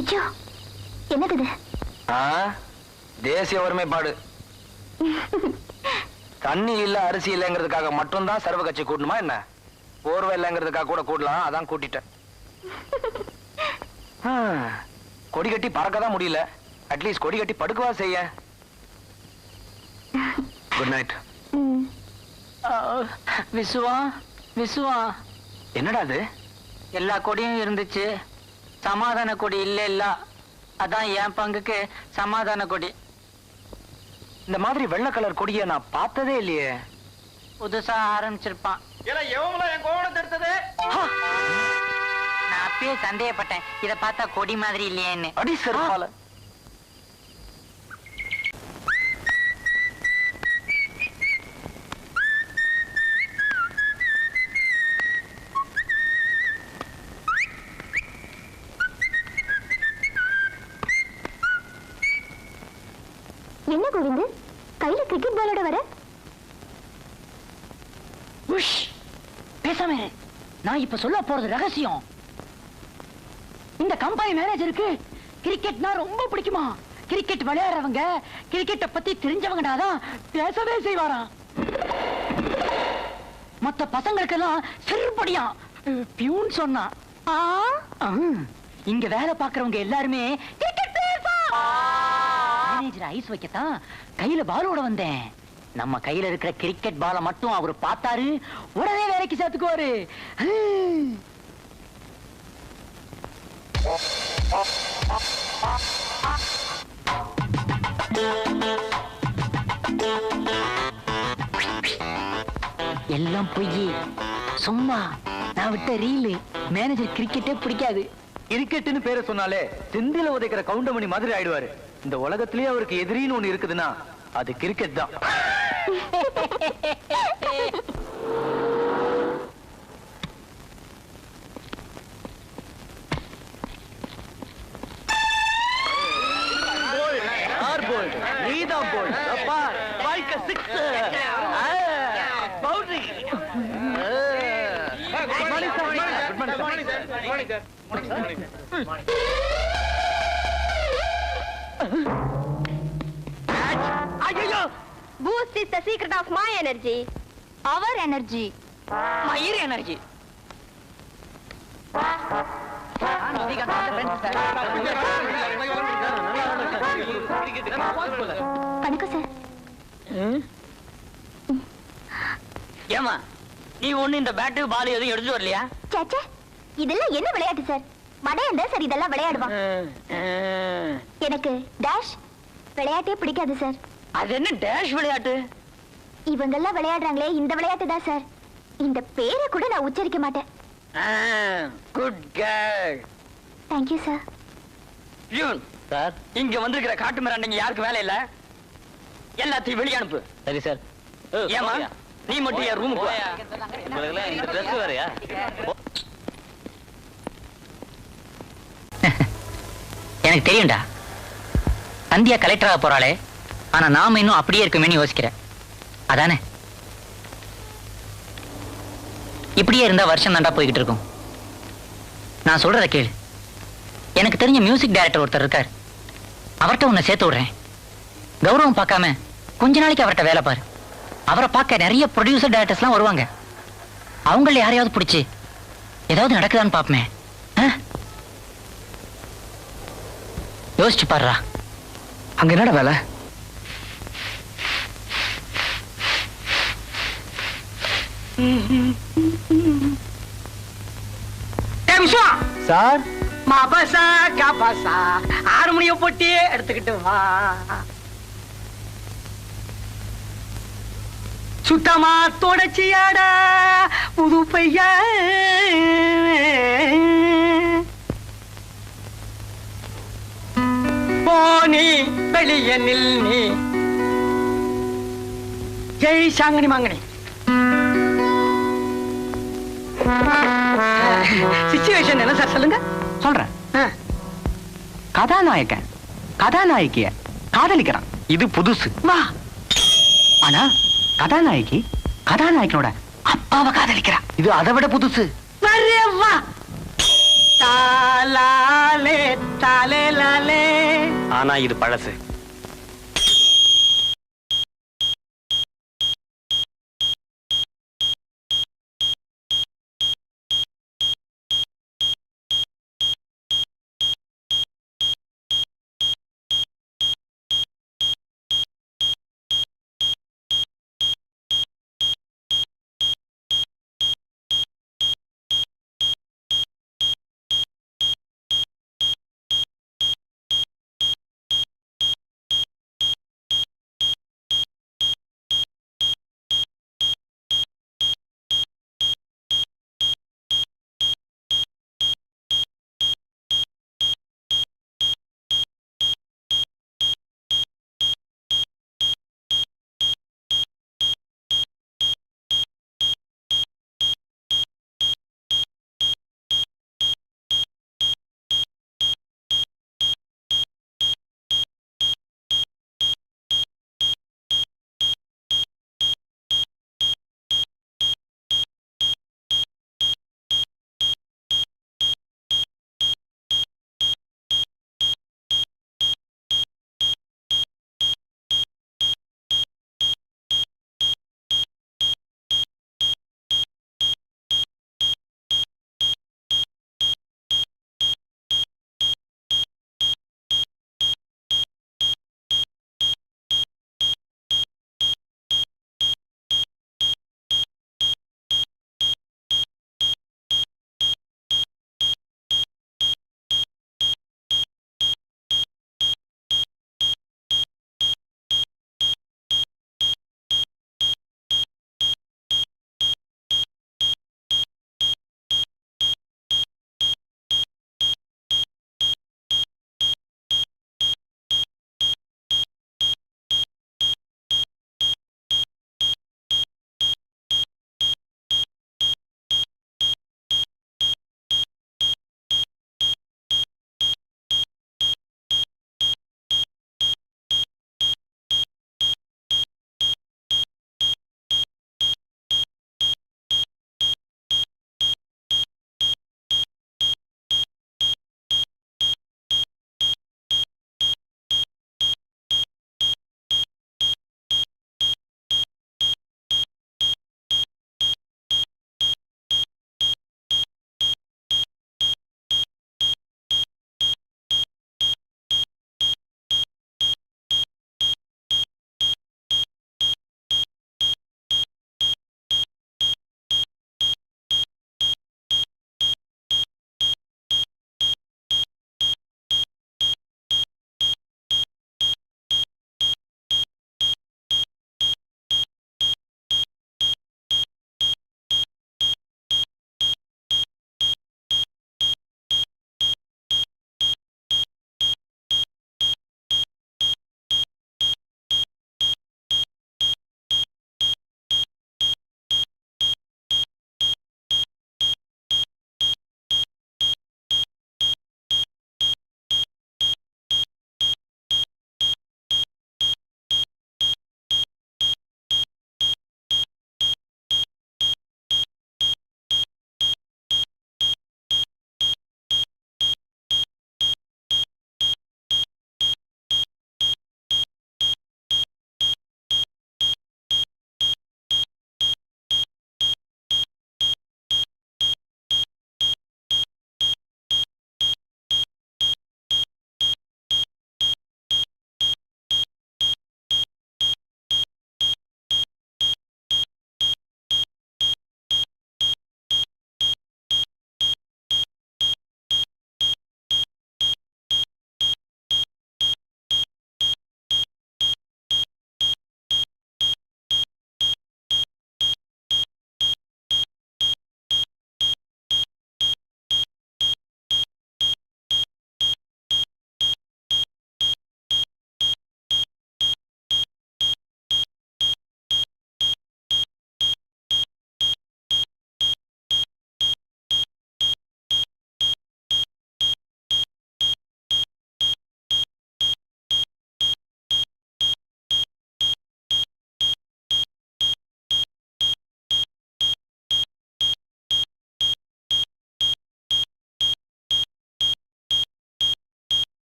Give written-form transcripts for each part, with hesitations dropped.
ஐயோ, என்னது இது? தேசிய ஒருமைப்பாடு. தண்ணி இல்ல அரிசி இல்லைங்கிறதுக்காக மட்டும்தான் சர்வ கட்சி கூட்டணுமா என்ன? போர்வை இல்லைங்கிறதுக்காக கூட கூடலாம், அதான் கூட்டிட்டேன். கொடி கட்டி பறக்கதான் முடியல, அட்லீஸ்ட் கொடி கட்டி படுக்கவா செய்ய. Good night. விசுவா விசுவா, என்னடா அது? எல்லா கொடியும் இருந்துச்சு, சமாதான கொடி இல்ல. அதான் என் பங்குக்கு சமாதான கொடி. இந்த மாதிரி வெள்ளை கலர் கொடியை நான் பார்த்ததே இல்லையே. புதுசா ஆரம்பிச்சிருப்பான். நான் அப்பயே சந்தேகப்பட்டேன், இத பார்த்தா கொடி மாதிரி இல்லையேன்னு. அடி செருப்பால. என்ன கோவிந்து, கையில கிரிக்கெட் பாலோட வர? பேசாம நான் இப்ப சொல்ல போறது ரகசியம். இந்த கம்பெனி மேனேஜருக்கு கிரிக்கெட்னா ரொம்ப பிடிக்குமா. கிரிக்கெட் விளையாடுறவங்க, கிரிக்கெட்ட பத்தி தெரிஞ்சவங்கடாதான் பேசவே செய்வாராம். மத்த பசங்களுக்கெல்லாம் செருப்படியா பியூன் சொன்னா. இங்க வேலை பாக்குறவங்க எல்லாருமே கிரிக்கெட் மேனேஜர் ஐஸ் வைக்கத்தான் கையில பாலோட வந்தேன். நம்ம கையில இருக்கிற கிரிக்கெட் பால மட்டும் அவர் பார்த்தாரு, உடனே வேலைக்கு சேர்த்துக்குவாரு. எல்லாம் பொய், சும்மா நான் விட்ட ரீலு. மேனேஜர் கிரிக்கெட்டே பிடிக்காது. கிரிக்கெட்னு பேரை சொன்னாலே செந்தில உதைக்கிற கவுண்டமணி மாதிரி ஆயிடுவாரு. இந்த உலகத்திலேயே அவருக்கு எதிரின்னு ஒண்ணு இருக்குதுன்னா அது கிரிக்கெட் தான். நீதான் போல் Boost is the secret of my energy. Our energy. My energy. வணக்கம் சார். ஏமா நீ ஒண்ணு இந்த பேட்டு பால் எதுவும் எடுத்து வரலையா? சாச்சா, இதெல்லாம் என்ன விளையாட்டு சார்? மடையன் தான் சார் இதெல்லாம் விளையாடுவான். எனக்கு டேஷ் விளையாட்டே பிடிக்காது சார். அது என்ன டேஷ் விளையாட்டு? இவங்கெல்லாம் விளையாடுறாங்களே இந்த விளையாட்டு தான் சார். இந்த பேரை கூட நான் உச்சரிக்க மாட்டேன். Good girl. Thank you sir. Peon sir, இங்க வந்திருக்கிற காட்டு மிராண்டிங்க யாருக்கு வேலை இல்ல, எல்லாத்தையும் வெளிய அனுப்பு. சரி சார். ஏமா நீ மட்டும் என் ரூமுக்கு வா. இந்த ட்ரெஸ் வேறயா? எனக்கு தெரியும்டா, சந்தியா கலெக்டராக போறாளே, ஆனா நாம இன்னும் அப்படியே இருக்குமேன்னு யோசிக்கிறேன். அதானே? இப்படியே இருந்தா வருஷம் தாண்டா போய்கிட்டு இருக்கும். நான் சொல்றத கேளு. எனக்கு தெரிஞ்ச மியூசிக் டைரக்டர் ஒருத்தர் இருக்கார், அவர்கிட்ட உன்னை சேர்த்து விடுறேன். கௌரவம் பார்க்காம கொஞ்ச நாளைக்கு அவர்கிட்ட வேலை பாரு. அவரை பார்க்க நிறைய ப்ரொடியூசர் டைரக்டர்ஸ்லாம் வருவாங்க. அவங்கள யாரையாவது பிடிச்சி ஏதாவது நடக்குதான்னு பாப்பமே. யோசிச்சு பாருடா. அங்க என்னடா வேலை? சார், மாபாசா காபாசா ஹார்மோனிய போட்டி எடுத்துக்கிட்டு வா. சுத்தமா தொடச்சியாடா புது பையா. போனி வெளிய நில் நீ. ஜெய் சாங்கனி மாங்கனி. சிச்சுவேஷன் என்ன சார் சொல்லுங்க? சொல்றேன். கதாநாயகன் கதாநாயகிய காதலிக்கிறான், இது புதுசு. வா. ஆனா கதாநாயகி கதாநாயகனோட அப்பாவை காதலிக்கிறான், இது அதை விட புதுசு. வா. தாலாலே தாலே லாலே. ஆனா இது பழசு.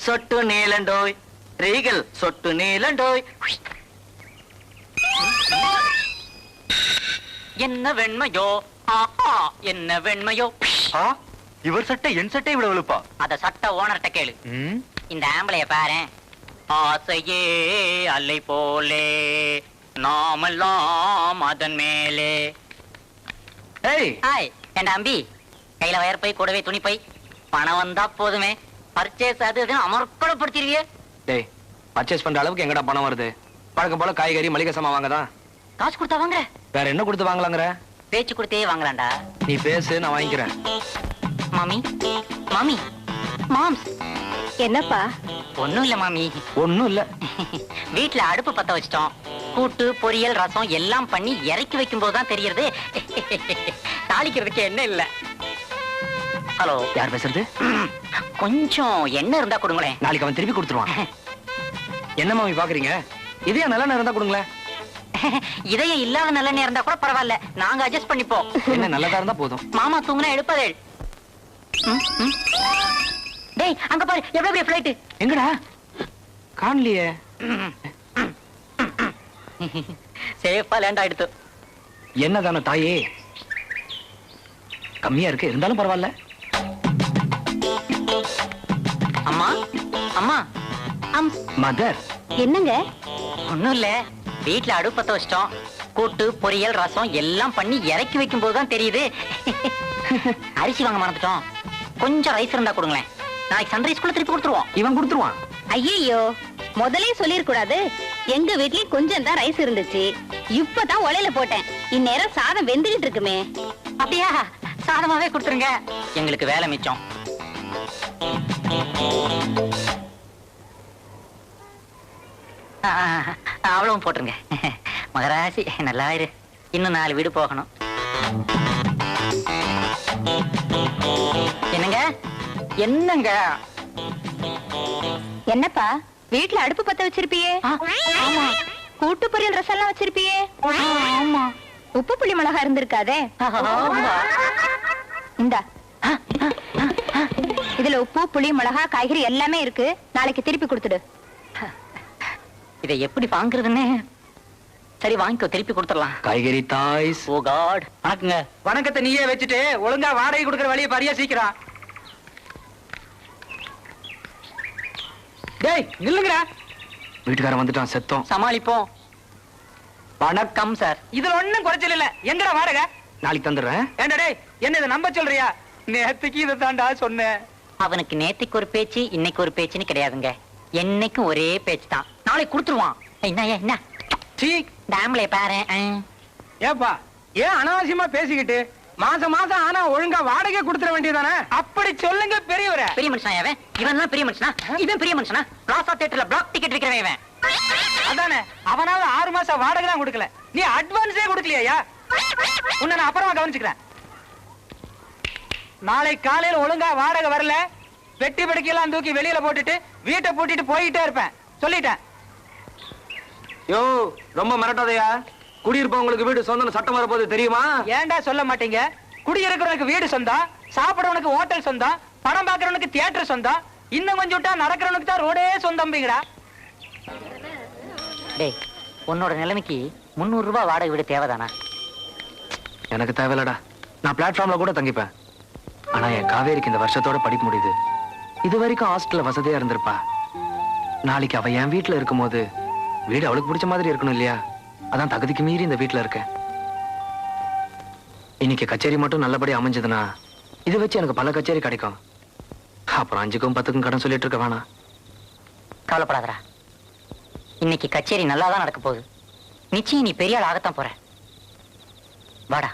சொட்டு நீலண்டோய் ரீகல் சொட்டு நீலண்டோய். என்ன வெண்மையோ ஆஹா என்ன வெண்மையோ. இவர் சட்டை என் சட்டை விட வெளுப்பா. அத சட்ட ஓனர்ட்ட கேளு. இந்த ஆம்பளைய பாரு. ஆசையே அலை போலே நாமெல்லாம் அதன் மேலே. ஹாய் என் அம்பி, கையில வயற்பை கூடவே துணிப்பை, பணம் வந்தா போதுமே. பர்ச்சேஸ் அது அமர்க்கப்படுத்திருவியே. டேய், பர்ச்சேஸ் பண்ற அளவுக்கு எங்கடா பணம் வருது? பழக்கம் போல காய்கறி மளிகை சாமான் வாங்கதான். காசு கொடுத்தா வாங்குற? வேற என்ன கொடுத்து வாங்கலாங்கிற? பேச்சு கொடுத்தே வாங்கலாம்டா. நீ பேசு, நான் வாங்கிக்கிறேன். மாமி மாமி மாம்ஸ். என்னப்பா? ஒண்ணும் இல்ல மாமி. ஒண்ணும் இல்ல. வீட்டுல அடுப்பு பத்த வச்சிட்டோம். கூட்டு பொரியல் ரசம் எல்லாம் பண்ணி இறக்கி வைக்கும் போதுதான் தெரியுது தாளிக்கிறதுக்கு என்ன இல்ல. ஹலோ, யார் பேசுறது? கொஞ்சம் எண்ணெய் இருந்தா கொடுங்களேன். நாளைக்கு அவன் திருப்பி கொடுத்துருவான். என்ன மாமி பாக்குறீங்க? இதே நல்ல நேரம் இருந்தா கொடுங்களேன். இதயம் இல்லாத நல்ல நேரம் இருந்தா கூட பரவாயில்ல, நாங்க அட்ஜஸ்ட் பண்ணிப்போம். என்ன நல்லதா இருந்தா போதும். மாமா தூங்குனா எழுப்பதே. டேய் அங்க பாரு, எவ்வளவு ஃளைட். எங்கடா? காணலையே. சேஃபா லேண்ட் ஆயிடுத்து. என்னதான தாயே, கம்மியா இருக்கு இருந்தாலும் பரவாயில்ல. அம்மா அம்மா மதர். என்னங்க? ஒண்ணும் இல்ல, வீட்டுல அடுப்பத்த வச்சிட்டோம். கூட்டு பொரியல் ரசம் எல்லாம் பண்ணி இறக்கி வைக்கும் போதுதான் தெரியுது அரிசி வாங்க மறந்துட்டோம். கொஞ்சம் ரைஸ் இருந்தா கொடுங்களேன், நாளைக்கு சன்ரைஸ்குள்ள திருப்பி கொடுத்துருவோம். இவன் கொடுத்துருவான். ஐயோ, முதலே சொல்லிருக்கூடாது. எங்க வீட்லயும் கொஞ்சம் தான் ரைஸ் இருந்துச்சு, இப்பதான் உலையில போட்டேன். இந்நேரம் சாதம் வெந்துகிட்டு இருக்குமே. அப்படியா? சாதமாவே கொடுத்துருங்க, எங்களுக்கு வேலை மிச்சம். அவ்வளவும் போட்டுருங்க. மகராசி நல்லா இரு, இன்னும் 4 வீடு போகணும். என்னங்க என்னங்க? என்னப்பா, வீட்டுல அடுப்பு பத்த வச்சிருப்பியே? ஆமா. கூட்டு பொரியல் ரசம் எல்லாம் வச்சிருப்பியே? ஆமா. உப்பு புளி மிளகா இருந்திருக்காதே? ஆமா. இந்தா, இதுல உப்பு புளி மிளகா காய்கறி எல்லாமே இருக்கு. நாளைக்கு திருப்பி கொடுத்துடு. இதை எப்படி வாங்குறதுன்னு? சரி வாங்கிக்கோ, திருப்பி கொடுத்துடலாம். காய்கறி தாய்ஸ். ஓ காட். வணக்கங்க. வணக்கத்தை நீயே வச்சுட்டு ஒழுங்கா வாடகை கொடுக்கற வழியை பாரியா சீக்கிரம். டேய் நில்லுங்கடா. வீட்டுக்காரன் வந்துட்டான், செத்தோம். சமாளிப்போம். வணக்கம் சார். இதுல ஒண்ணும் குறைச்சல் இல்ல. எங்கடா வாடகை? நாளைக்கு தந்துடுறேன். ஏண்டா டேய், என்ன இதை நம்ப சொல்றியா? நேத்துக்கு இதை தாண்டா சொன்னேன். அவனுக்கு நேத்துக்கு ஒரு பேச்சு, இன்னைக்கு ஒரு பேச்சுன்னு கிடையாதுங்க. என்னைக்கும் ஒரே பேச்சு தான். நாளைக்கு கொடுத்துருவான். என்ன சீ, டேம்ல பாரு. ஏப்பா, ஏன் அனாவசியமா பேசிக்கிட்டு? மாசம் மாசம் ஆனா ஒழுங்கா வாடகை கொடுத்துட வேண்டியதானே? அப்படி சொல்லுங்க பெரியவரே. பெரிய மனுஷனா இவன்? இவன் தான் பெரிய மனுஷனா? இவன் பெரிய மனுஷனா? பிளாசா தியேட்டர்ல பிளாக் டிக்கெட் விக்கிறவன் இவன். அதானே, அவனால 6 மாசம் வாடகை தான் கொடுக்கல, நீ அட்வான்ஸே கொடுக்கலையா? உன்னை நான் அப்புறமா கவனிச்சுக்கிறேன். நாளை காலையில ஒழுங்கா வாடகை வரல, வெட்டி படுக்கையெல்லாம் தூக்கி வெளியில போட்டுட்டு வீட்டை பூட்டிட்டு போயிட்டே இருப்பேன், சொல்லிட்டேன். யோ, ரொம்ப மிரட்டாதையா. குடியிருப்பவங்களுக்கு வீடு சொந்தம் சட்டம் வரப்போது தெரியுமா? ஏன்டா சொல்ல மாட்டீங்க? குடியிருக்கிறவனுக்கு வீடு சொந்தம், சாப்பிடறவனுக்கு ஹோட்டல் சொந்தம், படம் பார்க்கறவனுக்கு தியேட்டர் சொந்தம், இன்னும் கொஞ்சம் விட்டா நடக்கிறவனுக்கு தான் ரோடே சொந்தம்பிங்கடா. டேய், உன்னோட நிலைமைக்கு 300 ரூபாய் வாடகை வீடு தேவைதானா? எனக்கு தேவையில்லடா. நான் பிளாட்ஃபார்ம்ல கூட தங்கிப்பேன். ஆனா என் காவேரிக்கு இந்த வருஷத்தோட படிப்பு முடியுது. இது வரைக்கும் ஹாஸ்டல்ல வசதியா இருந்திருப்பா. நாளைக்கு அவ என் வீட்டுல இருக்கும் போது வீடு அவளுக்கு பிடிச்ச மாதிரி இருக்கணும் இல்லையா? அதான் தகுதிக்கு மீறி இந்த வீட்டுல இருக்கேன். இன்னைக்கு கச்சேரி மட்டும் நல்லபடி அமைஞ்சதுன்னா இதை வச்சு எனக்கு பல கச்சேரி கிடைக்கும். அப்புறம் 5க்கும் 10க்கும் கடன் சொல்லிட்டு இருக்க வேணாம். கவலைப்படாதடா, இன்னைக்கு கச்சேரி நல்லாதான் நடக்க போகுது. நிச்சயம் நீ பெரிய ஆள் ஆகத்தான் போற. வாடா.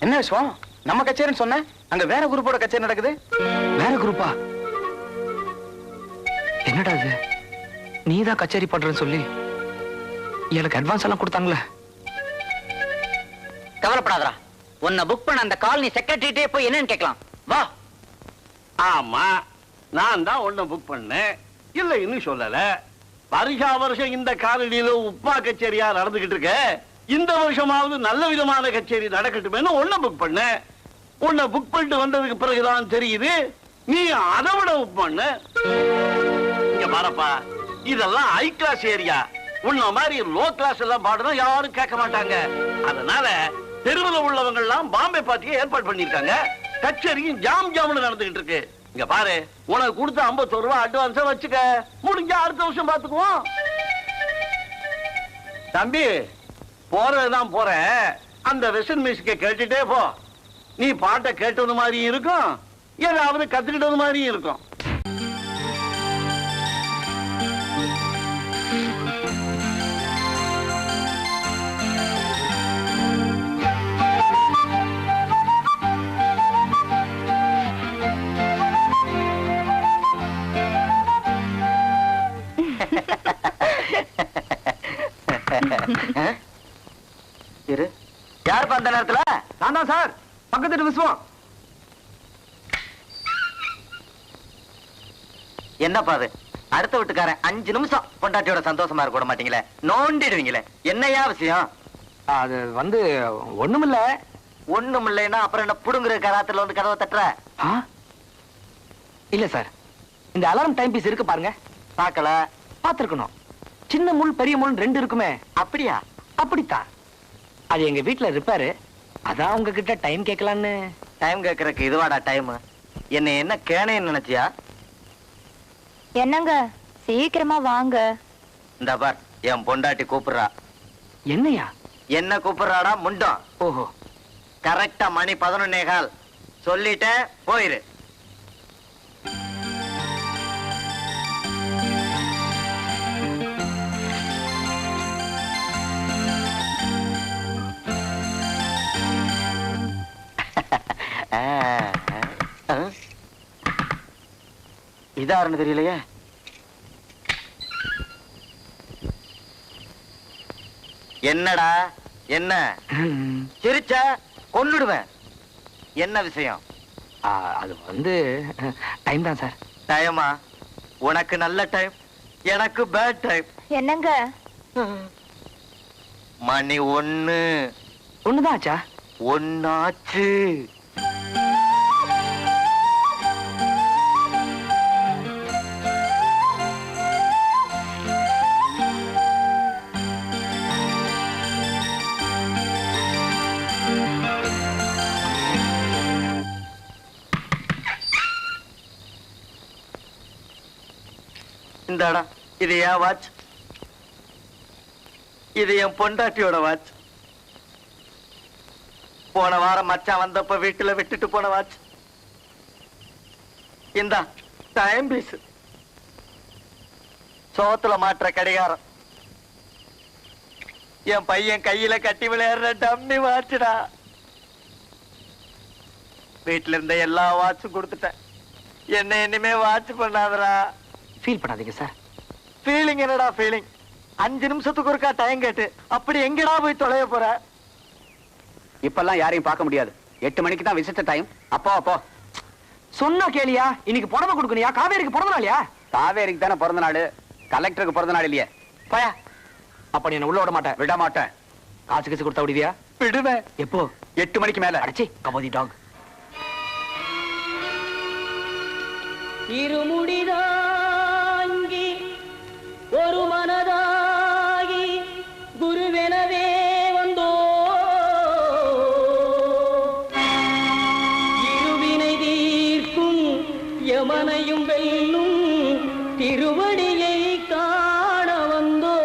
என்ன விஷயம்? நம்ம கச்சேரின்னு சொன்ன, அங்க வேற குரூப்போட கச்சேரி நடக்குது. வேற குரூப்பா? என்னடா இது? நீதான் கச்சேரி பண்றேன்னு சொல்லி எனக்கு அட்வான்ஸ் எல்லாம் கொடுத்தாங்களே. கவலைப்படாதடா, உன்னை புக் பண்ண அந்த காலனி செக்ரட்டரிட்டே போய் என்னன்னு கேட்கலாம். வா. ஆமா, நான் தான் உன்னை புக் பண்ணேன், இல்ல இன்னும் சொல்லல. வருஷா வருஷம் இந்த காலனியில உப்பா கச்சேரியா நடந்துகிட்டு இருக்க. இந்த வருஷமாவது நல்ல விதமான கச்சேரி நடக்கட்டுமே உன்னை புக் பண்ணேன். உன்னை புக் பண்ணிட்டு வந்ததுக்கு பிறகுதான் தெரியுது நீ அதை விட உப்பு பண்ணு. இங்க பாரப்பா, இதெல்லாம் ஹை கிளாஸ் ஏரியா. உன்ன மாதிரி லோ கிளாஸ் எல்லாம் பாடுனா யாரும் கேட்க மாட்டாங்க. அதனால தெருவில் உள்ளவங்க எல்லாம் பாம்பே பார்ட்டியை ஏற்பாடு பண்ணிருக்காங்க. கச்சேரியும் ஜாம் ஜாம்னு நடந்துகிட்டு இருக்கு. இங்க பாரு, உனக்கு கொடுத்த 51 ரூபாய் அட்வான்ஸா வச்சுக்க. முடிஞ்ச அடுத்த வருஷம் பாத்துக்குவோம். தம்பி, போறதுதான் போற. அந்த வெஸ்டர்ன் மியூசிக்கை கேட்டுட்டே போ. நீ பாட்டை கேட்டது மாதிரி இருக்கும், ஏதாவது கத்துக்கிட்டது மாதிரியும் இருக்கும். யார் அந்த நேரத்துல? நான் தான் சார், பக்கத்து விசுவம். என்னப்பா அது? அடுத்த வீட்டுக்காரன் 5 நிமிஷம் பொண்டாட்டியோட சந்தோஷமா இருக்க விட மாட்டீங்களே, நோண்டிடுவீங்களே. என்னையா விஷயம்? அது வந்து ஒண்ணுமில்ல. ஒண்ணும் இல்லைன்னா அப்புறம் என்ன புடுங்குற கராத்துல வந்து கதவை தட்டுற? இல்ல சார், இந்த அலாரம் டைம் பீஸ் இருக்கு பாருங்க. பாக்கல. பாத்துருக்கணும். சின்ன முள் பெரிய முள் 2 இருக்குமே. அப்படியா? அப்படித்தான். அது எங்க வீட்டுல ரிப்பேரு. அதான் உங்ககிட்ட டைம் கேட்கலான்னு. டைம் கேட்கறதுக்கு இதுவாடா டைம்? என்ன கேனேன்னு நினைச்சியா? என்னங்க, சீக்கிரமா வாங்க. இந்த பார், என் பொண்டாட்டி கூப்பிடுறா. என்னையா? என்ன கூப்பிடுறாடா முண்டம்? ஓஹோ. கரெக்டா மணி 11:15. சொல்லிட்டேன், போயிரு. இதாருன்னு தெரியலையே. என்னடா என்ன சிரிச்ச? கொன்னுடுவேன். என்ன விஷயம்? அது வந்து டைம் தான் சார். டைமா? உனக்கு நல்ல டைம், எனக்கு பேட் டைம். என்னங்க? மணி 1. ஒண்ணுதான் ஆச்சா? ஒன்னாச்சு. இந்தாடா, இது என் வாட்ச். இது என் பொண்டாட்டியோட வாட்ச். போன வாரம் மச்சான் வந்தப்ப வீட்டுல விட்டுட்டு போன வாட்ச். இந்தா டைம் பீஸ். சோத்துல மாற்ற கடிகாரம். என் பையன் கையில கட்டி விளையாடுற டம்மி வாட்சுடா. வீட்டுல இருந்த எல்லா வாட்சும் கொடுத்துட்டேன். என்ன இனிமே வாட்ச் பண்ணாதடா. ஃபீல் பண்ணாதீங்க சார். ஃபீலிங் என்னடா ஃபீலிங்? 5 நிமிஷத்துக்கு ஒருக்கா டைம் கேட்டு அப்படி எங்கடா போய் தொலைய போற? இப்பெல்லாம் யாரையும் பார்க்க முடியாது. 8 மணிக்கு தான் விசிட்டர் டைம். அப்போ சொன்னா கேளியா? இன்னைக்கு புடவை கொடுக்கணியா? காவேரிக்கு பிறந்த நாளியா? காவேரிக்கு தானே பிறந்த நாள், கலெக்டருக்கு பிறந்த நாள் இல்லையே. பயா, அப்ப நீ என்ன உள்ள விட மாட்டேன். விட மாட்டேன். காசு கீசு கொடுத்தா விடுவியா? விடுவேன். எப்போ? 8 மணிக்கு மேல. அடிச்சி கபோதி டாக். இருமுடிதாங்கி ஒரு மனதாகி குருவெனவே வந்தோ, இருவினை தீர்க்கும் யமனையும் வெல்லும் திருவடியை காண வந்தோ.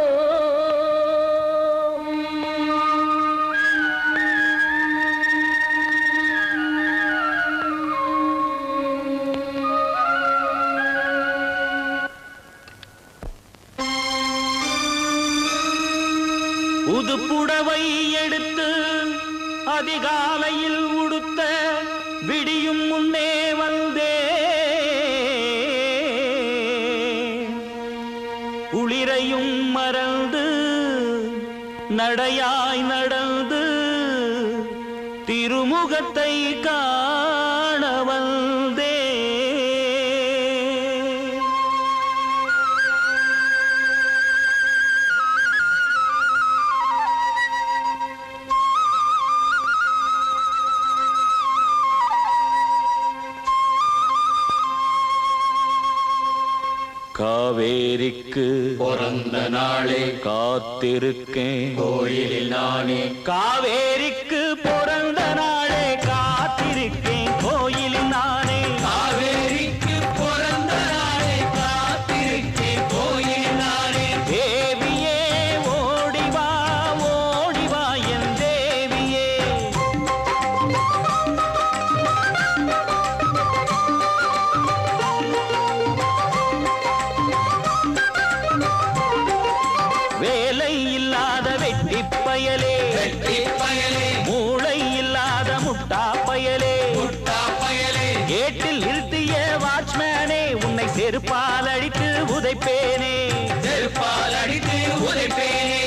புதுப்புடவை எடுத்து அதிகாலையில் உடுத்த விடியும் முன்னே வந்தே, குளிரையும் மறந்து நடையாய் நடந்து திருமுகத்தை காண வந்தே. காவேரிக்கு பிறந்த நாளே காத்திருக்கேன் கோயிலில் நானே. காவேரிக்கு பிறந்த நாளே காத்திருக்கேன் கோயிலில் நானே. காவேரிக்கு பிறந்த நாளே காத்திருக்கேன் கோயிலில் நானே. தேவியே ஓடிவா ஓடிவா என் தேவியே. வேலை இல்லாத வெட்டி பயலே வெட்டி பயலே. மூளை இல்லாத முட்டா பயலே முட்டா பயலே. கேட்டில் நிறுத்திய வாட்ச்மேனே உன்னை செருப்பால் அடித்து உதைப்பேனே செருப்பால் அடித்து உதைப்பேனே.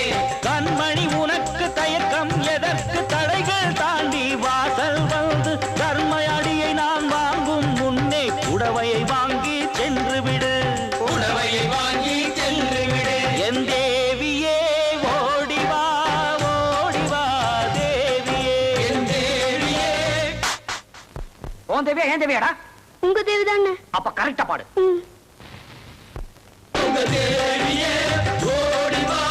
கண்மணி உனக்கு தயக்கம் எதற்கு? தடைகள் தாண்டி வாசல் வந்து கர்மயடியை நான் வாங்கும் முன்னே புடவையை வாங்கி சென்று விடு புடவையை வாங்கி சென்று விடு. என் தேவியே ஓடிவா ஓடிவா தேவியே என் தேவியே. உன் தேவியா ஏன் தேவியாடா? உங்க தேவிதானே. அப்ப கரெக்டா பாடு. உங்க தேவியே ஓடிவா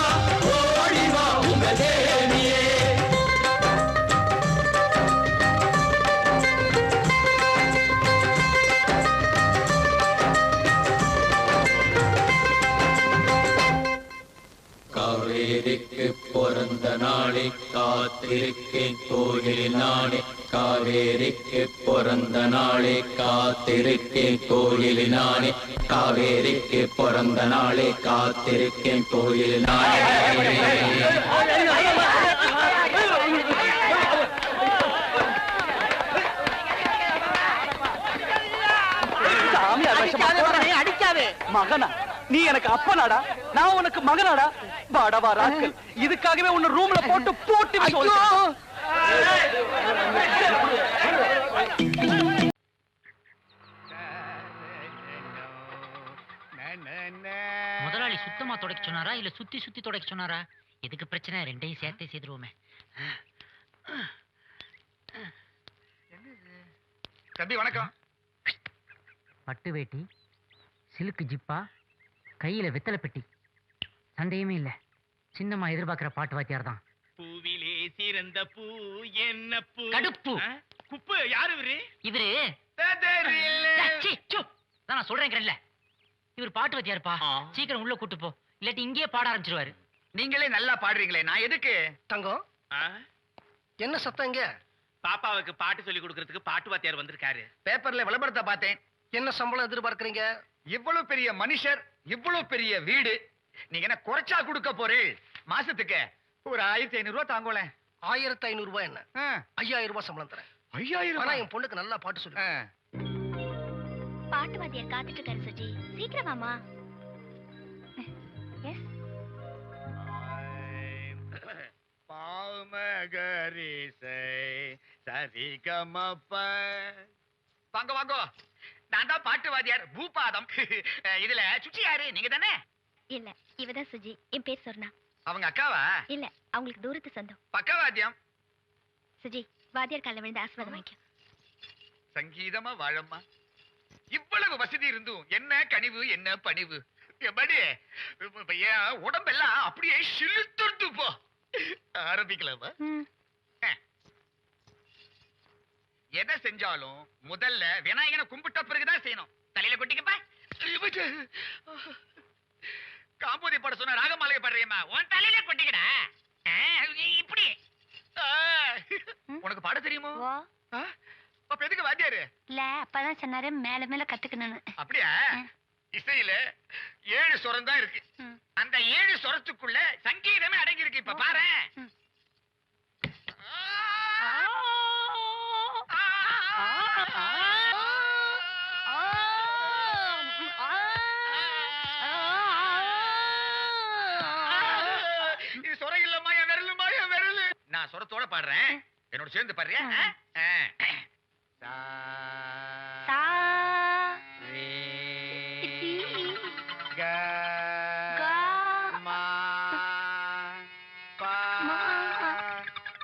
ஓடிவா உங்க தேவியே. காவேரிக்கு பிறந்த நாளை காத்திருக்கேன் கோயிலில் நானே. காவேரிக்கு பிறந்த நாளை காத்திருக்கேன் கோயிலில் நானே. காவேரிக்கு பிறந்த நாளை காத்திருக்கேன் கோயிலில் நானே. அடிக்காதே. மகனா நீ எனக்கு அப்பனாடா, நான் உனக்கு மகனாடா. பாடவா ராஸ்கல், இதுக்காகவே உன்னை ரூம்ல போட்டு போட்டு முதலாளி சுத்தமா துடைக்க சொன்னாரா இல்ல சுத்தி சுத்தி துடைக்க சொன்னாரா? எதுக்கு பிரச்சனை? ரெண்டையும் சேர்த்தே செய்துருவோமே. தம்பி வணக்கம். பட்டு வேட்டி, சிலுக்கு ஜிப்பா, கையில வெத்தலை பெட்டி. சந்தேகமே இல்ல, சின்னம்மா எதிர்பார்க்கிற பாட்டு வாத்தியார் தான். பூவிலே சிறந்த பூ என்ன பூ? கடுப்பு. குப்பு யாரு இவரு? இவரு தான் நான் சொல்றேன். இவர் பாட்டு வாத்தியாருப்பா. சீக்கிரம் உள்ள கூட்டு போ, இல்லாட்டி இங்கேயே பாட ஆரம்பிச்சிருவாரு. நீங்களே நல்லா பாடுறீங்களே, நான் எதுக்கு? தங்கம் என்ன சத்தம் இங்க? பாப்பாவுக்கு பாட்டு சொல்லி கொடுக்கறதுக்கு பாட்டு வாத்தியார் வந்திருக்காரு. பேப்பர்ல விளம்பரத்தை பார்த்தேன். என்ன சம்பளம் எதிர்பார்க்கறீங்க? இவ்வளவு பெரிய மனுஷர், இவ்வளவு பெரிய வீடு, நீங்க என்ன குறைச்சா கொடுக்க போறீள்? மாசத்துக்கு ஒரு 1500 ரூபாய் தாங்கோல. 1500 ரூபாய் என்ன? 5000 ரூபாய் சம்பளம் தரேன். 5000? ஆனா என் பொண்ணுக்கு நல்லா பாட்டு சொல்லு. பாட்டு வாத்தியார் காத்துட்டு இருக்காரு சுஜி, சீக்கிரம் வாமா. எஸ். பாமகரிசை சரிகமப்ப. வாங்க வாங்க, நான் தான் பாட்டு வாத்தியார் பூபாதம். இதுல சுச்சி யாரு? நீங்க தானே? இல்ல, இவதான் சுஜி. என் பேர் சொர்ணா. அவங்க அக்காவா? இல்ல, அவங்களுக்கு தூரத்து சொந்தம். பக்கவாத்தியம். சுஜி, வாத்தியார் கால்ல விழுந்து ஆசீர்வாதம் வாங்கிக்கோ. சங்கீதமா வாழம்மா. இவ்வளவு வசதி இருந்தும் என்ன கனிவு என்ன பணிவு. எப்படி என் உடம்பெல்லாம் அப்படியே சிலுத்துட்டு போ. ஆரம்பிக்கலாமா? எதை செஞ்சாலும் முதல்ல விநாயகனை கும்பிட்ட பிறகுதான் செய்யணும். தலையில கொட்டிக்கப்பா. காம்போதி பாட சொன்ன ராகமாலையை பாடுறியம்மா, உன் தலையில கொட்டிக்கடா. இப்படி உனக்கு பாட தெரியுமோ? அப்ப எதுக்கு வாத்தியாரு? இல்ல, அப்பதான் சொன்னாரு மேல மேல கத்துக்கணும்னு. அப்படியா? இசையில 7 சுரம் தான் இருக்கு. அந்த 7 சுரத்துக்குள்ள சங்கீதமே அடங்கி இருக்கு. இப்ப பாரு. இது சுரம் இல்லம்மா, என் விரலுமா, என் விரலு. நான் சுரத்தோட பாடுறேன், என்னோட சேர்ந்து பாடுறியா?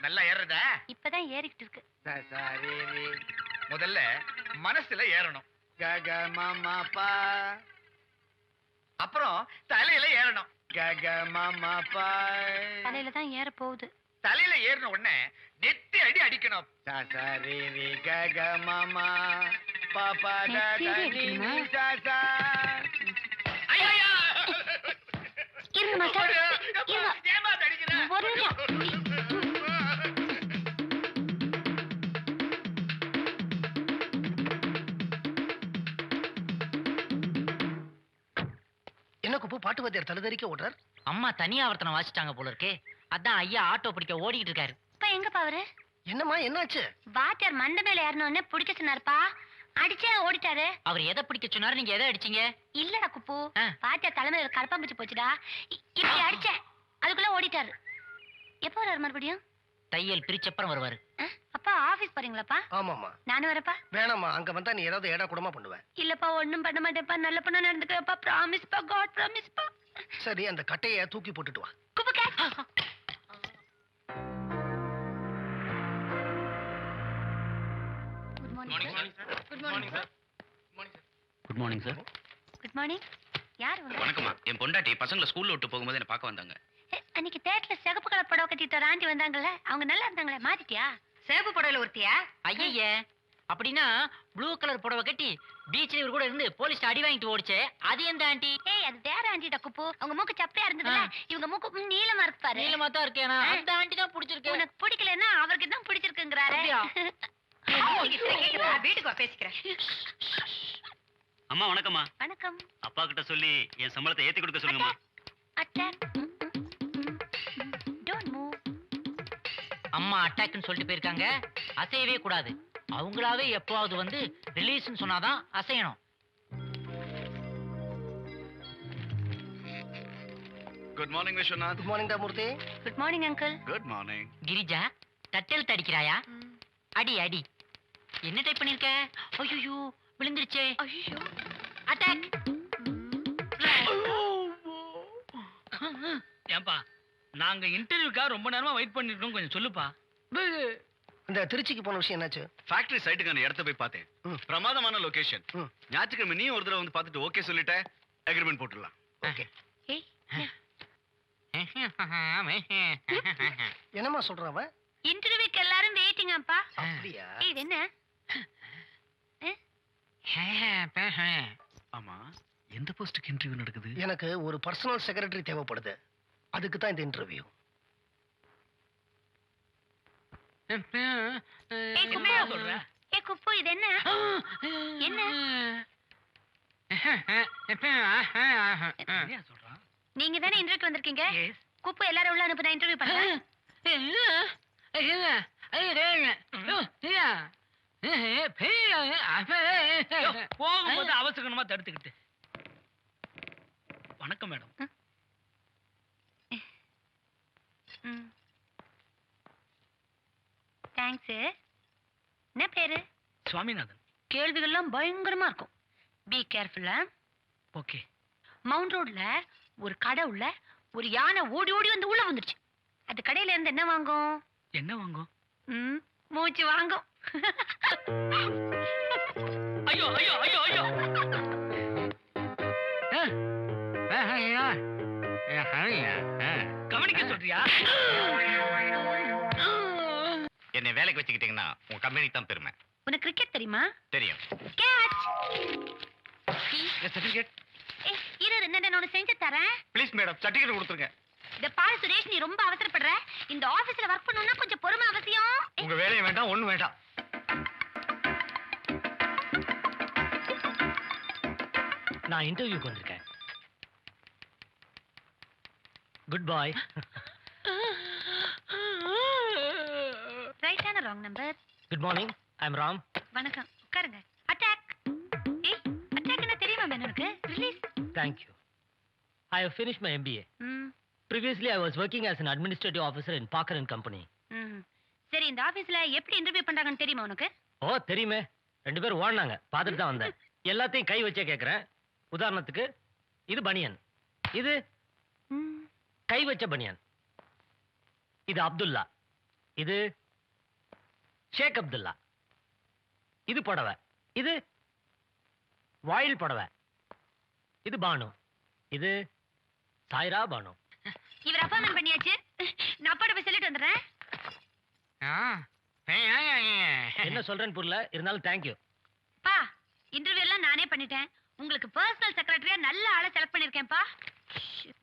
நல்லா ஏறுறதா? இப்பதான் ஏறிக்கிட்டு இருக்கு. முதல்ல மனசுல ஏறணும். அப்புறம் தலையில ஏறணும். கக மாமா பாய். தலையில தான் ஏற போகுது. தலையில ஏறின உடனே நெத்தி அடி அடிக்கணும். சாசாரி ரி கக மாமா பாப்பா நெத்தி அடி கக நீ அடிக்கணுமா? சாசா. இருங்க மாஸ்டர், இருங்க. ஏமாத்த அடிக்கிறேன். ஒரு நிமிஷம். என்ன குப்பு பாட்டு வாத்தியார் தழுதறிக்க ஓடுறார்? அம்மா தனியா ஆவர்த்தனம் வாசிட்டாங்க போல இருக்கே. அதான் ஐயா ஆட்டோ பிடிக்க ஓடிக்கிட்டு இருக்காரு. இப்ப எங்கப்பா அவரு? என்னம்மா என்னாச்சு? வாத்தியார் மண்டை மேல ஏறணும்னு பிடிக்க சொன்னாருப்பா. அடிச்சே ஓடிட்டாரு. அவர் எதை பிடிக்க சொன்னாரு, நீங்க எதை அடிச்சீங்க? இல்லடா குப்பு, ஆ. வாத்தியார் தலைமையில கலப்பாம்பூச்சி போச்சுடா. இப்படி அடிச்சேன், அதுக்குள்ள ஓடிட்டாரு. எப்போ வர்றாரு மறுபடியும்? தையல் பிரிச்சப்புறம் வருவாரு. அப்பா ஆபீஸ் போறீங்களாப்பா? ஆமாம்மா. நானும் வரப்பா. வேணாம்மா, அங்க வந்தா நீ ஏதாவது ஏடா கூடமா பண்ணுவேன். இல்லப்பா, ஒண்ணும் பண்ண மாட்டேன்ப்பா. நல்ல பொண்ணா நடந்துக்கப்பா. ப்ராமிஸ் பா, காட் ப்ராமிஸ் பா. சரி, அந்த கட்டைய தூக்கி போட்டுட்டு வா. குப்பு கேட். Good morning sir. Good morning sir. Good morning sir. Good morning. யார் உங்க? வணக்கம்மா. என் பொண்டாட்டி பசங்களை ஸ்கூல்ல விட்டு போகும்போது என்ன பார்க்க வந்தாங்க. அன்னைக்கு தேட்டர்ல சிகப்பு கலர் புடவை கட்டிட்டு ஒரு ஆண்டி வந்தாங்கல்ல, அவங்க நல்லா இருந்தாங்களே, மாத்திட்டியா? சேப்பு புடவையில ஒருத்தியா? ஐயே, அப்படின்னா ப்ளூ கலர் புடவை கட்டி பீச்ல இவர் கூட இருந்து போலீஸ் அடி வாங்கிட்டு ஓடிச்சே, அது எந்த ஆண்டி? ஏய், அது வேற ஆண்டி குப்பு. அவங்க மூக்கு சப்பையா இருந்ததுல, இவங்க மூக்கு நீளமா இருக்கு பாரு. நீளமா தான் இருக்கேனா? அந்த ஆண்டி தான் பிடிச்சிருக்கு. உனக்கு பிடிக்கலன்னா அவருக்கு தான் பிடிச்சிருக்குங்கறாரே. வீட்டுக்கு வா பேசிக்கிறேன். அம்மா வணக்கம்மா. வணக்கம். அப்பா கிட்ட சொல்லி என் சம்பளத்தை ஏத்தி கொடுக்க சொல்லுங்கம்மா. அட்டாக். Don't move. அம்மா அட்டாக்னு சொல்லிட்டு போயிருக்காங்க. அசையவே கூடாது. அவங்களாவே எப்பவாவது வந்து ரிலீஸ்னு சொன்னாதான் அசையணும். Good morning Viswanath. Good morning டா Murthy. Good morning uncle. Good morning. Girija, தட்டெழுத்து அடிக்கிறாயா? அடி அடி. என்ன டைப் பண்ணிருக்க? ஐயோ, விழுந்துருச்சே. ஐயோ. அட்டாக். ஏன்பா, நாங்க இன்டர்வியூக்காக ரொம்ப நேரமா வெயிட் பண்ணிட்டு இருக்கோம், கொஞ்சம் சொல்லுப்பா. இந்த திருச்சிக்கு போன விஷயம் என்னாச்சு? ஃபேக்டரி சைட்டுக்கான இடத்த போய் பார்த்தேன். பிரமாதமான லொகேஷன். ஞாயிற்றுக்கிழமை நீ ஒரு தடவை வந்து பார்த்துட்டு ஓகே சொல்லிட்ட, அக்ரிமெண்ட் போட்டுடலாம். ஓகே. ஏய், என்னம்மா சொல்றான் அவன்? இன்டர்வியூக்கு எல்லாரும் வெயிட்டிங் அப்பா. அப்படியா? ஏய், இது என்ன? ஆமா, எந்த போஸ்டுக்கு இன்டர்வியூ நடக்குது? எனக்கு ஒரு பர்சனல் செக்ரட்டரி தேவைப்படுது. அதுக்கு தான் இந்த இன்டர்வியூ. ஏய் குப்பு, ஏய் குப்பு, இது என்ன? என்ன? நீங்க தானே இன்டர்வியூக்கு வந்திருக்கீங்க? குப்பு எல்லாரும் உள்ள அனுப்புனா இன்டர்வியூ பண்றேன். போகும்போது அவசரமா தடுத்துக்கிட்டு. வணக்கம் மேடம். தேங்க்ஸ். என்ன பேரு? சுவாமிநாதன். கேள்விகள்லாம் பயங்கரமா இருக்கும். பி கேர்ஃபுல்லா. ஓகே. மவுண்ட் ரோட்ல ஒரு கடை உள்ள ஒரு யானை ஓடி ஓடி வந்து உள்ள வந்துருச்சு. அது கடையில இருந்து என்ன வாங்கும்? என்ன வாங்கும்? மூச்சு வாங்கும். ஐயோ ஐயோ ஐயோ ஐயோ. கவனிக்க சொல்றியா? என்னை வேலைக்கு வச்சுக்கிட்டீங்கன்னா உங்க கம்பெனிக்கு தான் பெருமை. உனக்கு கிரிக்கெட் தெரியுமா? தெரியும். கேட்ச். சர்டிபிகேட். ஏய், இரு, நான் உனக்கு செஞ்சு தரேன். ப்ளீஸ் மேடம், சர்டிபிகேட் கொடுத்துருங்க. இத பாரு சுரேஷ், நீ ரொம்ப அவசரப்படுற. இந்த ஆபீஸ்ல வர்க் பண்ணனும்னா கொஞ்சம் பொறுமை அவசியம். உங்க வேலையும் வேண்டாம், ஒண்ணும் வேண்டாம். நான் இன்டர்வியூக்கு வந்திருக்கேன். குட் பாய். ரைட்டான ராங் நம்பர். குட் மார்னிங், ஐ அம் ராம். வணக்கம், உட்காருங்க. அட்டாக். ஏய், அட்டாக் என்ன தெரியுமா உனக்கு? Release. Thank you. I have finished my MBA. Previously, I was working as an administrative officer in Parker and Company. சரி, இந்த ஆபீஸ்ல எப்படி இன்டர்வியூ பண்றாங்கன்னு தெரியுமா உனக்கு? ஓ, தெரியுமே. 2 பேர் ஓடுனாங்க, பார்த்துட்டு தான் வந்தேன். எல்லாத்தையும் கை வச்சே கேட்கறேன். உதாரணத்துக்கு, இது பனியன், இது கை வச்ச பனியன், இது அப்துல்லா, இது ஷேக் அப்துல்லா, இது புடவை, இது வாயில் புடவை, இது பானு, இது சாய்ரா பானு. இவர் அப்பாயின்மெண்ட் பண்ணியாச்சு. நான் அப்பாட்ட போய் சொல்லிட்டு வந்துடுறேன். என்ன சொல்றேன்னு புரியல, இருந்தாலும் தேங்க்யூ. பா இன்டர்வியூ எல்லாம் நானே பண்ணிட்டேன். உங்களுக்கு பர்சனல் செக்ரட்டரியா நல்ல ஆளை செலக்ட் பண்ணிருக்கேன்ப்பா.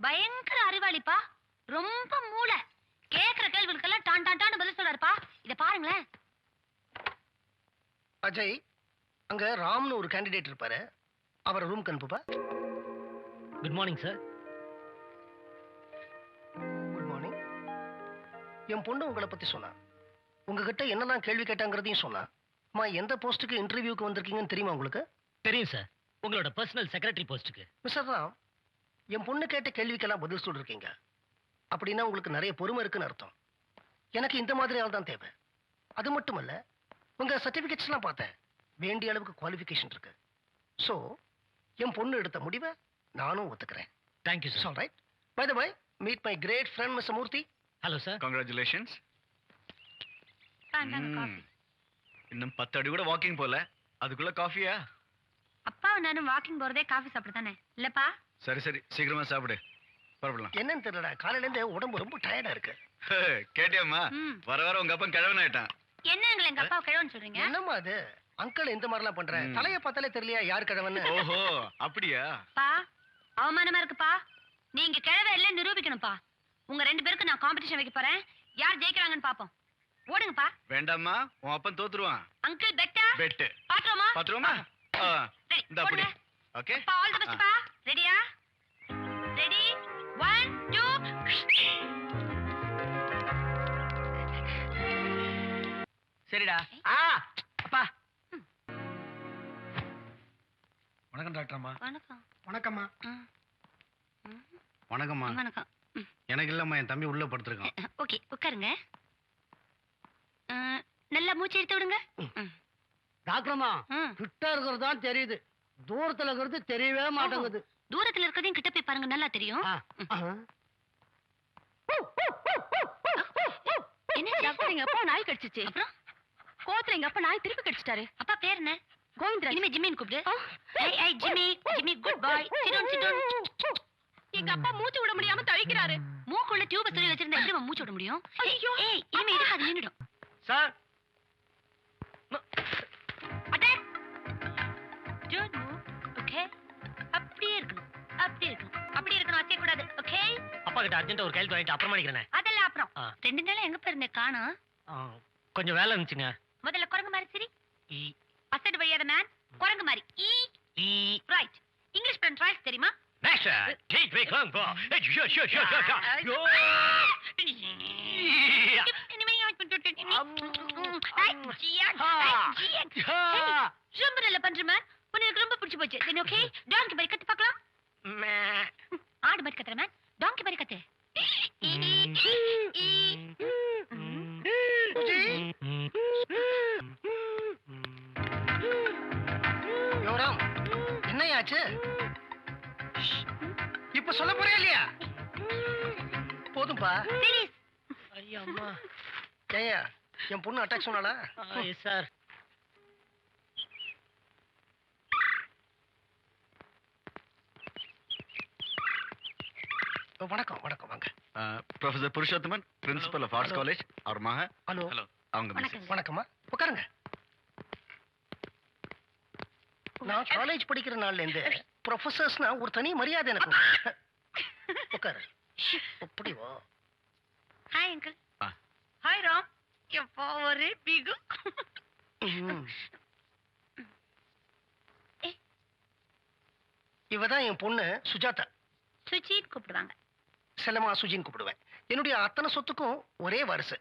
பயங்கர அறிவாளிப்பா, ரொம்ப மூளை. கேக்குற கேள்விகளுக்கெல்லாம் டான் டான் டான் பதில் சொல்றாருப்பா. இத பாருங்களேன். அஜய், அங்க ராம்னு ஒரு கேண்டிடேட் இருப்பாரு, அவரை ரூம்க்கு அனுப்புப்பா. Good morning sir. Good morning. என் பொண்ணு உங்களை பத்தி சொன்னா, உங்ககிட்ட என்னெல்லாம் கேள்வி கேட்டாங்கிறதையும் சொன்னா. அம்மா, எந்த போஸ்ட்டுக்கு இன்டர்வியூக்கு வந்திருக்கீங்கன்னு தெரியுமா உங்களுக்கு? தெரியும் சார், உங்களோட பர்சனல் செக்ரட்டரி போஸ்ட்டுக்கு. மிஸ்டர் ராம், என் பொண்ணு கேட்ட கேள்விக்கெல்லாம் பதில் சொல்லிருக்கீங்க அப்படின்னா உங்களுக்கு நிறைய பொறுமை இருக்குன்னு அர்த்தம். எனக்கு இந்த மாதிரி ஆள் தான் தேவை. அது மட்டும் இல்ல, உங்க சர்டிபிகேட்ஸ்லாம் பார்த்தேன், வேண்டிய அளவுக்கு குவாலிஃபிகேஷன் இருக்கு. ஸோ என் பொண்ணு எடுத்த முடிவை நானும் ஒத்துக்கிறேன். Thank you sir. All right. By the by, meet my great friend mister Murthy. Hello sir. Congratulations. இன்னும் 10 அடி கூட வாக்கிங் போல, அதுக்குள்ள காஃபியா? அப்பா நானும் வாக்கிங் போறதே காஃபி சாப்பிட தானே இல்லப்பா? சரி சரி, சீக்கிரமா சாப்பிடு, பரவலாம். என்னன்னு தெரியல, காலையில இருந்து உடம்பு ரொம்ப டயர்டா இருக்கு. கேட்டியாம்மா, வர வர உங்க அப்பா கிழவன் ஆயிட்டான். என்னங்களே எங்க அப்பா கிழவன் சொல்றீங்க? என்னம்மா அது அங்கிள் இந்த மாதிரிலாம் பண்ற? தலைய பார்த்தாலே தெரியலையா யார் கிழவன்னு? ஓஹோ அப்படியா? பா அவமானமா இருக்குப்பா. நீங்க கிழவ இல்ல நிரூபிக்கணும்ப்பா. உங்க 2 பேருக்கு நான் காம்படிஷன் வைக்க போறேன். யார் ஜெயிக்கிறாங்கன்னு பாப்போம். ஓடுங்கப்பா. வேண்டாம்மா, உன் அப்பன் தோத்துருவான். அங்கிள் பெட்டா? பெட். பாத்துறோமா? பாத்துறோமா? இந்த அப்படி. ஓகே. பா ஆல் தி பெஸ்ட் பா. ரெடியா? ரெடி 1 2. சரிடா. அப்பா. வணக்கம் டாக்டர் அம்மா. வணக்கம். வணக்கம்மா. வணக்கம்மா. வணக்கம். எனக்கு இல்லம்மா, என் தம்பி உள்ள படுத்துருக்கான். ஓகே, உட்காருங்க. நல்லா மூச்சு எடுத்து விடுங்க. டாக்டர் அம்மா, கிட்ட இருக்கிறது தான் தெரியுது, தூரத்துல இருக்கிறது தெரியவே மாட்டேங்குது. தூரத்துல இருக்கிறதையும் கிட்ட போய் பாருங்க, நல்லா தெரியும். என்ன டாக்டர், எங்க அப்பா நாய் கடிச்சிச்சு. அப்புறம் கோத்துல எங்க அப்பா நாய் திருப்பி கடிச்சிட்டாரு. அப்பா பேர் என்ன? கோவிந்தராஜ். இனிமே ஜிம்மின்னு கூப்பிடு. ஏய் ஏய் Jimmy, Jimmy good boy. Sit down sit down. எங்க அப்பா மூச்சு விட முடியாம தவிக்கிறாரு. மூக்குள்ள டியூப சொல்லி வச்சிருந்தா எப்படி மூச்சு விட முடியும்? ஐயோ ஏய், இனிமே இது அது நின்னுடும். சார். அடே. Don't move. ஓகே. அப்படியே இருக்கணும். அப்படியே இருக்கணும். அப்படியே இருக்கணும், அசைய கூடாது. ஓகே? அப்பா கிட்ட அர்ஜென்ட்டா ஒரு கேள்வி வாங்கிட்டு அப்புறமா நிக்கிறேன். அதெல்லாம் அப்புறம். 2 நாளா எங்க போயிருந்தே காணோம். கொஞ்சம் வேலை இருந்துச்சுங்க. முதல்ல குரங்கு மாதிரி சரி. அசட் வழியாத மேன் குரங்கு மாதிரி. ஈ ரைட். இங்கிலீஷ் பண்ற ரைட் தெரியுமா? Master, take me kung po. Sure. ரொம்ப நல்ல பண்ற மேன். உனக்கு ரொம்ப பிடிச்சு போச்சு. தென் ஓகே, டாங்கி மாதிரி கத்து பார்க்கலாம். ஆடு மாதிரி கத்துற மேன், டாங்கி மாதிரி கத்து. யோராம், என்னையாச்சு? இப்ப சொல்ல போறே இல்லையா? போதும்பா. ஐயா அம்மா. ஏயா, என் பொண்ணு அட்டாக் சொன்னாளா? Yes sir. வணக்கம் வணக்கம் வாங்க. Professor Purushothaman, principal of arts college. அவர் மக. ஹலோ. அவங்க மிஸ்ஸஸ். வணக்கம்மா, உட்காருங்க. நான் காலேஜ் படிக்கிற நாள்ல இருந்து ப்ரொஃபசர்ஸ்னா ஒரு தனி மரியாதை எனக்கு. உட்காரு. அப்படி வா. Hi uncle. ஹாய் ராம். எப்போ ஒரே பிகு. இவதான் என் பொண்ணு சுஜாதா. சுஜித் கூப்பிடுவாங்க. செல்லமா சுஜின்னு கூப்பிடுவேன். என்னுடைய அத்தனை சொத்துக்கும் ஒரே வாரிசு.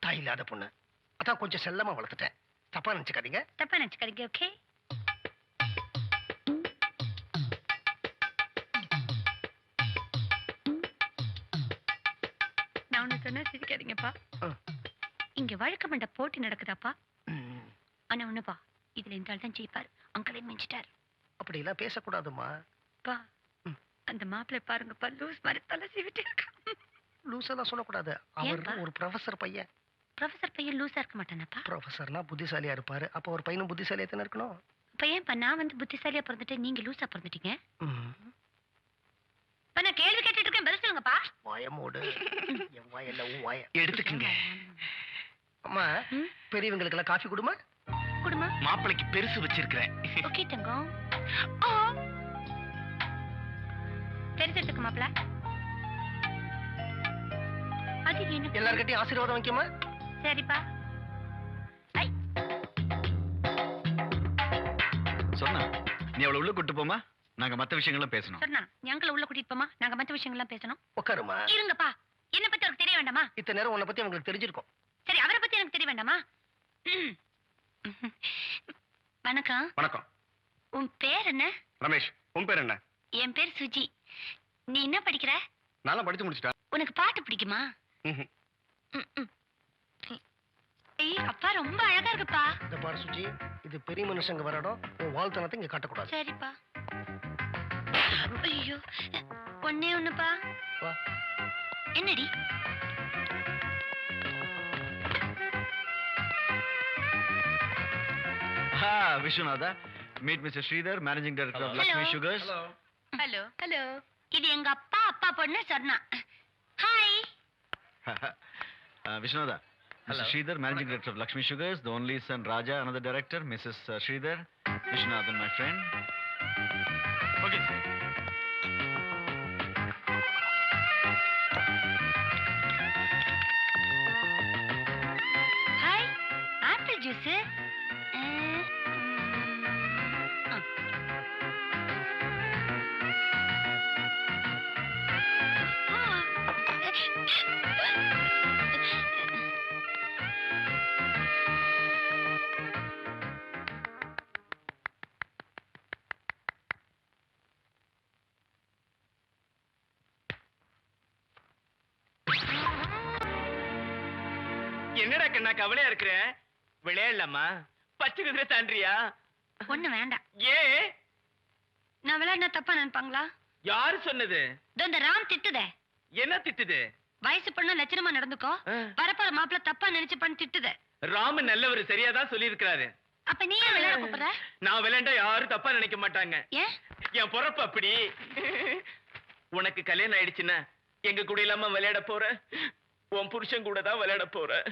தாய் இல்லாத பொண்ணு, அதான் கொஞ்சம் செல்லமா வளர்த்துட்டேன். தப்பா நினைச்சுக்காதீங்க. தப்பா நினைச்சுக்காதீங்க. ஓகே. நான் ஒண்ணு சொன்னா சிரிக்காதீங்கப்பா. இங்க வழக்கமண்ட போட்டி நடக்குதாப்பா? ஆனா ஒண்ணுப்பா, இதுல இந்த ஆள் தான் ஜெயிப்பாரு. அங்கிளே மிஞ்சிட்டாரு. அப்படி எல்லாம் பேசக்கூடாதுமா. பா, அந்த மாப்பிள்ளை பாருங்கப்பா, லூஸ் மாதிரி தலை சீவிட்டு இருக்கா. லூஸெல்லாம் சொல்லக்கூடாது. அவர் ஒரு ப்ரொஃபசர் பையன். ப்ரொஃபசர் பையன் லூஸா இருக்க மாட்டானப்பா? ப்ரொஃபசர்னா புத்திசாலியா இருப்பாரு. அப்ப ஒரு பையனும் புத்திசாலியா தானே இருக்கணும். இப்ப ஏன்பா நான் வந்து புத்திசாலியா பிறந்துட்டு நீங்க லூஸா பிறந்துட்டீங்க? நான் கேள்வி கேட்டுட்டு இருக்கேன், பதில் சொல்லுங்கப்பா. வாயமோடு என் வாயல்ல உன் வாய எடுத்துக்குங்க. அம்மா பெரியவங்களுக்கு எல்லாம் காஃபி குடுமா. குடுமா. மாப்பிளைக்கு பெருசு வச்சிருக்கிறேன். ஓகே தங்கம். தெரிஞ்சிருக்கு மாப்பிள. அது என்ன? எல்லார்கிட்டயும் ஆசீர்வாதம் வைக்கமா. சரிப்பா. சொன்னா நீ அவளை உள்ள கூட்டு போமா, நாங்க மத்த விஷயங்கள்லாம் பேசணும். சொன்னா நீங்கள உள்ள கூட்டிட்டு போமா, நாங்க மத்த விஷயங்கள்லாம் பேசணும். உட்காருமா. இருங்கப்பா. என்ன பத்தி உங்களுக்கு தெரிய வேண்டாமா? இத்தனை நேரம் உன்னை பத்தி உங்களுக்கு தெரிஞ்சிருக்கும். சரி, அவரை பத்தி எனக்கு தெரிய வேண்டாமா? வணக்கம். வணக்கம். உன் பேர் என்ன? ரமேஷ். உன் பேர் என்ன? என் பேர் சுஜி. நீ என்ன படிக்கிற? நானும் படிச்சு முடிச்சிட்டேன். உனக்கு பாட்டு பிடிக்குமா? அப்பா ரொம்ப அழகா இருக்குப்பா. இந்த பாரு சுஜி, இது பெரிய மனுஷங்க வரணும். உன் வாழ்த்தனத்தை இங்க காட்டக்கூடாது. சரிப்பா. ஐயோ, ஒண்ணே ஒண்ணுப்பா. என்னடி? Vishwanatha, meet Mr. Sridhar, managing director of Lakshmi Sugars. Hello. Hello. இது எங்க அப்பா பொண்ணு சொன்னா. Hi. Vishwanatha, Mr. Sridhar, managing director of Lakshmi Sugars, the only son Raja, another director, Mrs. Sridhar, Vishwanathan, my friend. Okay. Hi. Apple juice. என்னடா கண்ணா கவலையா இருக்கிற? விளையாடலாமா? பச்சை குதிரை தாண்டியா? ஒண்ணு வேண்டாம். ஏன்? நான் விளையாடினா தப்பா நினைப்பாங்களா? யாரு சொன்னது? இந்த ராம் திட்டுதே. என்ன திட்டுது? வயசு பொண்ணு லட்சணமா நடந்துக்கோ, வரப்போற மாப்பிள்ள தப்பா நினைச்சு பண்ணி திட்டுதே. ராம நல்லவர், சரியாதான் சொல்லி இருக்கிறாரு. அப்ப நீ ஏன் விளையாட கூப்பிடுற? நான் விளையாண்டா யாரும் தப்பா நினைக்க மாட்டாங்க. ஏன்? என் பொறப்பு அப்படி. உனக்கு கல்யாணம் ஆயிடுச்சுன்னா எங்க கூட இல்லாம விளையாட போற, உன் புருஷன் கூட தான் விளையாட போற.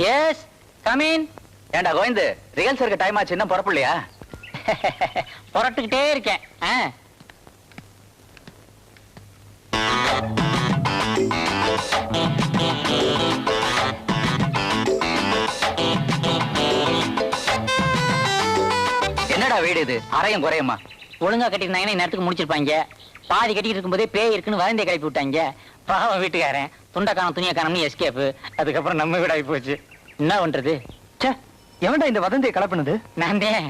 Yes, come in. ஏண்டா கோவிந்து, ரிஹர்சலுக்கு டைம் ஆச்சு, இன்னும் புறப்படலையா? புறட்டுக்கிட்டே இருக்கேன். என்னடா வீடு இது, அரையும் குறையுமா? ஒழுங்கா கட்டிருந்தாங்கன்னா நேரத்துக்கு முடிச்சிருப்பாங்க. பாதி கட்டிட்டு இருக்கும்போதே பேய் இருக்குன்னு வதந்தியை கிளப்பி விட்டாங்க. பாவம் வீட்டுக்காரன் துண்டக்கான துணியக்கானம்னு எஸ்கேப். அதுக்கப்புறம் நம்ம வீடாகி போச்சு. என்ன பண்றது? எவன்டா இந்த வதந்தியை கலப்பினது? நான் தான்.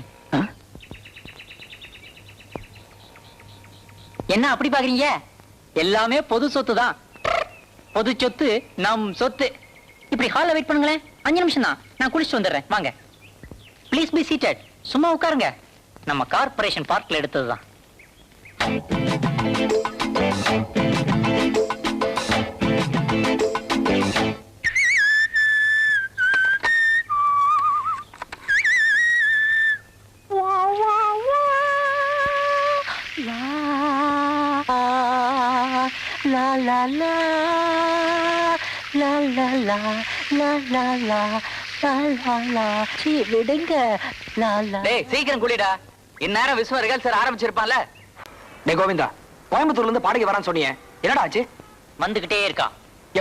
என்ன அப்படி பாக்குறீங்க? எல்லாமே பொது சொத்து தான். பொது சொத்து நம் சொத்து. இப்படி ஹால்ல வெயிட் பண்ணுங்களேன், 5 நிமிஷம் தான், நான் குளிச்சுட்டு வந்துடுறேன். வாங்க, ப்ளீஸ் பி சீட்டட். சும்மா உட்காருங்க. நம்ம கார்பரேஷன் பார்க்ல எடுத்ததுதான். La la la la la la la la la la la la. சீ விடுங்க. La la. டேய் சீக்கிரம் குளிடா, இந்நேரம் விஸ்வ ரிஹர்சல் ஆரம்பிச்சிருப்பான்ல. டேய் கோவிந்தா, கோயம்புத்தூர்ல இருந்து பாடகி வரான்னு சொன்னீங்க, என்னடா ஆச்சு? வந்துகிட்டே இருக்கா.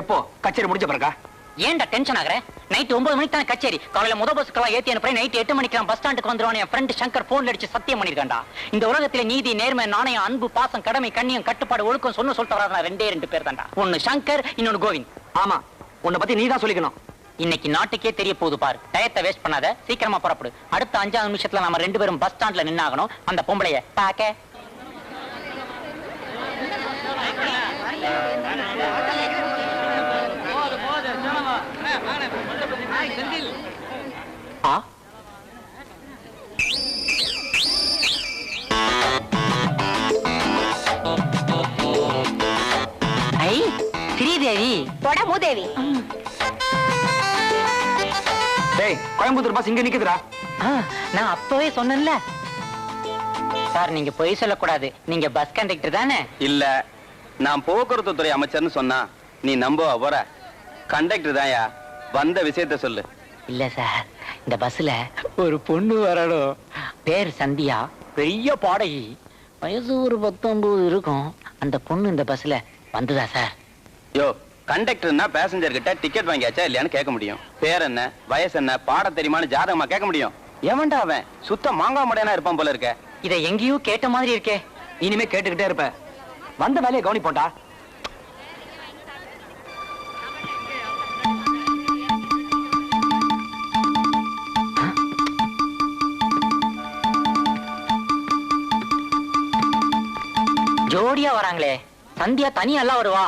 எப்போ? கச்சேரி முடிஞ்ச பிறகா? ஏன்டா டென்ஷன் ஆகுற? நைட் 9 மணிக்கு தானே கச்சேரி. காலையில முத பஸ்க்கெல்லாம் ஏத்தி அனுப்புறேன். நைட் 8 மணிக்கு நான் பஸ் ஸ்டாண்டுக்கு வந்துருவான். என் ஃப்ரெண்ட் சங்கர் போன்ல அடிச்சு சத்தியம் பண்ணிருக்கான்டா. இந்த உலகத்துல நீதி, நேர்மை, நாணயம், அன்பு, பாசம், கடமை, கண்ணியம், கட்டுப்பாடு, ஒழுக்கம் சொல்லிட்டு வராத 2 பேர் தான்டா. ஒன்னு சங்கர், இன்னொன்னு கோவிந்த். ஆமா, உன்னை பத்தி நீ தான் சொல்லிக்கணும். இன்னைக்கு நாட்டுக்கே தெரிய போகுது பாரு. டயத்தை வேஸ்ட் பண்ணாத, சீக்கிரமா புறப்படு. அடுத்த 5 நிமிஷத்துல நாம 2 பேரும் பஸ் ஸ்டாண்ட்ல நின்னாகணும். அந்த பொம்பளைய பாக்க. ஐ ஸ்ரீதேவி. போடா மூதேவி. டேய், கோயம்புத்தூர் பஸ் இங்க நிக்குதுடா. நான் அப்பவே சொன்னேன்ல சார், நீங்க பொய் சொல்லக்கூடாது. நீங்க பஸ் கண்டக்டர் தானே? இல்ல, நான் போக்குவரத்து துறை அமைச்சர்னு சொன்னா நீ நம்புவா போற? கண்டக்டர் தான்யா. வந்த விஷயத்த சொல்லு. இல்ல சார், இந்த பஸ்ல ஒரு பொண்ணு வரணும். பேர் சந்தியா, பெரிய பாடகி. வயசு ஒரு 19 இருக்கும். அந்த பொண்ணு இந்த பஸ்ல வந்துதா சார்? யோ, கண்டக்டர்னா பேசஞ்சர் கிட்ட டிக்கெட் வாங்கியாச்சா இல்லையான்னு கேட்க முடியும். பேர் என்ன, வயசு என்ன, பாட தெரியுமான்னு ஜாதகமா கேட்க முடியும். எவன்டா அவன்? சுத்த மாங்காய் மடையனா இருப்பான் போல இருக்க. இதை எங்கேயோ கேட்ட மாதிரி இருக்கே. இனிமே கேட்டுக்கிட்டே இருப்ப. வந்த வேலையை கவனிப்போண்டா. ஜோடியா வராங்களே. சந்தியா தனியெல்லாம் வருவா.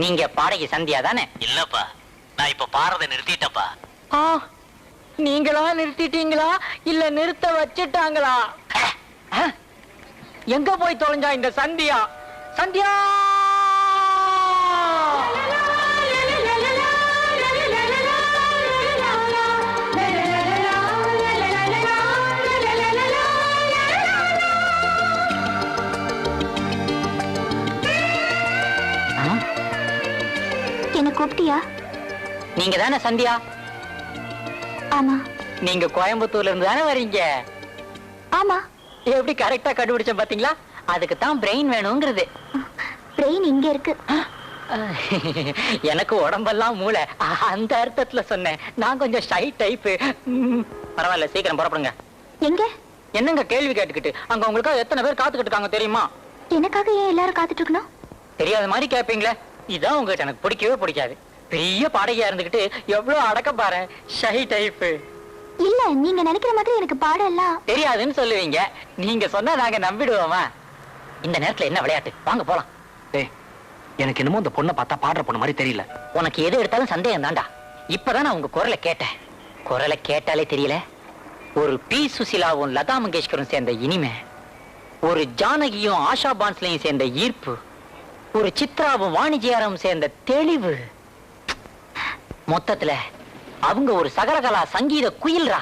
நீங்க பாடகி சந்தியா தானே? இல்லப்பா, நான் இப்ப பாடுறதை நிறுத்திட்டப்பா. நீங்களா நிறுத்திட்டீங்களா இல்ல நிறுத்த வச்சுட்டாங்களா? எங்க போய் தொலைஞ்சா இந்த சந்தியா? சந்தியா! என்ன கூப்பிட்டியா? நீங்க தானே சந்தியா? ஆமா. நீங்க கோயம்புத்தூர்ல இருந்து தானே வரீங்க? ஆமா. எப்படி கரெக்டா கண்டுபிடிச்ச பாத்தீங்களா? அதுக்கு தான் பிரெயின் வேணுங்கிறது. பிரெயின் இங்க இருக்கு. எனக்கு உடம்பெல்லாம் மூளை, அந்த அர்த்தத்துல சொன்னேன். நான் கொஞ்சம் ஷை டைப். பரவாயில்ல, சீக்கிரம் புறப்படுங்க. எங்க? என்னங்க கேள்வி கேட்டுக்கிட்டு? அங்க உங்களுக்காக எத்தனை பேர் காத்துக்கிட்டு இருக்காங்க தெரியுமா? எனக்காக ஏன் எல்லாரும் காத்துட்டு இருக்கணும்? தெரியாத மாதிரி கேட்பீங்களே. இதான் உங்ககிட்ட எனக்கு பிடிக்கவே பிடிக்காது. பெரிய பாடகியா இருந்துகிட்டு எவ்வளவு அடக்க பாரு. Shy type. இல்ல, நீங்க நினைக்கிற மாதிரி எனக்கு பாடலாம் தெரியாதுன்னு சொல்லுவீங்க. நீங்க சொன்னா நாங்க நம்பிடுவோமா? இந்த நேரத்துல என்ன விளையாட்டு? வாங்க போலாம். டேய், எனக்கு என்னமோ இந்த பொண்ணை பார்த்தா பாடுற பொண்ணு மாதிரி தெரியல. உனக்கு எது எடுத்தாலும் சந்தேகம் தான்டா. இப்பதான் நான் உங்க குரலை கேட்டேன். குரலை கேட்டாலே தெரியல. ஒரு பி சுசிலாவும் லதா மங்கேஷ்கரும் சேர்ந்த இனிமை, ஒரு ஜானகியும் ஆஷா பான்ஸ்லையும் சேர்ந்த ஈர்ப்பு, ஒரு சித்ராவும் வாணிஜியாரும் சேர்ந்த தெளிவு. மொத்தத்துல அவங்க ஒரு சகலகலா சங்கீத குயில்ரா.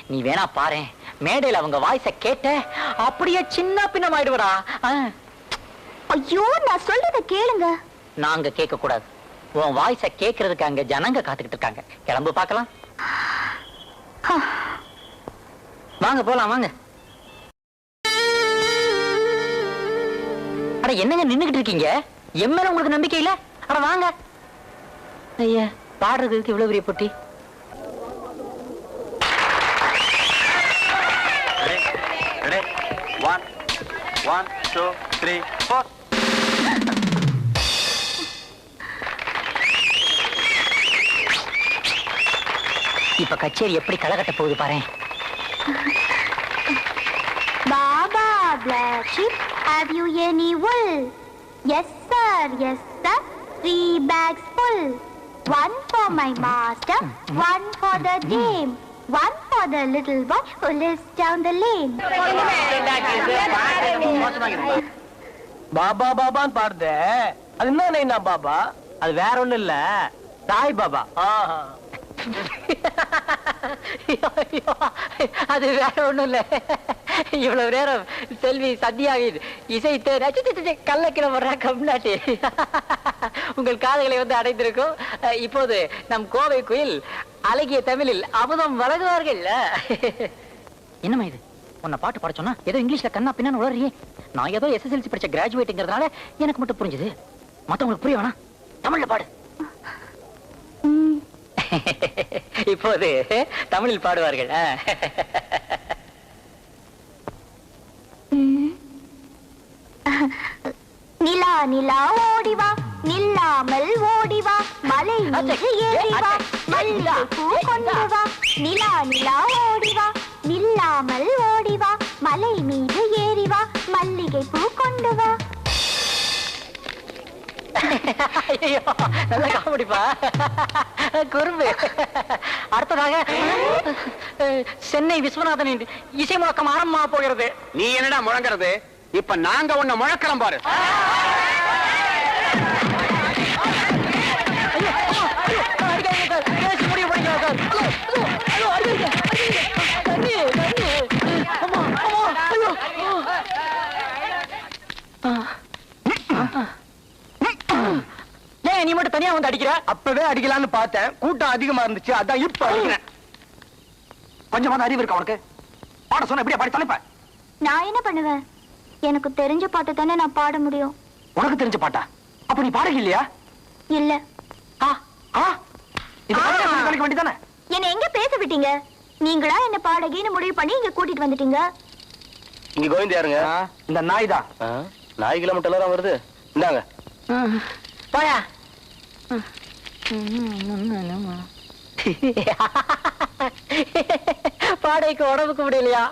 நீ வேணா பாரு, மேடையில அவங்க வாய்ஸ கேட்ட அப்படியே சின்ன பின்னமாயிடுவடா. ஐயோ, நான் சொல்றத கேளுங்க. நாங்க கேட்க கூடாது. உன் வாய்ஸ கேட்கறதுக்கு அங்க ஜனங்க காத்துக்கிட்டு இருக்காங்க. கிளம்பு பார்க்கலாம். வாங்க போலாம், வாங்க. அட என்னங்க நின்னுகிட்டு இருக்கீங்க? எம்மேல உங்களுக்கு நம்பிக்கை இல்ல? அட வாங்க. ஐயா, பாடுறதுக்கு இவ்வளவு பெரிய பொட்டி. One, two, three, four. இப்ப கச்சேரி எப்படி களை கட்ட போகுது பாரு. Baba black sheep, have you any wool? Yes sir, yes sir, 3 bags full. One for my master, one for the dame, one for the little boy who lives down the lane. Baba பாபான்னு பாடுத. அது என்ன பாபா? அது வேற ஒண்ணும் இல்ல, சாய் பாபா. அது வேற ஒண்ணும் இல்ல. இவ்வளவு நேரம் செல்வி சத்யாவின் இசைத்து கள்ளக்கிற வர்ற கம்நாட்டி உங்கள் காதுகளை வந்து அடைந்திருக்கும். இப்போது நம் கோவை குயில் அழகிய தமிழில் அமுதம் வழங்குவார்கள். என்னமா இது? உன்னை பாட்டு பாட சொன்னா ஏதோ இங்கிலீஷ்ல கண்ணா பின்னான்னு உளறியே. நான் ஏதோ SSLC படிச்ச கிராஜுவேட்டுங்கிறதுனால எனக்கு மட்டும் புரிஞ்சுது. மத்தவங்களுக்கு புரிய வேணா, தமிழ்ல பாடு. இப்போது தமிழில் பாடுவார்கள். நிலா நிலா ஓடிவா நில்லாமல் ஓடிவா மலை மீது ஏறிவா மல்லிகை பூ கொண்டு வா நிலா நிலா ஓடிவா நில்லாமல் ஓடிவா மலை மீது ஏறிவா மல்லிகை பூ கொண்டு வா. நல்ல காமெடிப்பா குறும்பு. அடுத்ததாக சென்னை விஸ்வநாதனின் இசை முழக்கம் ஆரம்பமாக போகிறது. நீ என்னடா முழங்குறது? இப்ப நாங்க உன்னை முழக்கலாம் பாரு. ஏன் நீ மட்டும் தனியா வந்து அடிக்கிற? அப்பவே அடிக்கலான்னு பார்த்தேன், கூட்டம் அதிகமா இருந்துச்சு, அதான் இப்ப அடிக்கிறேன். கொஞ்சமா அறிவு இருக்கா உனக்கு? பாட சொன்ன எப்படியா பாடி தொலைப்ப? நான் என்ன பண்ணுவேன்? எனக்கு தெரிஞ்ச பாட்டு தானே நான் பாட முடியும். உனக்கு தெரிஞ்ச பாட்டா? அப்ப நீ பாடகி இல்லையா? இல்ல. வேண்டிதானே? என்ன எங்க பேச விட்டீங்க? நீங்களா என்ன பாடகின்னு முடிவு பண்ணி இங்க கூட்டிட்டு வந்துட்டீங்க. இங்க கோவிந்த் யாருங்க? இந்த நாய் தான். நாய்களை மட்டும் எல்லாரும் வருது. இந்தாங்க போயா. பாடைக்கு உடம்புக்கு முடியலையா,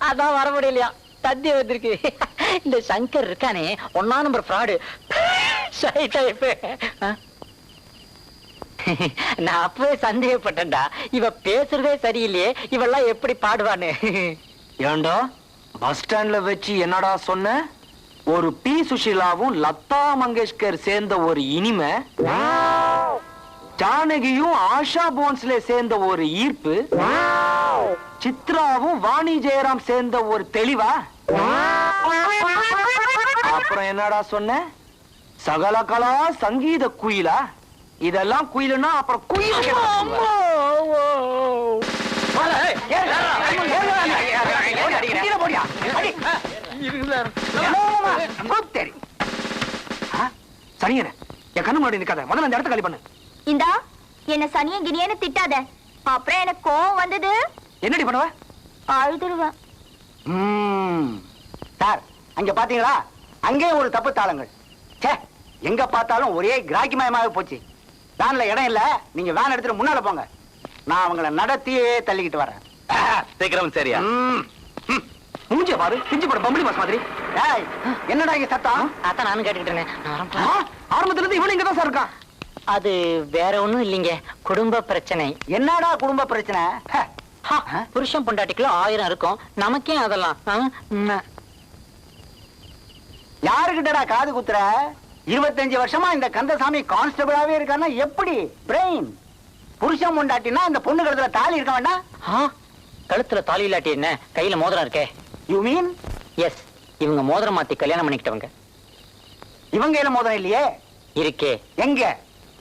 அதான் வர முடியலையா, தந்தி வந்திருக்கு. இந்த சங்கர் இருக்கானே, 1 நம்பர் ஃப்ராடு. நான் அப்பவே சந்தேகப்பட்டேன்டா, இவ பேசுறதே சரியில்லையே, இவெல்லாம் எப்படி பாடுவான்னு. ஏண்டா பஸ் ஸ்டாண்ட்ல வச்சு என்னடா சொன்ன? ஒரு பி சுஷிலாவும் லதா மங்கேஷ்கர் சேர்ந்த ஒரு இனிமை, ஜானகியும் ஆஷா போன்ஸ்லே சேர்ந்த ஒரு ஈர்ப்பு, சித்ராவும் வாணி ஜெயராம் சேர்ந்த ஒரு தெளிவா? அப்புறம் என்னடா சொன்ன? சகல கலா சங்கீத குயிலா? இதெல்லாம் குயிலுன்னா அப்புறம் குயில். சனியன என் கண்ணு முன்னாடி நிக்காத, முதல்ல அந்த இடத்த காலி பண்ணு. இந்தா என்ன சனிய கினியன்னு திட்டாத, அப்புறம் எனக்கு கோவம் வந்தது என்னடி பண்ணுவ? அழுதுருவேன். சார் அங்க பாத்தீங்களா, அங்கே ஒரு தப்பு தாளங்கள். எங்க பார்த்தாலும் ஒரே கிராக்கிமயமாக போச்சு. வேன்ல இடம் இல்ல, நீங்க வேன் எடுத்துட்டு முன்னால போங்க, நான் அவங்கள நடத்தியே தள்ளிக்கிட்டு வரேன். சீக்கிரம் சரியா? மூஞ்சிய பாரு, பிஞ்சு போட பம்பளி பாஸ் மாதிரி. என்னடா இங்க சத்தம்? அதான் நானும் கேட்டுக்கிட்டேன். ஆரம்பத்துல இருந்து இவனு இங்கதான் சார் இருக்கான். அது வேற ஒண்ணும் இல்லைங்க, குடும்ப பிரச்சனை. என்னடா குடும்ப பிரச்சனை? புருஷன் பொண்டாட்டிக்குள்ள 1000 இருக்கும், நமக்கே அதெல்லாம். யாருக்கிட்டடா காது குத்துற? 25 வருஷமா இந்த கந்தசாமி கான்ஸ்டபிளாவே இருக்கான்னா எப்படி? பிரெயின். புருஷன் பொண்டாட்டினா அந்த பொண்ணு கழுத்துல தாலி இருக்க வேண்டாம்? கழுத்துல தாலி இல்லாட்டி என்ன, கையில மோதிரம் இருக்கே. You mean? எஸ், இவங்க மோதிரம் மாத்தி கல்யாணம் பண்ணிக்கிட்டவங்க. இவங்க கையில மோதிரம் இல்லையே. இருக்கே. எங்க?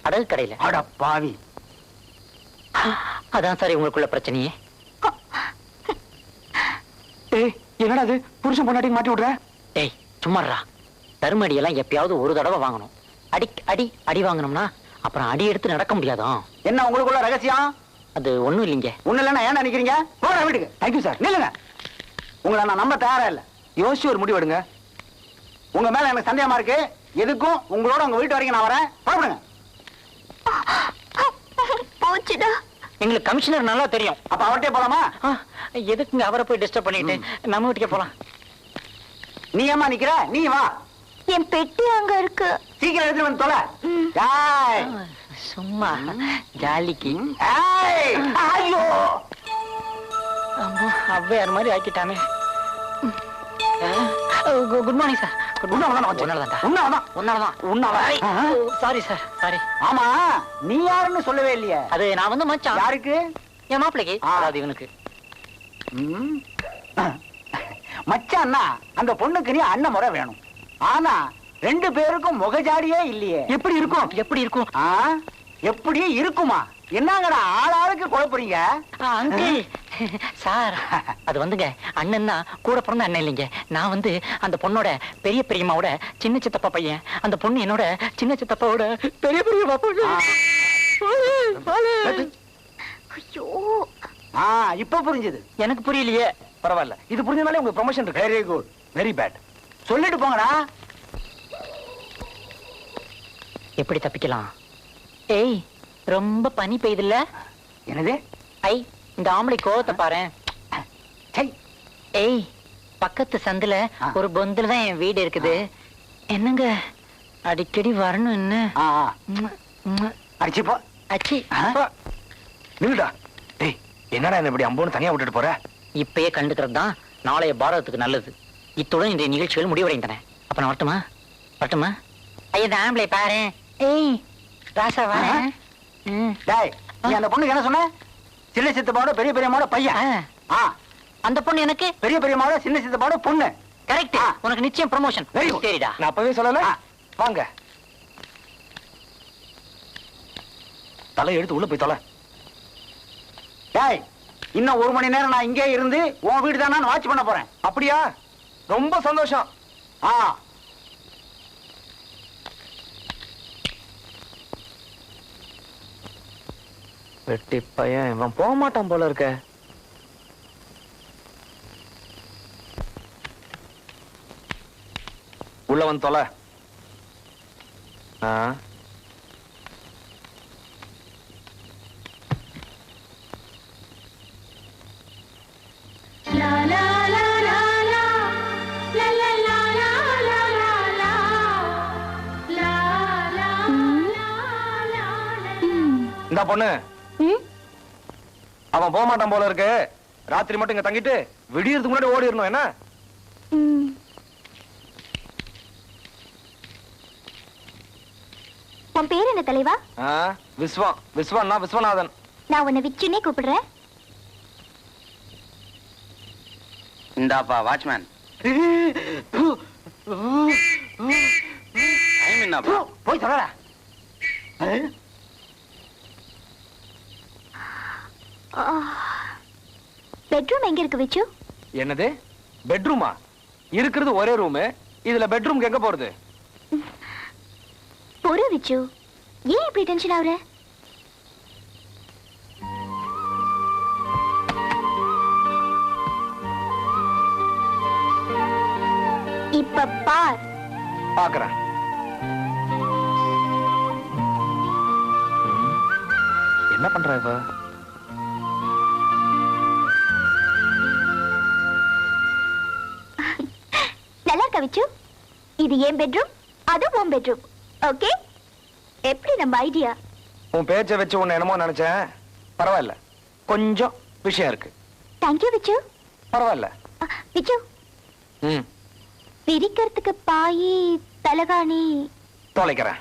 அடல் கடையில. அட பாவி. அதான் சார் இவங்களுக்குள்ள பிரச்சனையே. என்னடா அது, புருஷன் பொண்டாட்டி மாட்டி விடுற? டேய் சும்மாறா, தருமடி எல்லாம் எப்பயாவது ஒரு தடவை வாங்கணும். அடி அடி அடி வாங்கணும்னா அப்புறம் அடி எடுத்து நடக்க முடியாதான். என்ன உங்களுக்குள்ள ரகசியம்? அது ஒண்ணும் இல்லைங்க. ஒண்ணு இல்லைன்னா ஏன் நினைக்கிறீங்க? போற வீட்டுக்கு. Thank you sir. நில்லுங்க, உங்களை நான் நம்ப தயாரா இல்ல. யோசிச்சு ஒரு முடிவு எடுங்க. உங்க மேல எனக்கு சந்தேகமா இருக்கு. எதுக்கும் உங்களோட உங்க வீட்டு வரைக்கும் நான் வரேன். புறப்படுங்க. போச்சுடா. எங்களுக்கு கமிஷனர் நல்லா தெரியும். அப்ப அவர்கிட்ட போலாமா? எதுக்குங்க அவரை போய் டிஸ்டர்ப் பண்ணிட்டு நம்ம வீட்டுக்கே போலாம். நீ ஏமா நிக்கிற? நீ வா. என் பெட்டி அங்க இருக்கு. சீக்கிரம் எடுத்துட்டு வந்து தொலை. சும்மா ஜாலிக்கு. ஐயோ அவ்வையார் மாதிரி ஆக்கிட்டானே. Good morning sir. Sorry sir, sorry. ஆமா, நீ யாருன்னு சொல்லவே இல்லையே. அது நான் வந்து மச்சான். யாருக்கு? என் மாப்பிளைக்கு. அதாவது இவனுக்கு. மச்சான்னா அந்த பொண்ணுக்கு நீ அண்ணன் முறை வேணும். ஆனா 2 பேருக்கும் முகஜாடியே இல்லையே. எப்படி இருக்கும்? எப்படி இருக்கும்? எப்படி இருக்குமா? என்னங்கடா ஆளாளுக்கு குழப்பறீங்க? அங்கிள் சார், அது வந்துங்க அண்ணன்னா கூட பிறந்த அண்ணன் இல்லைங்க. நான் வந்து அந்த பொண்ணோட பெரிய பெரியம்மாவோட சின்ன சித்தப்பா பையன். அந்த பொண்ணு என்னோட சின்ன சித்தப்பாவோட பெரிய பெரியம்மா பொண்ணு. ஐயோ, இப்ப புரிஞ்சது. எனக்கு புரியலையே. பரவாயில்ல, இது புரிஞ்சனாலே உங்க ப்ரமோஷன் இருக்கு. Very good, very bad. சொல்லிட்டு போங்கடா. எப்படி தப்பிக்கலாம்? ஏய், ரொம்ப பனி பெய்யுதுல்ல? என்னது? ஐ, இந்த ஆம்பளை கோவத்தை பாரு. ஏய், பக்கத்து சந்துல ஒரு பொந்துல தான் என் வீடு இருக்குது. என்னங்க அடிக்கடி வரணும் என்ன? அடிச்சுப்போ அச்சி நில்லுடா. டேய், என்னடா என்ன இப்படி அம்போன்னு தனியா விட்டுட்டு போற? இப்பயே கண்டுக்கிறது தான் நாளைய பாரதத்துக்கு நல்லது. இத்துடன் இந்த நிகழ்ச்சிகள் முடிவடைந்தன. அப்ப நான் வரட்டுமா? வரட்டுமா? ஐயா, இந்த ஆம்பளை பாரு. ஏய் ராசா வா. டேய், நீ அந்த பொண்ணுக்கு என்ன சொன்ன? சின்ன சித்தப்பாவோட பெரிய பெரியம்மாவோட பையன். அந்த பொண்ணு எனக்கு பெரிய பெரியம்மாவோட சின்ன சித்தப்பாவோட பொண்ணு. கரெக்ட். உனக்கு நிச்சயம் ப்ரமோஷன். சரிடா. நான் அப்பவே சொல்லல. வாங்க, தலை எடுத்து உள்ள போய் தொலை. டேய், இன்னும் 1 மணி நேரம் நான் இங்கே இருந்து உன் வீடு தான் நான் வாட்ச் பண்ண போறேன். அப்படியா? ரொம்ப சந்தோஷம். வெட்டி பையன், இவன் போக மாட்டான் போல இருக்க. உள்ள வந்து தொலை. இந்த பொண்ணு அவன் போக மாட்டான் போல இருக்கு. ராத்திரி மட்டும் இங்க தங்கிட்டு விடியறதுக்கு முன்னாடி ஓடிடணும். என்ன? உன் பேர் என்ன தலைவா? விஸ்வன்னா விஸ்வநாதன். நான் உன்னை விச்சுன்னே கூப்பிடுறேன். இந்தாப்பா வாட்ச்மேன். டைம் என்னப்பா? போய் சொல்லடா. பெட்ரூம் எங்க இருக்கு விச்சு? என்னது பெட்ரூமா? இருக்கிறது ஒரே ரூம். இதுல பெட்ரூம் எங்க போறது? பொறு விச்சு, ஏன் இப்படி டென்ஷன் ஆகுற? இப்ப பார். பாக்குறேன். என்ன பண்ற இவ? நல்லா இருக்கா விச்சு? இது என் பெட்ரூம், அது உன் பெட்ரூம். ஓகே? எப்படி நம்ம ஐடியா? உன் பேச்சை வச்சு உன்னை என்னமோ நினைச்சேன். பரவாயில்ல, கொஞ்சம் விஷயம் இருக்கு. தேங்க்யூ விச்சு. பரவாயில்ல விச்சு. விரிக்கிறதுக்கு பாயி தலகாணி தொலைக்கிறேன்.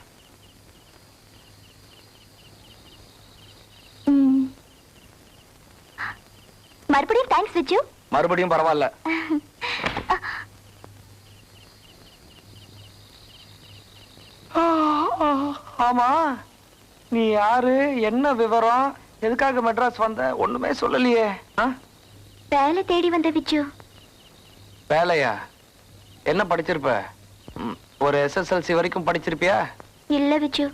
மறுபடியும் தேங்க்ஸ் விச்சு. மறுபடியும் பரவாயில்ல. ஆமா, நீ யாரு? என்ன விவரம்? எதுக்காக மெட்ராஸ் வந்த? ஒண்ணுமே சொல்லலையே. வேலை தேடி வந்த விச்சு. வேலையா? என்ன படிச்சிருப்ப? ஒரு SSLC வரைக்கும் படிச்சிருப்பியா? இல்ல விச்சு,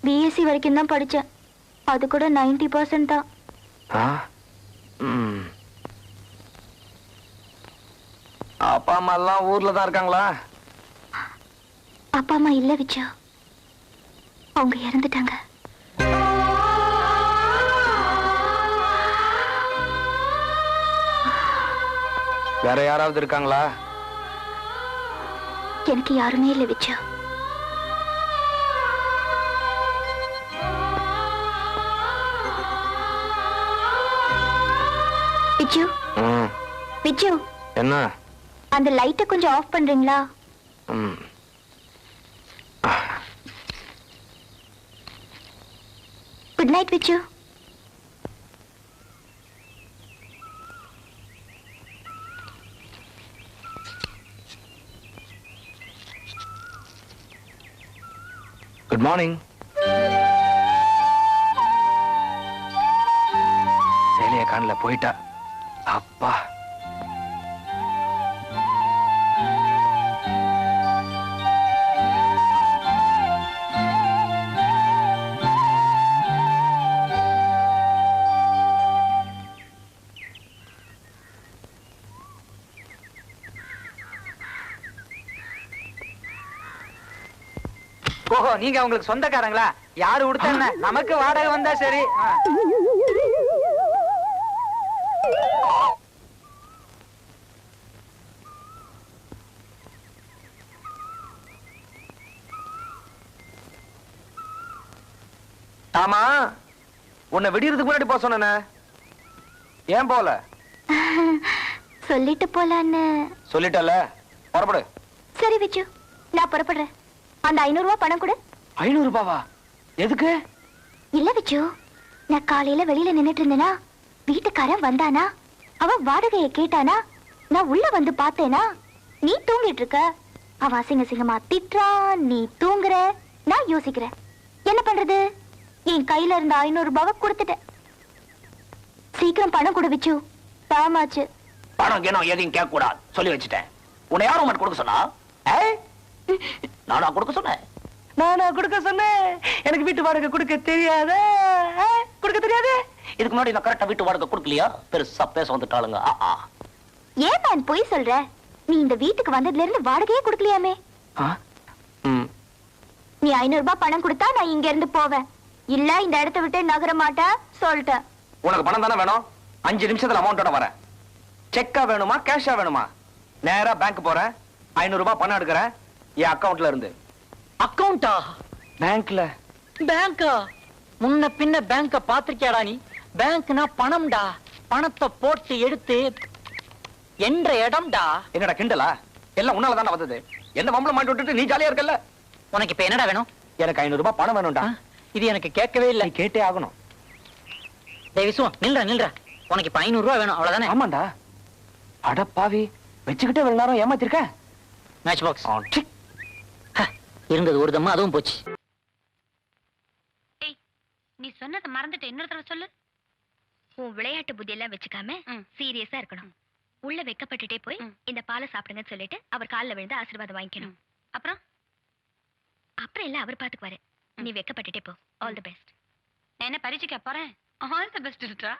BSc வரைக்கும் தான் படிச்சேன். அது கூட 90% தான். அப்பா அம்மா எல்லாம் ஊர்ல தான் இருக்காங்களா? அப்பா அம்மா இல்ல விச்சு, அவங்க இறந்துட்டாங்க. வேற யாராவது இருக்காங்களா? எனக்கு யாருமே இல்ல விச்சு. விச்சு விச்சு, என்ன? அந்த லைட்டை கொஞ்சம் ஆஃப் பண்றீங்களா? Good night Vichu. Good morning. சேலைய காணல, போயிட்டா. அப்பா, ஓஹோ, நீங்க அவங்களுக்கு சொந்தக்காரங்களா? யாரு கொடுத்தா என்ன, நமக்கு வாடகை வந்தா சரி. ஆமா, உன்னை விடியறதுக்கு முன்னாடி போக சொன்ன, ஏன் போல? சொல்லிட்டு போலான்னு. சொல்லிட்டல, புறப்படு. சரி விச்சு, நான் புறப்படுறேன். அந்த 500 ரூபாய் பணம் கொடு. 500 ரூபாவா? எதுக்கு? இல்ல விச்சு, நான் காலையில வெளியில நின்னுட்டு இருந்தேனா, வீட்டுக்காரன் வந்தானா, அவன் வாடகையை கேட்டானா, நான் உள்ள வந்து பார்த்தேனா, நீ தூங்கிட்டு இருக்க. அவன் அசிங்க சிங்கமா திட்டுறான், நீ தூங்குற. நான் யோசிக்கிறேன், என்ன பண்றது? என் கையில இருந்த 500 ரூபாவை கொடுத்துட்டேன். சீக்கிரம் பணம் கொடு விச்சு, தாமாச்சு. பணம் கேனோ எதையும் கேட்க கூடாது சொல்லி வச்சுட்டேன். உன்னை யாரும் மட்டும் கொடுக்க சொன்னா? நானா கொடுக்க சொன்னேன்? நானா கொடுக்க சொன்னேன்? எனக்கு வீட்டு வாடகை கொடுக்க தெரியாத? கொடுக்க தெரியாது? இதுக்கு முன்னாடி நான் கரெக்டா வீட்டு வாடகை கொடுக்கலையா? பெருசா பேச வந்துட்டாளுங்க. ஏன் நான் போய் சொல்ற? நீ இந்த வீட்டுக்கு வந்ததுல இருந்து வாடகையே கொடுக்கலையாமே. நீ 500 ரூபாய் பணம் கொடுத்தா நான் இங்க இருந்து போவேன். இல்ல இந்த இடத்தை விட்டு நகர மாட்டேன் சொல்லிட்டேன். உனக்கு பணம் தானே வேணும்? 5 நிமிஷத்துல அமௌண்டோட வரேன். செக்கா வேணுமா கேஷா வேணுமா? நேரா பேங்க் போறேன், 500 ரூபாய் பணம் எடுக்கிறேன் என் அக்கவுண்ட்ல இருந்து. அக்கவுண்டா? பேங்க்ல. பேங்கா? முன்ன பின்ன பேங்க பாத்திருக்கியாடா நீ? பேங்க்னா பணம்டா, பணத்தை போட்டு எடுத்து என்ற இடம்டா. என்னடா கிண்டலா? எல்லாம் உன்னால தானே வந்தது. என்ன வம்பளம் மாட்டி விட்டுட்டு நீ ஜாலியா இருக்கல்ல? உனக்கு இப்ப என்னடா வேணும்? எனக்கு 500 ரூபாய் பணம் வேணும்டா. இது எனக்கு கேட்கவே இல்லை. கேட்டே ஆகணும். டேய் விசு, நில்ற. உனக்கு இப்ப 500 ரூபாய் வேணும், அவ்வளவுதானே? ஆமாண்டா. அட பாவி, வச்சுக்கிட்டே வெள்ள நேரம் ஏமாத்திருக்க. மேட்ச் பாக்ஸ் இருந்தது ஒரு தம்மா, அதுவும் போச்சு. நீ சொன்னதை மறந்துட்டு இன்னொரு தடவை சொல்லு. உன் விளையாட்டு புத்தி எல்லாம் வச்சுக்காம சீரியஸா இருக்கணும். உள்ள வெக்கப்பட்டுட்டே போய் இந்த பாலை சாப்பிடுங்கன்னு சொல்லிட்டு அவர் காலில் விழுந்து ஆசீர்வாதம் வாங்கிக்கணும். அப்புறம் அப்புறம் எல்லாம் அவர் பாத்துக்குவாரு. நீ வெக்கப்பட்டுட்டே போ. All the best. நான் என்ன பரீட்சைக்கு போறேன். ஆல் தி பெஸ்ட் இருக்கா?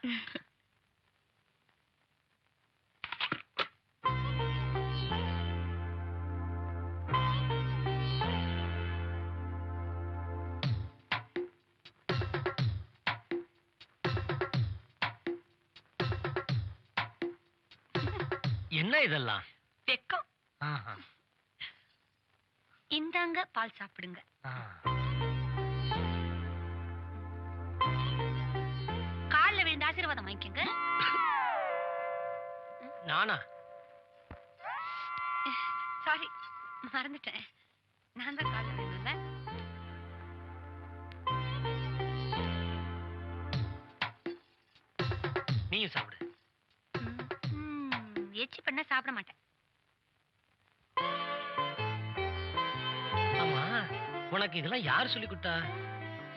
என்ன இதெல்லாம்? வெக்கம். இந்தாங்க பால் சாப்பிடுங்க. கால்ல விழுந்து ஆசீர்வாதம் வாங்கிக்கங்க. நானா? சாரி, மறந்துட்டேன். நான் தான் கால்ல விழுந்தேன். நீயும் சாப்பிடு. எச்சி பண்ண சாப்பிட மாட்டேன். ஆமா, உனக்கு இதெல்லாம் யார் சொல்லி கொடுத்தா?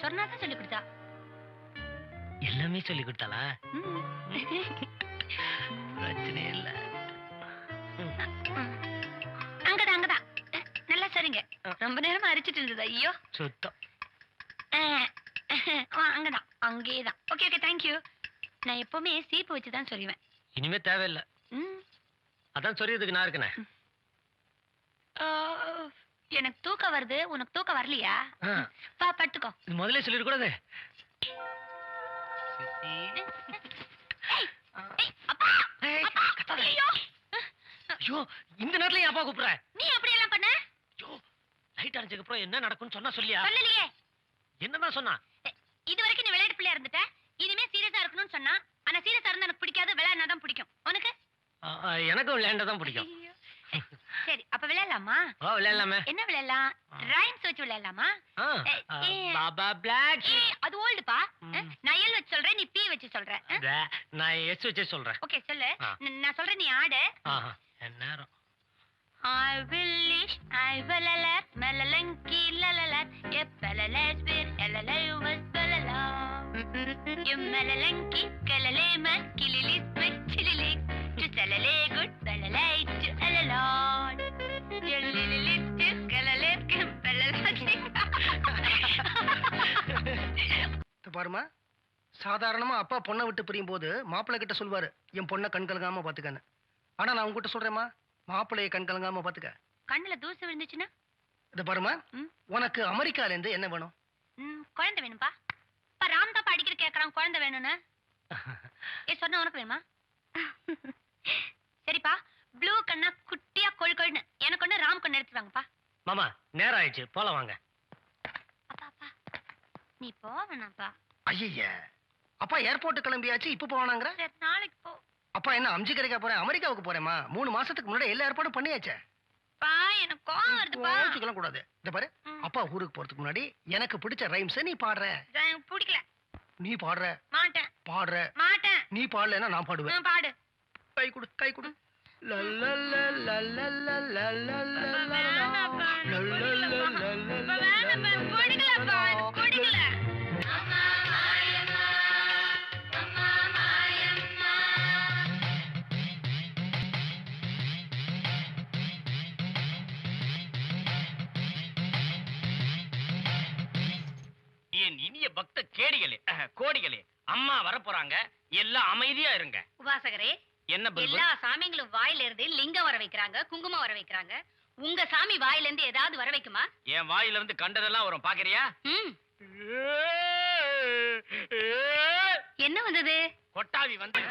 சொன்னாதான் சொல்லி கொடுத்தா. எல்லாமே சொல்லி கொடுத்தாளா? பிரச்சனை இல்ல. அங்கதான் நல்லா சரிங்க. ரொம்ப நேரமா அரிச்சிட்டு இருந்தது. ஐயோ சுத்தம். அங்கதான், அங்கேதான். Okay okay, thank you. நான் எப்பவுமே சீப்பு வச்சுதான் சொல்லுவேன். இனிமே தேவையில்லை. அதான் சொல்றதுக்கு நான் இருக்கேன். எனக்கு தூக்கம் வருது, உனக்கு தூக்கம் வரலையா? பா படுத்துக்கோ. முதல்ல சொல்லிருக்கூடாது. ஐயோ, இந்த நேரத்துல என் அப்பா கூப்பிடுற? நீ அப்படி எல்லாம் பண்ண? ஐயோ, லைட் அடிச்சதுக்கு அப்புறம் என்ன நடக்கும்னு சொன்னா சொல்லியா? சொல்லலையே. என்னதான் சொன்னா? இது வரைக்கும் நீ விளையாட்டு பிள்ளையா இருந்துட்ட. இனிமே சீரியஸா இருக்கணும்னு சொன்னா. ஆனா சீரியஸா இருந்தா எனக்கு பிடிக்காது, விளையாடுனா தான் பிடிக்கும். உனக்கு? எனக்கும் விளையாண்டதான் பிடிக்கும். சரி, அப்ப விளையாடலாமா? விளையாடலாமே. என்ன விளையாடலாம்? ரைம்ஸ் வச்சு விளையாடலாமா? பாபா பிளாக். அது ஓல்டுப்பா. நான் எல் வச்சு சொல்றேன், நீ பி வச்சு சொல்ற. நான் எஸ் வச்சு சொல்றேன். ஓகே சொல்லு. நான் சொல்றேன், நீ ஆடு. நேரம். I will lish, I will alert, melalanki lalalat, yepalalas bir elalay balala. You melalanki kalalema kililis machililik, to salale good balalay to alalot. You lililis to kalalet kim balalati. பாருமா, சாதாரணமா அப்பா பொண்ணை விட்டு பிரியும் போது மாப்பிள்ளை கிட்ட சொல்வாரு, என் பொண்ணை கண் கலங்காம பாத்துக்கன்னு. ஆனா நான் உங்ககிட்ட சொல்றேம்மா, மாப்பிள்ளைய கண் கலங்காம பாத்துக்க. கண்ணுல தூசு விழுந்துச்சுன்னா? இது பாருமா, உனக்கு அமெரிக்கால இருந்து என்ன வேணும்? குழந்தை வேணும்பா. இப்ப ராம்தாப்பா அடிக்கிற கேக்குறான் குழந்தை வேணும்னு. சொன்ன உனக்கு வேணுமா? சரிப்பா, ப்ளூ கண்ணா குட்டியா கொழுன்னு எனக்கு ஒண்ணு ராம் கண்ணு எடுத்துவாங்கப்பா. மாமா நேரம் ஆயிடுச்சு, போலாம் வாங்க. அப்பா நீ போவேணாப்பா. ஐயா, அப்பா ஏர்போர்ட் கிளம்பியாச்சு, இப்ப போவானாங்கிற? நாளைக்கு போ. அப்பா என்ன அம்ஜி கிடைக்க போறேன், அமெரிக்காவுக்கு போறேமா? 3 மாசத்துக்கு முன்னாடி எல்லா ஏற்பாடும் பண்ணியாச்சே. பா எனக்கு கோவம் வருதுப்பா. கோச்சுக்கலாம் கூடாது. இந்த பாரு, அப்பா ஊருக்கு போறதுக்கு முன்னாடி எனக்கு பிடிச்ச ரைம்ஸ் நீ பாடுற. எனக்கு பிடிக்கல. நீ பாடுற. மாட்டேன். பாடுற. மாட்டேன். நீ பாடலன்னா நான் பாடுவேன். பாடு. கை கொடு, கை கொடு. என் இனிய பக்த கேடிகளே, கோடிகளே, அம்மா வரப்போறாங்க, எல்லாம் அமைதியா இருங்க. உபாசகரே, என்ன எல்லா சாமிங்களும் வாயில இருந்து லிங்கம் வர வைக்கிறாங்க, குங்குமம் வர வைக்கிறாங்க. உங்க சாமி வாயில இருந்து ஏதாவது வர வைக்குமா? என் வாயில இருந்து கண்டதெல்லாம் வரும், பாக்குறியா? என்ன வந்தது? கொட்டாவி வந்து.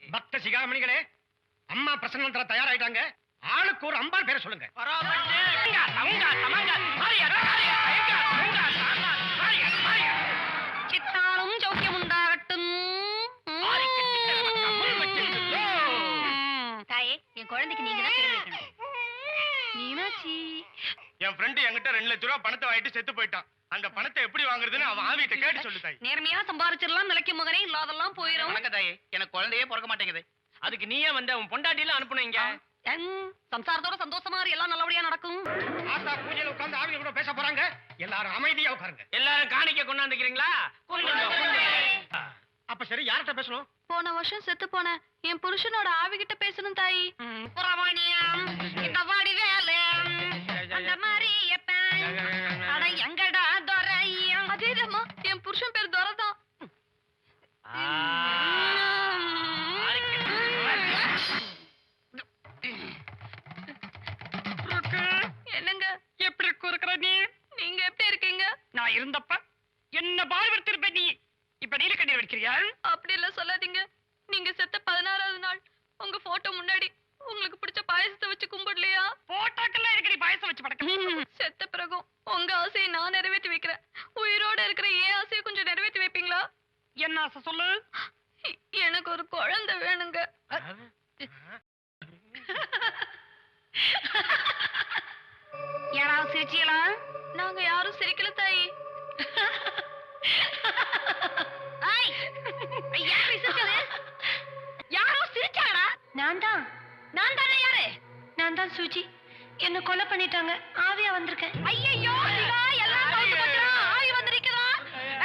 பக்த சிகாமணிகளே, அம்மா பிரசன்னத்துல தயாராயிட்டாங்க. ஆளுக்கு ஒரு அம்பாள் பேரை சொல்லுங்க. சித்தாரும் ஜோக்கியம் உண்டாகட்டும். தாயே, என் குழந்தைக்கு நீங்க தான் பேர் வைக்கணும். மீனாட்சி. என் ஃப்ரெண்ட் என்கிட்ட 2 லட்சம் ரூபாய் பணத்தை வாங்கிட்டு செத்து போயிட்டான். அந்த பணத்தை எப்படி வாங்குறதுன்னு அவன் ஆவிட்ட கேட்டு சொல்லு தாய். நேர்மையா சம்பாரிச்சிடலாம், நிலைக்கும் மகனே, இல்லாதெல்லாம் போயிடும். வணக்கம் தாயே, எனக்கு குழந்தையே பிறக்க மாட்டேங்குது. அதுக்கு நீயே வந்து உன் பொண்டாட்டியில அனுப்புனீங்க. சம்சாரத்தோட சந்தோஷமா எல்லாம் நல்லபடியா நடக்கும். ஆத்தா பூஜையில உட்கார்ந்து ஆவிய கூட பேச போறாங்க. எல்லாரும் அமைதியா உட்காருங்க. எல்லாரும் காணிக்க கொண்டாந்துக்கிறீங்களா? அப்ப சரி, யார்கிட்ட பேசணும்? போன வருஷம் செத்து போன என் புருஷனோட ஆவிகிட்ட பேசணும் தாயி. புறவாணியம் இந்த வாடி வேலை அந்த மாதிரி அட எங்கடா துரையம். அதேதாம்மா, என் புருஷன் பேர் துரைதான். என்னங்க எப்படி குறுக்குற நீ? நீங்க எப்படி இருக்கீங்க? நான் இருந்தப்ப என்ன பாழ்வர்த்திருப்ப நீ இப்ப நீல கண்ணீர் வடிக்கிறியா? அப்படி எல்லாம் சொல்லாதீங்க. நீங்க செத்த 16வது நாள் உங்க போட்டோ முன்னாடி உங்களுக்கு பிடிச்ச பாயசத்தை வச்சு கும்பிடலையா? போட்டோக்கெல்லாம் இருக்கு, நீ பாயசம் வச்சு படக்க. செத்த பிறகும் உங்க ஆசையை நான் நிறைவேற்றி வைக்கிறேன். உயிரோட இருக்கிற என் ஆசையை கொஞ்சம் நிறைவேற்றி வைப்பீங்களா? என்ன ஆசை சொல்லு? எனக்கு ஒரு குழந்தை வேணுங்க. யாராவது சிரிச்சீங்களா? நாங்க யாரும் சிரிக்கல தாயி. யாரோ சிரிச்சாடா. நான் தானே யாரு? நான் தான் சுஜி. என்ன கொலை பண்ணிட்டாங்க, ஆவியா வந்திருக்கேன். ஐயோ, எல்லாம் ஆவி வந்திருக்கிறா.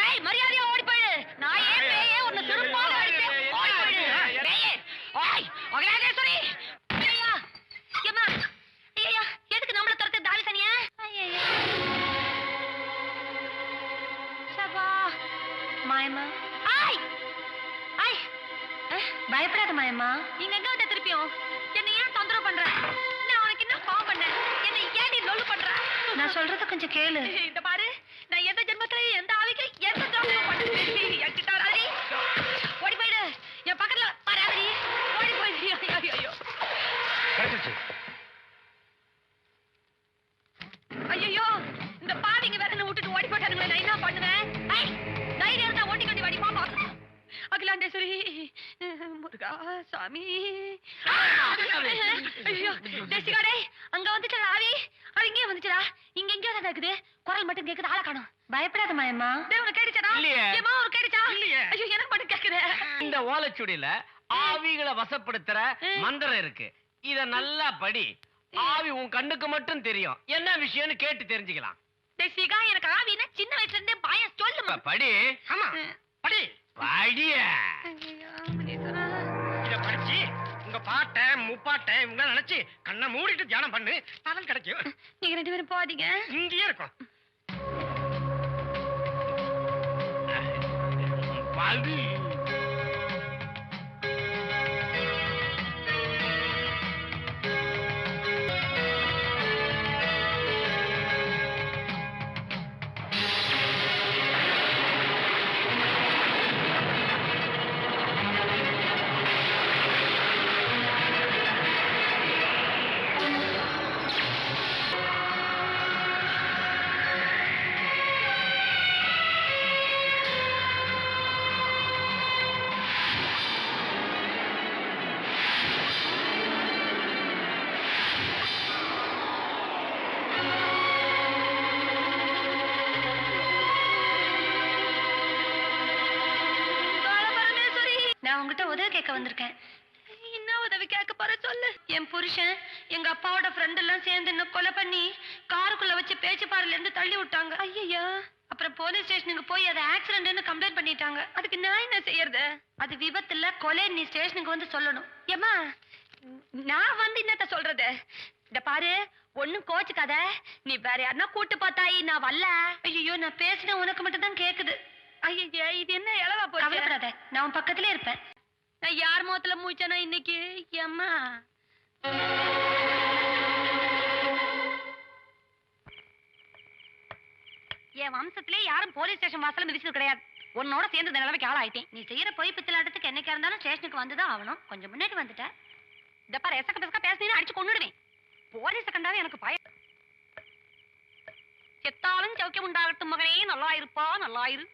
ஏய், மரியாதையா ஓடி போயிடு. நான் ஏன் பேயே உன்னை திருப்பால அடிச்சேன். ஓடி போயிடு பேயே. ஓய் அகலாதேஸ்வரி. ஐயா ஏமா, ஐயா எதுக்கு நம்மள துரத்து தாவி சனியா? ஐயா சபா மாயமா. ஐய் ஐய், பயப்படாத மாயமா. நீங்க எங்க வந்த திருப்பியும்? என்ன ஏன் தொந்தரவு பண்ற? நான் உனக்கு என்ன பாவம் பண்ண? என்ன ஏடி லொல்லு பண்ற? நான் சொல்றத கொஞ்சம் கேளு. இந்த பாரு, நான் எந்த ஜென்மத்துல எந்த ஆவிக்கு எந்த துரோகம் பண்ணது? என்கிட்ட வராதே. ஓடி போயிடு. என் பக்கத்துல வராதே. ஓடி போயிடு. ஐயோ ஐயோ, இந்த பாவிங்க வேற என்ன விட்டுட்டு ஓடி போட்டானுங்களே. நான் என்ன பண்ணுவேன்? ஐய், தைரியம் இருந்தா ஓட்டி கொண்டு வாடி பாப்பா. அகிலாண்டேஸ்வரி, முருகா சாமி. ஐயோ தேசிகாடே, அங்க வந்துச்சா ஆவி? அது இங்கே வந்துச்சா? இங்க எங்கேயோ தான் இருக்குது. குரல் மட்டும் கேக்குது, ஆளை காணோம். பயப்படாத மாயம்மா. உனக்கு கேடுச்சா? ஏமா ஒரு கேடுச்சா? ஐயோ எனக்கு மட்டும் கேக்குது. இந்த ஓலைச்சுடியில ஆவிகளை வசப்படுத்துற மந்திரம் இருக்கு. இத நல்லா படி. ஆவி உன் கண்ணுக்கு மட்டும் தெரியும். என்ன விஷயம்னு கேட்டு தெரிஞ்சுக்கலாம். தேசிகா, எனக்கு ஆவினா சின்ன வயசுல இருந்தே பயம். சொல்லுமா படி. ஆமா படி. படிய இத படிச்சு உங்க பாட்டை முப்பாட்டை இவங்க நினைச்சு கண்ணை மூடிட்டு தியானம் பண்ணு, பலன் கிடைக்கும். நீங்க 2 பேரும் போகாதீங்க, இங்கேயே இருக்கும். படி. கேட்க வந்திருக்கேன். என்ன உதவி கேட்க போற சொல்லு. என் புருஷன் எங்க அப்பாவோட ஃப்ரெண்ட் எல்லாம் சேர்ந்து என்ன கொலை பண்ணி காருக்குள்ள வச்சு பேச்சுப்பாறையில இருந்து தள்ளி விட்டாங்க. ஐயோ, அப்புறம் போலீஸ் ஸ்டேஷனுக்கு போய் அதை ஆக்சிடென்ட்னு கம்ப்ளைண்ட் பண்ணிட்டாங்க. அதுக்கு நான் என்ன செய்யறது? அது விபத்துல கொலை, நீ ஸ்டேஷனுக்கு வந்து சொல்லணும். ஏமா நான் வந்து என்னத்த சொல்றது? இந்த பாரு, ஒண்ணும் கோச்சுக்காத. நீ வேற யாருன்னா கூட்டு பார்த்தாயி, நான் வரல. ஐயோ, நான் பேசின உனக்கு மட்டும் தான் கேக்குது. ஐயா, இது என்ன இளவா போச்சு? கவலைப்படாத, நான் உன் பக்கத்திலே இருப்பேன். நான் யார் முகத்துல மூச்சனா இன்னைக்கு? அம்மா, என் வம்சத்திலே யாரும் போலீஸ் ஸ்டேஷன் வாசல்ல மிதிச்சது கிடையாது. உன்னோட சேர்ந்து இந்த நிலைமைக்கு ஆளாயிட்டேன். நீ செய்யற பொய் பித்தலாட்டத்துக்கு என்னைக்கா இருந்தாலும் ஸ்டேஷனுக்கு வந்துதான் ஆகணும். கொஞ்சம் முன்னாடி வந்துட்ட. இந்த பாரு, எசக்க பெசக்க பேசினீன்னு அடிச்சு கொண்டுடுவேன். போலீஸை கண்டாவே எனக்கு பயம். செத்தாலும் சௌக்கியம் உண்டாகட்டும் மகனே, நல்லா இருப்பா, நல்லா இரு.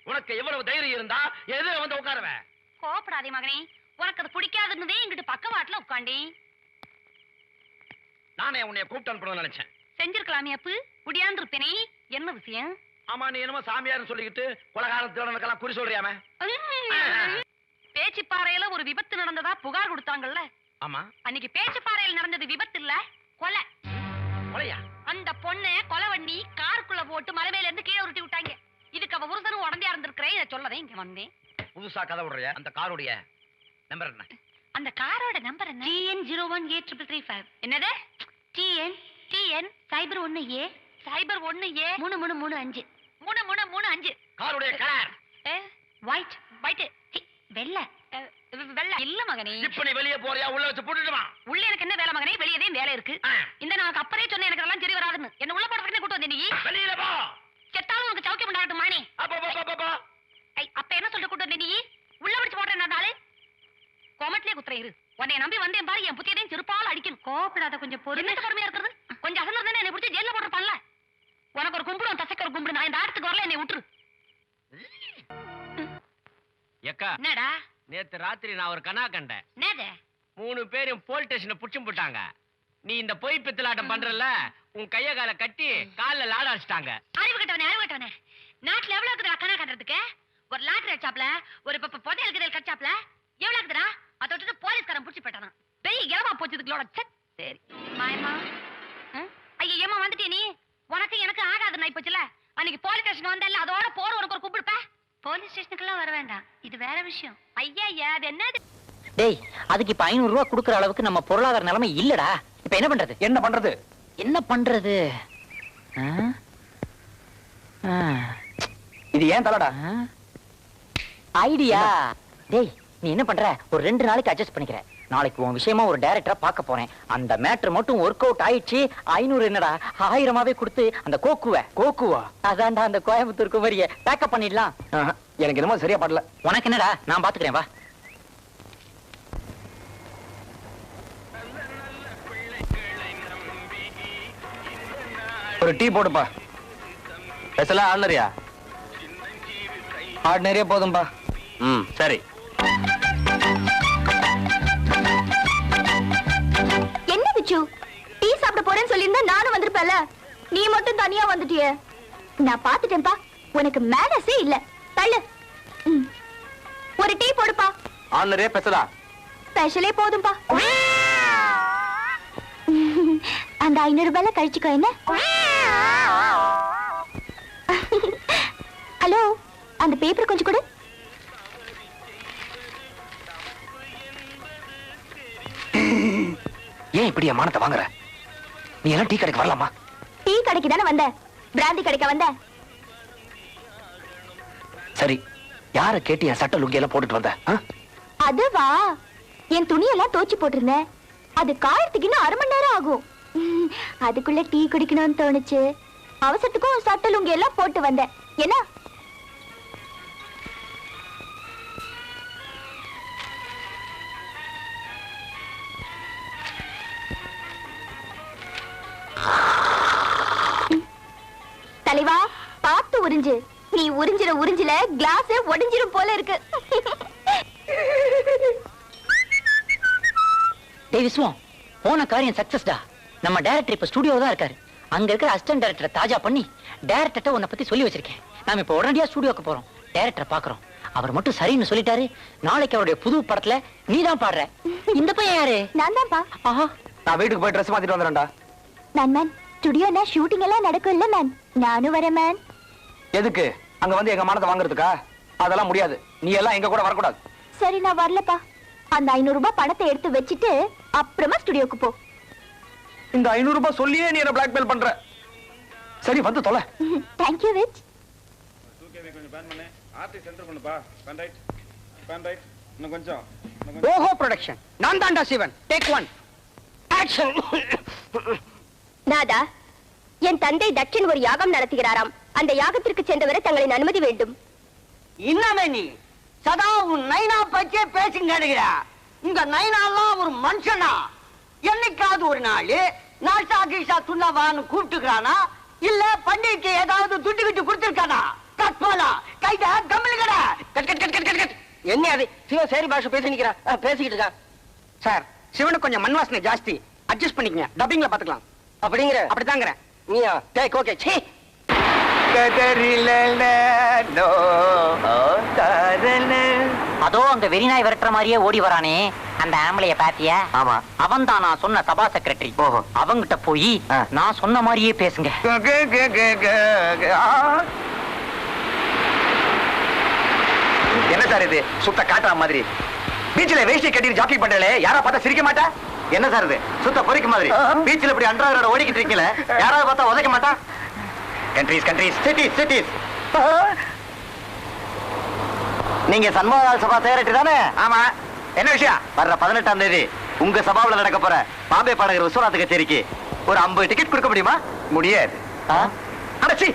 உனக்கு எவ்வளவு தைரியம் இருந்தா எதிர வந்து உட்காருவ? கோபப்படாதே மகனே, உனக்கு அது பிடிக்காதுன்னதே இங்கிட்டு பக்கவாட்டுல உட்காண்டி. நானே உன்னைய கூப்பிட்டு அனுப்பணும்னு நினைச்சேன். செஞ்சிருக்கலாமே அப்பு, முடியாந்து இருப்பேனே. என்ன விஷயம்? ஆமா, நீ என்னமோ சாமியார்னு சொல்லிக்கிட்டு கொலகாரம் தேடனுக்கெல்லாம் குறி சொல்றியாமே. பேச்சுப்பாறையில ஒரு விபத்து நடந்ததா புகார் கொடுத்தாங்கல்ல? ஆமா. அன்னைக்கு பேச்சுப்பாறையில் நடந்தது விபத்து இல்ல, கொலை. கொலையா? அந்த பொண்ணை கொலை வண்டி காருக்குள்ள போட்டு மலை மேல இருந்து கீழே உருட்டி விட்டாங்க. இதுக்கு அவ ஒருத்தரும் உடம்பே இருந்திருக்கிறேன். இதை சொல்லதே இங்க வந்தேன். புதுசா கதை விடுறிய? அந்த காருடைய நம்பர் என்ன? அந்த காரோட நம்பர் என்ன? TN01A3335. என்னது? TN 01A 0335 3335. காருடைய கலர் ஒயிட். ஒயிட் வெள்ளை. வெள்ளை இல்ல மகனே. இப்ப நீ வெளியே போறியா? உள்ள வச்சு போட்டுடுமா? உள்ள எனக்கு என்ன வேலை மகனே? வெளியதே வேலை இருக்கு. இந்த நான் அப்பறே சொன்னேன், எனக்கு எல்லாம் தெரிய வராதுன்னு. என்ன உள்ள போறதுக்கு கூட்டு வந்தே. நீ வெளியில போ. செத்தாலும் உனக்கு சௌக்கியம் உண்டாகட்டும் மானே. அப்ப என்ன சொல்லிட்டு கூட்டு வந்தே? நீ உள்ள பிடிச்சு போடுறேன். நாளே கோமட்லயே குத்துறேன். இரு, உன்னை நம்பி வந்தேன் பாரு. என் புத்தியதையும் சிறுப்பால் அடிக்கணும். கோபப்படாத, கொஞ்சம் பொறுமையா இருக்கிறது. கொஞ்சம் அசல் இருந்தா என்னை பிடிச்சி ஜெயில போட்டுருப்பான்ல. உனக்கு ஒரு கும்பிடும், தசைக்கு ஒரு கும்பிடு. நான் இந்த ஆட்டத்துக்கு வரல, என்னை விட்டுரு. ஏக்கா, என்னடா? நேத்து ராத்திரி நான் ஒரு கனா கண்டேன். என்னது? 3 பேரும் போலீஸ் ஸ்டேஷனை புடிச்சும் போட்டாங்க. நீ இந்த பொய் பித்தலாட்டம் பண்றல, உன் கைய கால கட்டி கால்ல லாட அடிச்சிட்டாங்க. அறிவு கட்டவனே. நாட்டுல எவ்வளவு இருக்குதா கணா கட்டுறதுக்கு? ஒரு லாட்டரி அடிச்சாப்ல, ஒரு புதையல் கிதையல் கட்சாப்ல எவ்வளவு இருக்குதா? அதை விட்டுட்டு போலீஸ்காரன் புடிச்சு போட்டானா? பெரிய இளவா போச்சு இதுகளோட. சரி மாயம்மா. ஐயா, ஏமா வந்துட்டே நீ? உனக்கு எனக்கு ஆகாது நாய் போச்சுல. அன்னைக்கு போலீஸ் ஸ்டேஷன் வந்தல, அதோட போற உனக்கு ஒரு கூப்பிடுப்ப. போலீஸ் ஸ்டேஷனுக்குலாம் வர வேண்டாம், இது வேற விஷயம். ஐயா, அது என்னது? டேய், அதுக்கு இப்ப 500 ரூபாய் கொடுக்கற அளவுக்கு நம்ம பொருளாதார நிலைமை இல்லடா. இப்ப என்ன பண்றது? என்ன பண்றது? இது ஏன் தலடா? ஐடியா. டேய், நீ என்ன பண்ற? ஒரு 2 நாளைக்கு அட்ஜஸ்ட் பண்ணிக்கிற. நாளைக்கு உன் விஷயமா ஒரு டைரக்டரா பார்க்க போறேன். அந்த மேட்டர் மட்டும் ஒர்க் அவுட் ஆயிடுச்சு. 500 என்னடா 1000மாவே கொடுத்து அந்த கோக்குவா அதான்டா அந்த கோயம்புத்தூர் குமரிய பேக்கப் பண்ணிடலாம். எனக்கு என்னமோ சரியா படல. உனக்கு என்னடா, நான் பாத்துக்கிறேன், வா. ஒரு டீ போடுப்பா. ஸ்பெஷலா ஆர்டினரியா? ஆர்டினரியா போதும்பா. சரி. என்ன பிச்சு, டீ சாப்பிட போறேன்னு சொல்லியிருந்தா நானும் வந்திருப்பேன்ல. நீ மட்டும் தனியா வந்துட்டியே. நான் பாத்துட்டேன்பா, உனக்கு மேனஸே இல்ல. தள்ளு. ஒரு டீ போடுப்பா. ஆர்டினரியா ஸ்பெஷலா? ஸ்பெஷலே போதும்பா. அந்த 500 ரூபாய்ல கழிச்சுக்கோ. என்ன? ஹலோ, அந்த பேப்பர் கொஞ்சம் கொடு. ஏன் இப்படி என் மானத்தை வாங்குற? நீ எல்லாம் டீ கடைக்கு வரலாமா? டீ கடைக்கு தானே வந்த, பிராந்தி கடைக்க வந்த. சரி, யார கேட்டு என் சட்ட லுங்கி எல்லாம் போட்டுட்டு வந்த? அதுவா, என் துணியெல்லாம் தோச்சு போட்டிருந்தேன். அது காயறதுக்கு இன்னும் 1/2 மணி நேரம் ஆகும். அதுக்குள்ள டீ குடிக்கணும்னு தோணுச்சு. அவசரத்துக்கும் சட்ட லுங்கி எல்லாம் போட்டு வந்தேன். என்ன? தலைவா, பார்த்து உறிஞ்சு. நீ உறிஞ்சில கிளாஸ் உடைஞ்சிரும் போல இருக்கு. டேய் விஸ்வம், போன காரியம் சக்சஸ்டா. நம்ம டைரக்டர் இப்ப ஸ்டுடியோல தான் இருக்காரு. அங்க இருக்கிற அசிஸ்டன்ட் டைரக்டரை தாஜா பண்ணி டைரக்டர்ட்ட உன்னை பத்தி சொல்லி வச்சிருக்கேன். நாம இப்ப உடனடியா ஸ்டுடியோக்கு போறோம். டைரக்டரை பாக்குறோம். அவர் மட்டும் சரின்னு சொல்லிட்டாரு. நாளைக்கு அவருடைய புது படத்துல நீதான் பாடுற. இந்த பையன் யாரு? நான் தான்ப்பா. ஆஹா, நான் வீட்டுக்கு போய் ட்ரெஸ் மாத்திட்டு வந்துடுறேன்டா. மேன் ஸ்டுடியோனா ஷூட்டிங் எல்லாம் நடக்கும் இல்ல மேன்? நானும் வரேன் மேன். எதுக்கு? அங்க வந்து எங்க மானத்தை வாங்குறதுக்கா? அதெல்லாம் முடியாது. நீ எல்லாம் எங்க கூட வரக்கூடாது. சரி, நான் வரலப்பா. அந்த 500 ரூபாய் பணத்தை எடுத்து வச்சிட்டு அப்புறமா ஸ்டுடியோக்கு போ. இந்த 500 ரூபாய் சொல்லியே நீ என்ன பிளாக்மெயில் பண்ற. சரி, வந்து தொலை. தேங்க் யூ விச். கொஞ்சம் பேன் பண்ணு. ஆர்டிஸ்ட் சென்டர் பண்ணுப்பா. Fan right. Fan right. இன்னும் கொஞ்சம். ஓஹோ ப்ரொடக்ஷன். நான் தான்டா சிவன். டேக் 1. ஆக்ஷன். நாதா, என் தந்தை தட்சன் ஒரு யாகம் நடத்துகிறாராம். அந்த யாகத்திற்கு சென்றவரை தங்களின் அனுமதி வேண்டும். இன்னமே நீ சதா உன் நைனா பச்சே பேசுங்கடுகிறா. உங்க நைனாலாம் ஒரு மனுஷனா? என்னைக்காவது ஒரு நாள் நாஷா கீஷா துண்ணவான்னு கூப்பிட்டுக்கிறானா? இல்ல பண்டிகைக்கு ஏதாவது துட்டுக்கிட்டு கொடுத்துருக்கானா? கட்பாலா கைத கம்மிலுங்கடா. Cut cut cut cut cut. என்ன அது சிவ சேரி பாஷை பேசிக்கிறா? பேசிக்கிட்டு இருக்கா சார். சிவனுக்கு கொஞ்சம் மண் வாசனை ஜாஸ்தி. அட்ஜஸ்ட் பண்ணிக்கங்க. டப்பிங்ல பாத்துக்கலாம். அப்படிங்கிற? அப்படிதாங்கிறேன். நீயா? Take okay. சீ. அதோ அங்க வெறிநாய் விரட்டுற மாதிரியே ஓடி வரானே, அந்த ஆம்பளைய பாத்தியா? ஆமா. அவன் தான் நான் சொன்ன சபா செக்ரட்டரி. ஓஹோ. அவங்கிட்ட போய் நான் சொன்ன மாதிரியே பேசுங்க. என்ன சார் இது? சுத்த காட்டுற மாதிரி பீச்சில் வேஷ்டி கட்டி ஜாக்கி பண்றே. யாரா பார்த்தா சிரிக்க மாட்டா? என்ன சார் இது? சுத்த பொறிக்க மாதிரி பீச்சில் இப்படி அன்றாட ஓடிக்கிட்டு இருக்கீங்களே, யாராவது பார்த்தா உதைக்க மாட்டா? Countries countries cities cities. நீங்க சண்முகலால் சபா செக்ரட்டரி தானே? ஆமா. என்ன விஷயம்? வர்ற 18ஆம் தேதி உங்க சபாவில் நடக்க போற பாம்பே பாடகர் விஸ்வநாத் கச்சேரிக்கு ஒரு 50 டிக்கெட் கொடுக்க முடியுமா? முடியாது. அடச்சி,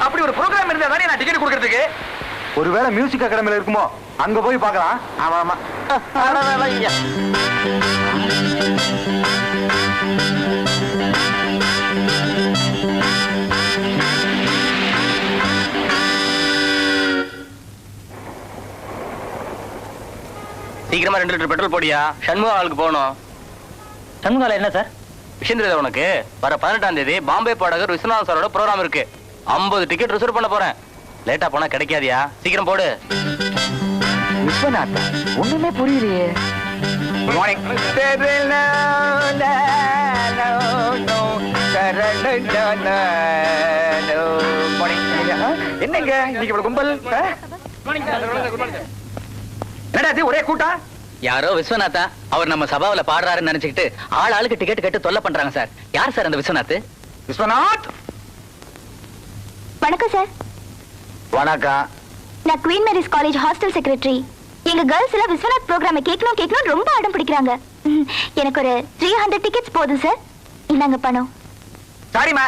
அப்படி ஒரு ப்ரோக்ராம் இருந்தா தானே நான் டிக்கெட் கொடுக்கறதுக்கு. ஒருவேளை மியூசிக் அகாடமில இருக்குமோ, அங்க போய் பார்க்கலாம். ஆமா ஆமா. சீக்கிரமா 2 லிட்டர் பெட்ரோல் போடியா. சண்முகாலுக்கு போகணும். சண்முகால என்ன சார் விஷயம் தெரியுது உனக்கு? வர 18ஆம் தேதி பாம்பே பாடகர் விஸ்வநாத் சாரோட ப்ரோகிராம் இருக்கு. 50 டிக்கெட் ரிசர்வ் பண்ண போறேன். லேட்டா போனா கிடைக்காதியா? சீக்கிரம் போடு. விஸ்வநாத் ஒண்ணுமே புரியலையே. Good morning. என்னங்க இன்னைக்கு இவ்வளவு கும்பல்? என்னடா இது ஒரே கூட்டா? யாரோ விஸ்வநாத்தா அவர் நம்ம சபாவில பாடுறாருன்னு நினைச்சுக்கிட்டு ஆள் ஆளுக்கு டிக்கெட் கேட்டு தொல்லை பண்றாங்க சார். யார் சார் அந்த விஸ்வநாத்? விஸ்வநாத். வணக்கம் சார். வணக்கம். நான் Queen Mary's College hostel secretary. எங்க கேர்ள்ஸ் எல்லாம் விஸ்வநாத் ப்ரோகிராமை கேட்கணும் ரொம்ப அடம் பிடிக்கிறாங்க. எனக்கு ஒரு 300 டிக்கெட்ஸ் போதும் சார். இந்தாங்க பணம். சாரிமா,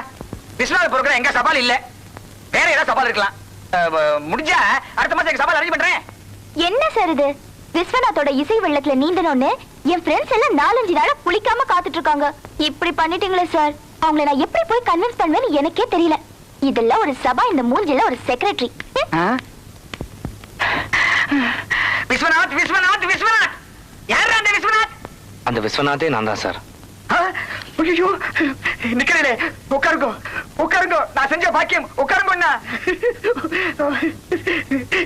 விஸ்வநாத் ப்ரோகிராம் எங்க சபால் இல்ல. வேற ஏதாவது சபால் இருக்கலாம். முடிஞ்சா அடுத்த மாசம் எங்க சபால் அரேஞ்ச் பண்றேன். என்ன சார் இது? விஸ்வநாத்தோட இசை வெள்ளத்துல நீந்தணும்னு என் ஃப்ரெண்ட்ஸ் எல்லாம் 4-5 நாளா குளிக்காம காத்துட்டு இருக்காங்க. இப்படி பண்ணிட்டீங்களே சார். அவங்களை நான் எப்படி போய் கன்வின்ஸ் பண்ணுவேன்னு எனக்கே தெரியல. இதெல்லாம் ஒரு சபா, இந்த மூஞ்சில ஒரு செக்ரட்டரி. விஸ்வநாத் விஸ்வநாத் விஸ்வநாத். யாரா அந்த விஸ்வநாத்? அந்த விஸ்வநாத்தே நான் தான் சார். ஐயோ, நிக்கிறே. உட்காருங்க உட்காருங்க. நான் செஞ்ச பாக்கியம். உட்காருங்க.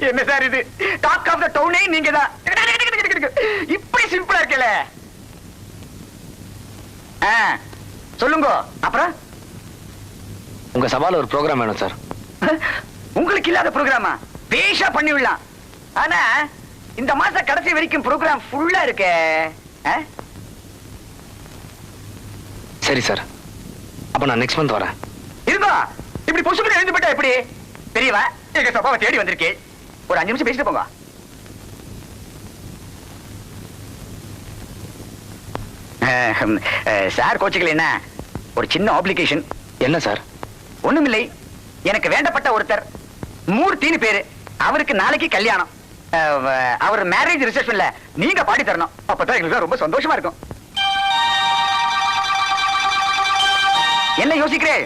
என்ன சார் இது? டாக் ஆஃப் த டவுனே நீங்க தான். இப்படி சிம்பிளா இருக்கல. சொல்லுங்க. அப்புறம் உங்க சபால ஒரு ப்ரோகிராம் வேணும் சார். உங்களுக்கு இல்லாத ப்ரோகிராமா? பேஷா பண்ணி விடலாம். ஆனா இந்த மாச கடைசி வரைக்கும் ப்ரோகிராம் ஃபுல்லா இருக்கே. சரி சார், அப்ப நான் நெக்ஸ்ட் மந்த் வரேன். இருங்க. இப்படி பொசுக்கு எழுந்து போட்டா எப்படி? தெரியவா எங்க சபாவை தேடி வந்திருக்கேன். ஒரு 5 நிமிஷம் பேசிட்டு போங்க. சார் கோச்சுக்கல. என்ன ஒரு சின்ன ஆப்ளிகேஷன். என்ன சார்? ஒண்ணுமில்லை. எனக்கு வேண்டப்பட்ட ஒருத்தர் மூர்த்தின்னு பேரு. அவருக்கு நாளைக்கு கல்யாணம். அவர் மேரேஜ் ரிசப்ஷன்ல நீங்க பாடி தரணும். அப்பதான் எங்களுக்கு ரொம்ப சந்தோஷமா இருக்கும். என்ன யோசிக்கிறே?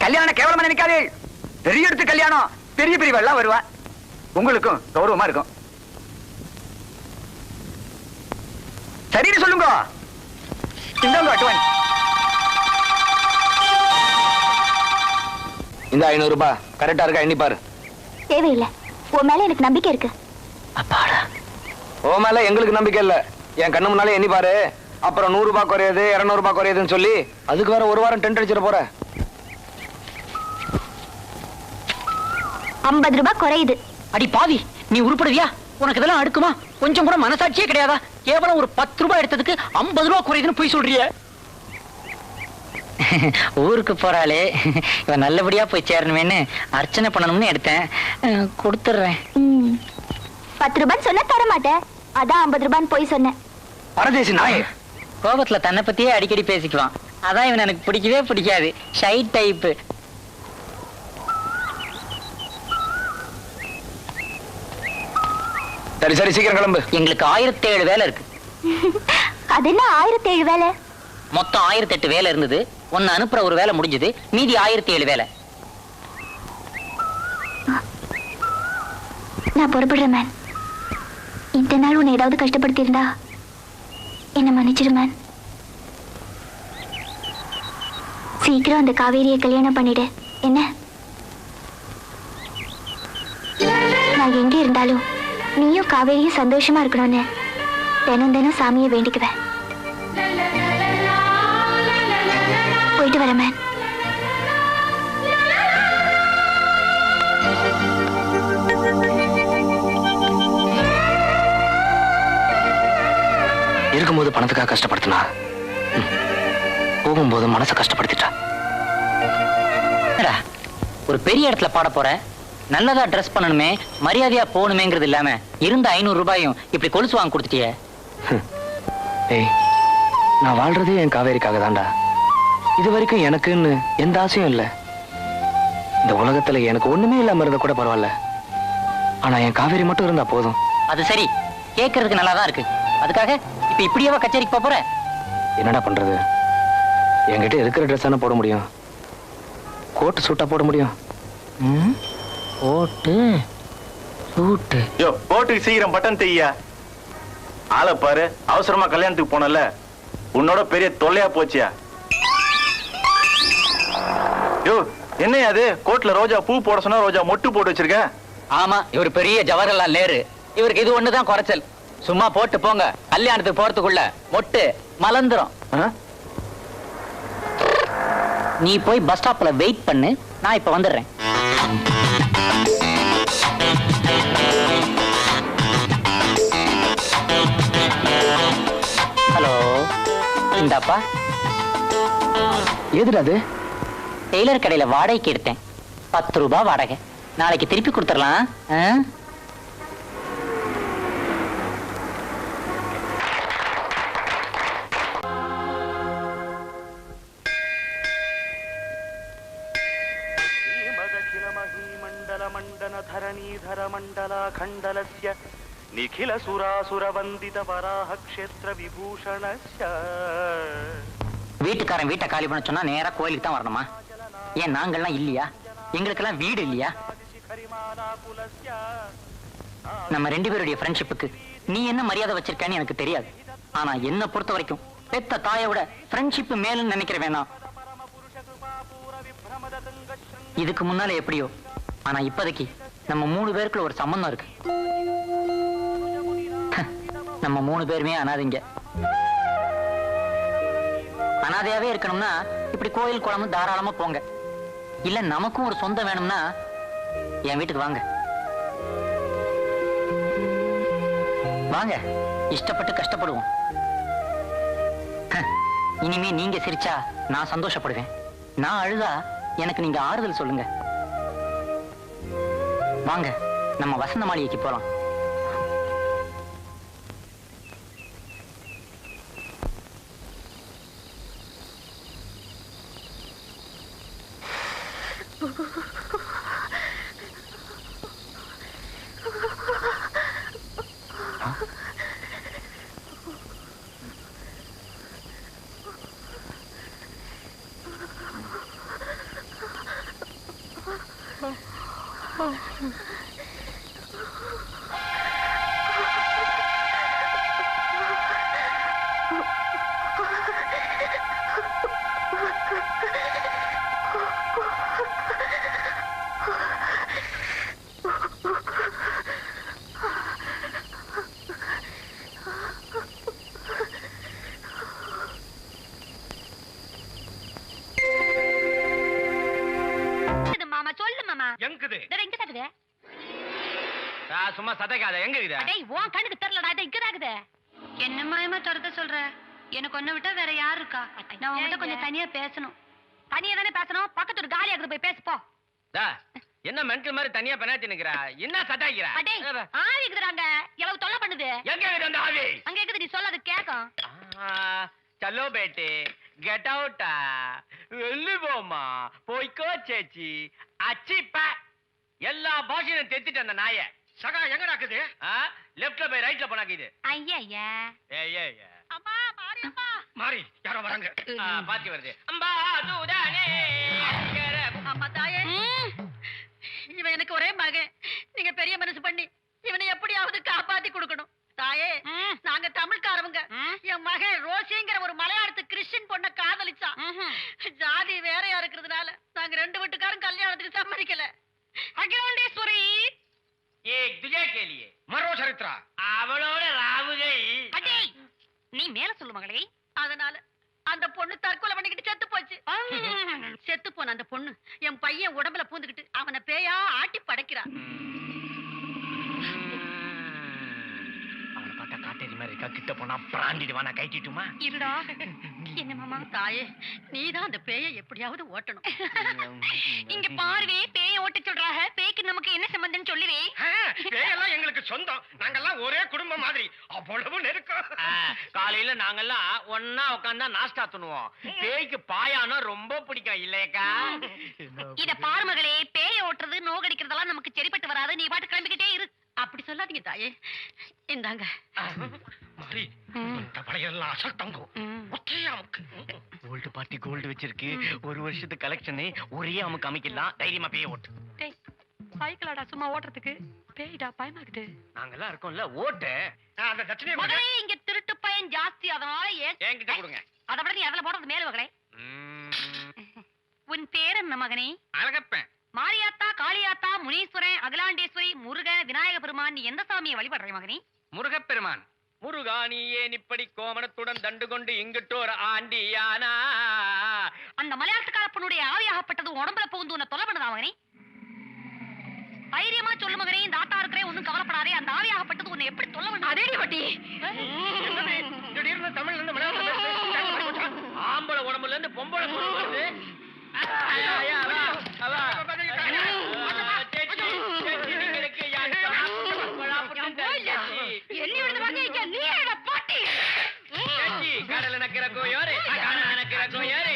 கல்யாணம் கேவலமா நினைக்காதே. பெரிய எடுத்து கல்யாணம். பெரிய பெரியவெல்லாம் வருவா. உங்களுக்கும் கௌரவமா இருக்கும். சரின்னு சொல்லுங்க. இந்தாங்க அட்வான்ஸ். இந்த 500 ரூபாய் கரெக்டா இருக்கா? எண்ணி பாரு. தேவையில்லை. உன் மேல எனக்கு நம்பிக்கை இருக்கு. அப்பாடா. ஓ மேல எங்களுக்கு நம்பிக்கை இல்ல. என் கண்ணு முன்னாலே எண்ணி பாரு. அப்புறம் 100 ரூபாய் குறையுது 200 ரூபாய் குறையுதுன்னு சொல்லி அதுக்கு வேற ஒரு வாரம் டென்ட் அடிச்சிட போற. 50 ரூபாய் குறையுது. அடி பாவி, நீ உருப்படுவியா? உனக்கு இதெல்லாம் அடுக்குமா? கொஞ்சம் கூட மனசாட்சியே கிடையாதா? கேவலம் ஒரு 10 ரூபாய் எடுத்ததுக்கு 50 ரூபாய் குறையுதுன்னு போய் சொல்றிய. ஊருக்கு போறாளே, இவன் நல்லபடியா போய் சேரணுமேன்னு அர்ச்சனை பண்ணணும்னு எடுத்தேன். கொடுத்துடுறேன். 10 ரூபாய் சொன்னா தர மாட்டேன். அதான் 50 ரூபாய் போய் சொன்னேன். பரதேசி நாயே. கோபத்துல தன்னை பத்தியே அடிக்கடி பேசிக்குவான். அதான் இவன் எனக்கு பிடிக்கவே பிடிக்காது. Shy type. சரி சரி சீக்கிரம் கிளம்பு. எங்களுக்கு 1007 வேலை இருக்கு. அது என்ன 1007 வேலை? மொத்தம் 1008 வேலை இருந்தது. ஒன்னு அனுப்புற ஒரு வேலை முடிஞ்சது. மீதி 1007 வேலை. நான் புறப்படுறேன் மேன். இந்த நாள் உன்னை ஏதாவது கஷ்டப்படுத்தி இருந்தா என்ன மன்னிச்சிரு மேன். சீக்கிரம் அந்த காவேரியை கல்யாணம் பண்ணிடு என்ன. நான் எங்க இருந்தாலும் நீயும் காவேரியும் சந்தோஷமா இருக்கணும்னு தினம் தினம் சாமியை வேண்டிக்குவேன். போயிட்டு வரேன் மேன். இருக்கும்போது பணத்துக்காக கஷ்டப்படுத்தினா, போகும்போது மனசை கஷ்டப்படுத்திட்டா. ஒரு பெரிய இடத்துல பாட போற, நல்லதா ட்ரெஸ் பண்ணணுமே, மரியாதையா போகணுமேங்கிறது இல்லாம இருந்த 500 ரூபாயும் இப்படி கொலுசு வாங்கி கொடுத்துட்டிய. ஏய், நான் வாழ்றதே என் காவேரிக்காக தான்டா. இது வரைக்கும் எனக்குன்னு எந்த ஆசையும் இல்லை. இந்த உலகத்துல எனக்கு ஒண்ணுமே இல்லாம இருந்தா கூட பரவாயில்ல. ஆனா என் காவேரி மட்டும் இருந்தா போதும். அது சரி, கேட்கறதுக்கு நல்லாதான் இருக்கு. அதுக்காக இப்ப இப்படியேவா கச்சேரிக்கு போற? என்னடா பண்றது? என்கிட்ட இருக்கிற ட்ரெஸ் தானே போட முடியும். கோட்டு சூட்டா போட முடியும். கோட்டு சூட்டு. யோ, கோட்டுக்கு சீக்கிரம் பட்டன் தையா. ஆளை பாரு, அவசரமா கல்யாணத்துக்கு போனல, உன்னோட பெரிய தொல்லையா போச்சியா. யோ, என்னையா அது? கோட்ல ரோஜா பூ போட சொன்னா ரோஜா மொட்டு போட்டு வச்சிருக்க. ஆமா, இவர் பெரிய ஜவஹர்லால் நேரு. இவருக்கு இது ஒண்ணுதான் குறைச்சல். சும்மா போட்டு போங்க, கல்யாணத்துக்கு போறதுக்குள்ள மொட்டு மலந்துரும். நீ போய் பஸ் ஸ்டாப்ல வெயிட் பண்ணு, நான் இப்ப வந்துடுறேன். ஹலோ, இந்தாப்பா. எதுடா அது? டெய்லர் கடையில வாடகைக்கு எடுத்தேன். 10 ரூபாய் வாடகை. நாளைக்கு திருப்பி கொடுத்துடலாம். நிகில சுராசுர வந்தித வராஹ க்ஷேத்ர விபூஷணஸ்ய. வீட்டுக்காரன் வீட்டை காலி பண்ண சொன்னா நேரா கோயிலுக்கு தான் வரணுமா? ஏன் நாங்கள்லாம் இல்லையா? எங்களுக்கெல்லாம் வீடு இல்லையா? நம்ம 2 பேருடைய ஃப்ரெண்ட்ஷிப்புக்கு நீ என்ன மரியாதை வச்சிருக்கன்னு எனக்கு தெரியாது. ஆனா என்ன பொறுத்த வரைக்கும் பெத்த தாயை விட ஃப்ரெண்ட்ஷிப் மேலுன்னு நினைக்கிற வேணாம். இதுக்கு முன்னால எப்படியோ, ஆனா இப்போதைக்கு நம்ம 3 பேருக்குள்ள ஒரு சம்பந்தம் இருக்கு. நம்ம 3 பேருமே அனாதைங்க. அனாதையாவே இருக்கணும்னா இப்படி கோயில் குளம் தாராளமா போங்க. இல்ல நமக்கும் ஒரு சொந்தம் வேணும்னா என் வீட்டுக்கு வாங்க. வாங்க, இஷ்டப்பட்டு கஷ்டப்படுவோம். இனிமே நீங்க சிரிச்சா நான் சந்தோஷப்படுவேன். நான் அழுதா எனக்கு நீங்க ஆறுதல் சொல்லுங்க. வாங்க, நம்ம வசந்த மாளிகைக்கு போலாம். இருக்குது. இங்க தாக்குதே. சும்மா சதைக்காத, எங்க இருக்குது? டேய் உன் கண்ணுக்கு தெரியலடா, இது இங்க தாக்குதே. என்ன மாயமா துரத்த சொல்ற? எனக்கு ஒன்ன விட்டா வேற யார் இருக்கா? நான் உன்கிட்ட கொஞ்சம் தனியா பேசணும். தனியா தானே பேசணும், பக்கத்து ஒரு காலியா இருக்குது, போய் பேசு போ. என்ன மென்டல் மாதிரி தனியா பெனாத்தி நிக்கிறா? என்ன சதாய்க்கிறா? ஆவி இருக்குறாங்க, எவ்வளவு தொல்லை பண்ணுது. எங்க இருக்குது அந்த ஆவி? அங்க இருக்குது, நீ சொல்ல அது கேக்கும். चलो बेटे गेट आउट வெள்ளி போமா போய்க்கோ சேச்சி அச்சிப்பா எல்லா பாஷையும் தெத்திட்டு அந்த நாயை. சகா எங்க நடக்குது? லெஃப்ட்ல போய் ரைட்ல போனாக்குது. ஐயா ஏய் அம்மா மாரி அம்மா மாரி யாரோ வராங்க. பாத்தி வருது. அம்பா தூதானே அம்மா தாயே, இவன் எனக்கு ஒரே மகன். நீங்க பெரிய மனசு பண்ணி இவனை எப்படியாவது காப்பாத்தி கொடுக்கணும். தாயே, நாங்க தமிழ்காரவங்க. என் மகன் ரோசிங்கிற ஒரு மலையாளத்து கிறிஸ்டின் பொண்ண காதலிச்சான். ஜாதி வேறையா இருக்கிறதுனால நாங்க ரெண்டு வீட்டுக்காரும் கல்யாணத்துக்கு சம்மதிக்கல. அகிலாண்டேஸ்வரி एक तुझे के लिए மரோ சரித்ரா அவளோட ராவுகை. அடே நீ மேல சொல்லு மகளே. அதனால அந்த பொண்ணு தற்கொலை பண்ணிக்கிட்டு செத்து போச்சு. செத்து போன அந்த பொண்ணு என் பையன் உடம்புல பூந்துக்கிட்டு அவனை பேயா ஆட்டி படைக்கிறான். அவனை பார்த்தா காட்டேரி மாதிரி இருக்கா, கிட்ட போனா பிராண்டிடுவா. நான் கைட்டிட்டுமா? இருடா. என்ன மாமா தாயே, நீதான் அந்த பேயை எப்படியாவது ஓட்டணும். இங்க பார்வே, பேயை ஓட்ட சொல்றாங்க. பேய்க்கு நமக்கு என்ன சம்பந்தம் சொல்லுவே? பேயெல்லாம் எங்களுக்கு சொந்தம். நாங்கெல்லாம் ஒரே குடும்பம் மாதிரி, அவ்வளவு நெருக்கம். காலையில நாங்கெல்லாம் ஒன்னா உட்கார்ந்தா நாஸ்டா துணுவோம். பேய்க்கு பாயானா ரொம்ப பிடிக்கும் இல்லையக்கா? இத பாரு மகளே, பேயை ஓட்டுறது நோகடிக்கிறதெல்லாம் நமக்கு சரிப்பட்டு வராது. நீ பாட்டு கிளம்பிக்கிட்டே இரு. அப்படி சொல்லாதீங்க தாயே. இந்தாங்க மாரி, இந்த படையெல்லாம் அசல் தங்கும். கோல்டு பார்ட்டி கோல்டு வச்சிருக்கு. ஒரு வருஷத்து கலெக்ஷனே ஒரே அமுக்கு அமைக்கலாம். தைரியமா பேய ஓட்டு. சைக்கிளாடா சும்மா ஓட்டுறதுக்கு, பேய்டா பயமாக்குது. நாங்கெல்லாம் இருக்கோம்ல, ஓட்டு. அந்த தட்சணை மகளே, இங்க திருட்டு பையன் ஜாஸ்தி. அதனால என்கிட்ட கொடுங்க. அதை விட நீ அதுல போடுறது மேல மகளே. உன் பேர் என்ன மகனே? அழகப்பேன். மாரியாத்தா, காளியாத்தா, முனீஸ்வரன், அகிலாண்டேஸ்வரி, முருகன், விநாயக பெருமான், நீ எந்த சாமியை வழிபடுற மகனே? முருகப்பெருமான். முருகா நீ ஏன் இப்படி கோமணத்துடன் தண்டு கொண்டு இங்கிட்டோர் ஆண்டியானா? அந்த மலையாளத்துக்கார பொண்ணுடைய ஆவியாகப்பட்டது உடம்புல புகுந்து உன்னை தொலை பண்ணுதா மகனே? தைரியமா சொல்லு மகனே, இந்த ஆத்தா இருக்கிறே, ஒன்னும் கவலைப்படாதே. அந்த ஆவியாகப்பட்டது உன்னை எப்படி தொலை பண்ணு? அதேடி பட்டி திடீர்னு தமிழ்ல இருந்து மலையாளம் ஆம்பளை உடம்புல இருந்து பொம்பளை குரல் வருது. கடல நக்கிற கோயோரு நக்கிற கோயோரு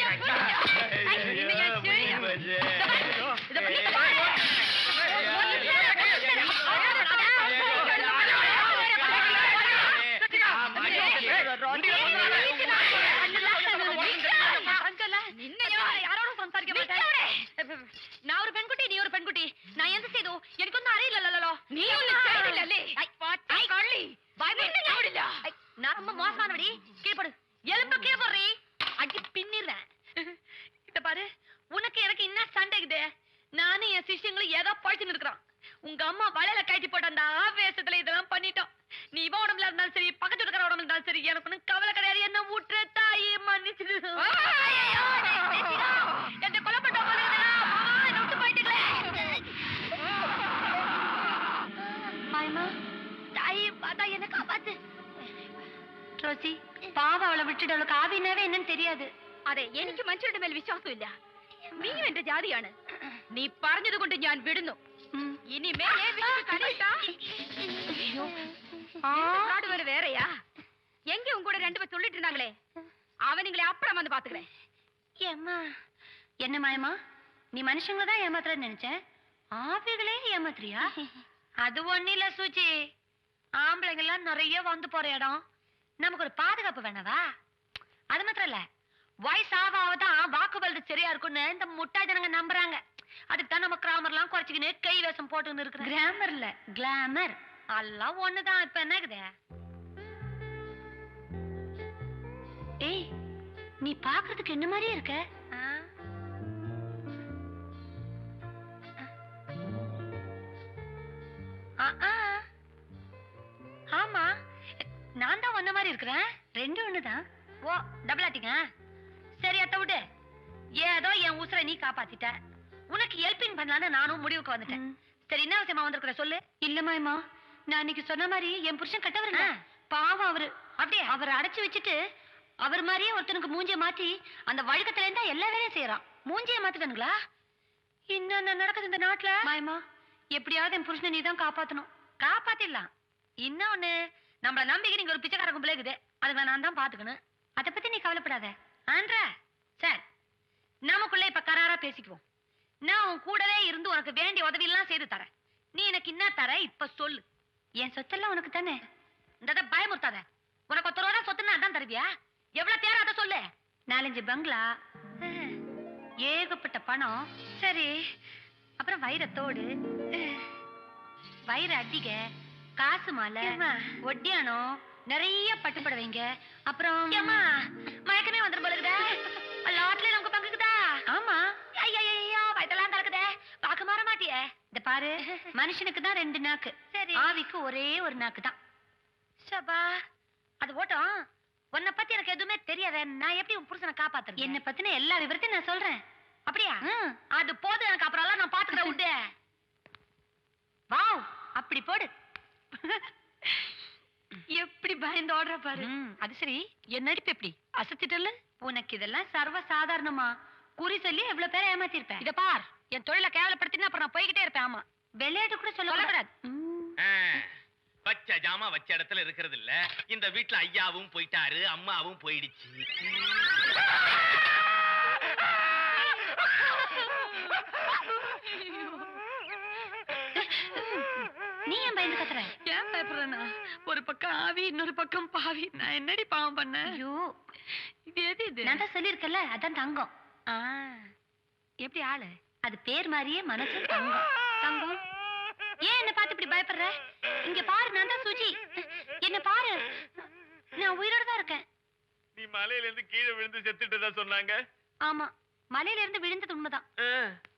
நான் ஒரு பெண்குட்டி, நீ ஒரு பெண்குட்டி. நான் எந்த செய்தோ எனக்கு ஒன்னும் அறியலோ. நீ நான் ரொம்ப மோசமானபடி. கீழ்படு, எலும்பு கீழ்படுறி, அடி பின்னிடுறேன். இத பாரு, உனக்கு எனக்கு என்ன சண்டைக்குது? நானும் என் சிஷ்யங்களும் ஏதோ பழிச்சுன்னு இருக்கிறோம். உங்க அம்மா வலையில கட்டி போட்ட அந்த ஆவேசத்துல இதெல்லாம் பண்ணிட்டோம். நீ இவ உடம்புல இருந்தாலும் சரி, பக்கத்து இருக்கிற உடம்புல இருந்தாலும் சரி, எனக்கு ஒன்னும் கவலை கிடையாது. என்ன ஊற்று தாயி மன்னிச்சிடு. என்ன கொலை பண்ண மாயமா தாயி பாதா என்ன காப்பாத்து. ரோசி பாவ அவளை விட்டுட்டு, அவளுக்கு ஆவினாவே என்னன்னு தெரியாது. അതെ, എനിക്ക് മനുഷ്യരുടെ മേൽ വിശ്വാസമില്ല. നീയും എന്റെ ജാതിയാണ്. നീ പറഞ്ഞത് കൊണ്ട് ഞാൻ വിടുന്നു. ഇനി மேலே வேறையா? எங்க உங்க கூட ரெண்டு பேர் சொல்லிட்டு இருந்தாங்களே, அவனுங்களே அப்புறம் வந்து பாத்துக்கிறேன். என்ன மாயமா, நீ மனுஷங்களை தான் ஏமாத்துறன்னு நினைச்சேன், ஆவிகளே ஏமாத்துறியா? அது ஒண்ணு இல்ல சூச்சி, ஆம்பளைங்க எல்லாம் நிறைய வந்து போற இடம், நமக்கு ஒரு பாதுகாப்பு வேணவா? அது மாத்திரம் இல்ல, வயசாவாதான் வாக்குவல்து சரியா இருக்குன்னு இந்த முட்டா ஜனங்க நம்புறாங்க. அதுக்கு தான் நம்ம கிராமர்லாம் குறைச்சிக்கின்னு கை வேஷம் போட்டு இருக்கு. கிராமர் இல்ல, கிளாமர். எல்லாம் ஒண்ணுதான். இப்ப என்னக்குது? ஏய், நீ பாக்குறதுக்கு என்ன மாதிரியே இருக்க. ஆமா, நான் தான் ஒன்ன மாதிரி இருக்கிறேன். ரெண்டு ஒண்ணுதான். ஓ, டபுள் ஆட்டிங்க. சரி, அத்த விடு. ஏதோ என் உசுரை நீ காப்பாத்திட்ட. உனக்கு ஹெல்பிங் பண்ணலான்னு நானும் முடிவுக்கு வந்துட்டேன். சரி, என்ன விஷயமா வந்திருக்கிற சொல்லு. இல்லம்மா, நான் இன்னைக்கு சொன்ன மாதிரி என் புருஷன் கட்டவருங்க. பாவம் அவரு. அப்படியே அவரை அடைச்சு வச்சுட்டு அவர் மாதிரியே ஒருத்தனுக்கு மூஞ்சிய மாத்தி அந்த வழக்கத்துல இருந்தா எல்லா வேலையும் செய்யறான். மூஞ்சிய மாத்திட்டானுங்களா? இன்னும் நடக்குது இந்த நாட்டுல. மாயமா, எப்படியாவது என் புருஷனை நீ தான் காப்பாத்தணும். காப்பாத்திடலாம். இன்னொன்னு, நம்மள நம்பிக்கை நீங்க ஒரு பிச்சைக்கார கும்பலே இருக்குது, அதுக்கு நான் தான் பாத்துக்கணும். அதை பத்தி நீ கவலைப்படாத ஆன்ற. சரி, நமக்குள்ள இப்ப கராரா பேசிக்குவோம். நான் உன் கூடவே இருந்து உனக்கு வேண்டிய உதவி எல்லாம் செய்து தரேன். நீ எனக்கு என்ன தர இப்ப சொல்லு. என் சொத்தெல்லாம் உனக்கு தானே. இந்த பயமுறுத்தாத. உனக்கு 10 ரூபா சொத்துன்னா அதான் தருவியா? எவ்வளவு தேவை அதை சொல்லு. 4-5 பங்களா, ஏகப்பட்ட பணம். சரி, அப்புறம் வைரத்தோடு, வைர அட்டிக, காசு மாலை, ஒட்டியானம், நிறைய பட்டுப்படவைங்க. அப்புறம் மயக்கமே வந்துடும் போல இருக்குதா? லாட்ல நமக்கு பங்குக்குதா? ஆமா. ஐயோ, வயதெல்லாம் கலக்குதே. பாக்க மாற மாட்டியே. இந்த பாரு, மனுஷனுக்கு தான் 2 நாக்கு, ஆவிக்கு ஒரே ஒரு நாக்கு தான். சபா, அது ஓட்டம். உன்னை பத்தி எனக்கு எதுவுமே தெரியாத. நான் எப்படி உன் புருஷனை காப்பாத்துறேன்? என்னை பத்தின எல்லா விவரத்தையும் நான் சொல்றேன். அப்படியா? அது போதும் எனக்கு. அப்புறம் எல்லாம் நான் பாத்துக்கிறேன். விட்டு வாவ், அப்படி போடு. எப்படி பயந்து ஓடுற பாரு. அது சரி, என் நடிப்பு எப்படி அசத்திட்டல? உனக்கு இதெல்லாம் சர்வ சாதாரணமா. குறி சொல்லி எவ்வளவு பேரை ஏமாத்திருப்பேன். இத பார், என் தொழிலை கேவலப்படுத்தினா அப்புறம் நான் போய்கிட்டே இருப்பேன். ஆமா, விளையாட்டு கூட சொல்லக்கூடாது. வச்ச ஜாமா வச்ச இடத்துல இருக்கிறது இல்ல. இந்த வீட்டுல ஐயாவும் போயிட்டாரு, அம்மாவும் போயிடுச்சு. நீ ஏன் பயந்து கத்துற? ஏன் பயப்படுறேன்னா, ஒரு பக்கம் ஆவி, இன்னொரு பக்கம் பாவி. நான் என்னடி பாவம் பண்ண? ஐயோ, இது எது இது? நான் தான் சொல்லியிருக்கல, அதான் தங்கம். எப்படி ஆளு? அது பேர் மாதிரியே மனசு தங்கம். தங்கம், ஏன் என்ன பார்த்து இப்படி பயப்படுற? இங்க பாரு, நான் தான் சுஜி. என்ன பாரு, நான் உயிரோட தான் இருக்கேன். நீ மலையில இருந்து கீழே விழுந்து செத்துட்டதா சொன்னாங்க. ஆமா, மலையில இருந்து விழுந்தது உண்மைதான்.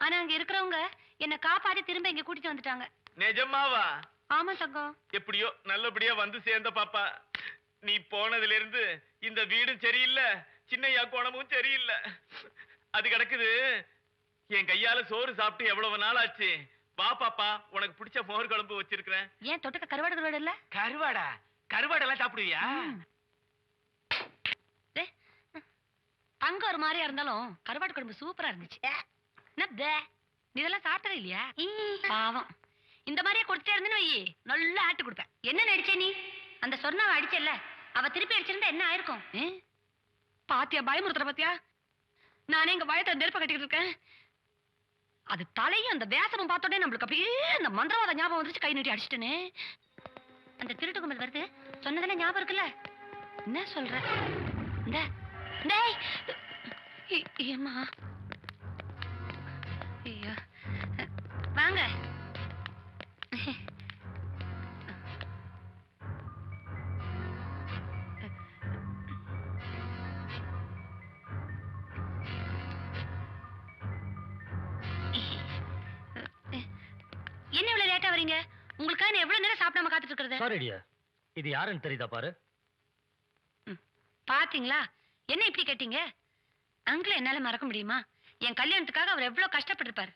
ஆனா அங்க இருக்கிறவங்க என்ன காப்பாத்தி திரும்ப இங்க கூட்டிட்டு வந்துட்டாங்க. நிஜமாவா? ஆமா தங்கம். எப்படியோ நல்லபடியா வந்து சேர்ந்த பாப்பா. நீ போனதுல இருந்து இந்த வீடும் சரியில்லை, சின்னையா கோணமும் சரியில்லை. அது கிடக்குது. என் கையால சோறு சாப்பிட்டு எவ்வளவு நாள் ஆச்சு. வா பாப்பா, உனக்கு பிடிச்ச மோர் குழம்பு வச்சிருக்கிறேன். ஏன் தொட்டுக்க கருவாடு இல்ல? கருவாடா? கருவாடெல்லாம் சாப்பிடுவியா? தங்க ஒரு மாதிரியா இருந்தாலும் கருவாடு குழம்பு சூப்பரா இருந்துச்சு. நீ இதெல்லாம் சாப்பிட்டது இல்லையா? பாவம், இந்த மாதிரியே கொடுத்துட்டே இருந்தேன்னு வை, நல்லா ஆட்டு கொடுப்பேன். என்ன நடிச்சே நீ? அந்த சொர்ணாவை அடிச்சல்ல, அவ திருப்பி அடிச்சிருந்தா என்ன ஆயிருக்கும்? பாத்தியா பயமுறுத்துற? பாத்தியா, நானே இங்க பயத்தை நெருப்ப கட்டிக்கிட்டு இருக்கேன். அது தலையும் அந்த வேசமும் பார்த்தோடனே நம்மளுக்கு அப்படியே அந்த மந்திரவாத ஞாபகம் வந்துருச்சு. கை நீட்டி அடிச்சிட்டேனே. அந்த திருட்டு கும்பல் வருது சொன்னதெல்லாம் ஞாபகம் இருக்குல்ல? என்ன சொல்ற? ஏம்மா, ஐயோ, வாங்க. என்ன இவ்வளவு லேட்டா வரீங்க? உங்களுக்காக நான் எவ்வளவு நேரம் சாப்பிடாம காத்துட்டு இருக்கிறது? சாரி டியர், இது யாருன்னு தெரியுதா பாரு. பாத்தீங்களா, என்ன இப்படி கேட்டீங்க? அங்கிள என்னால மறக்க முடியுமா? என் கல்யாணத்துக்காக அவர் எவ்வளவு கஷ்டப்பட்டிருப்பாரு.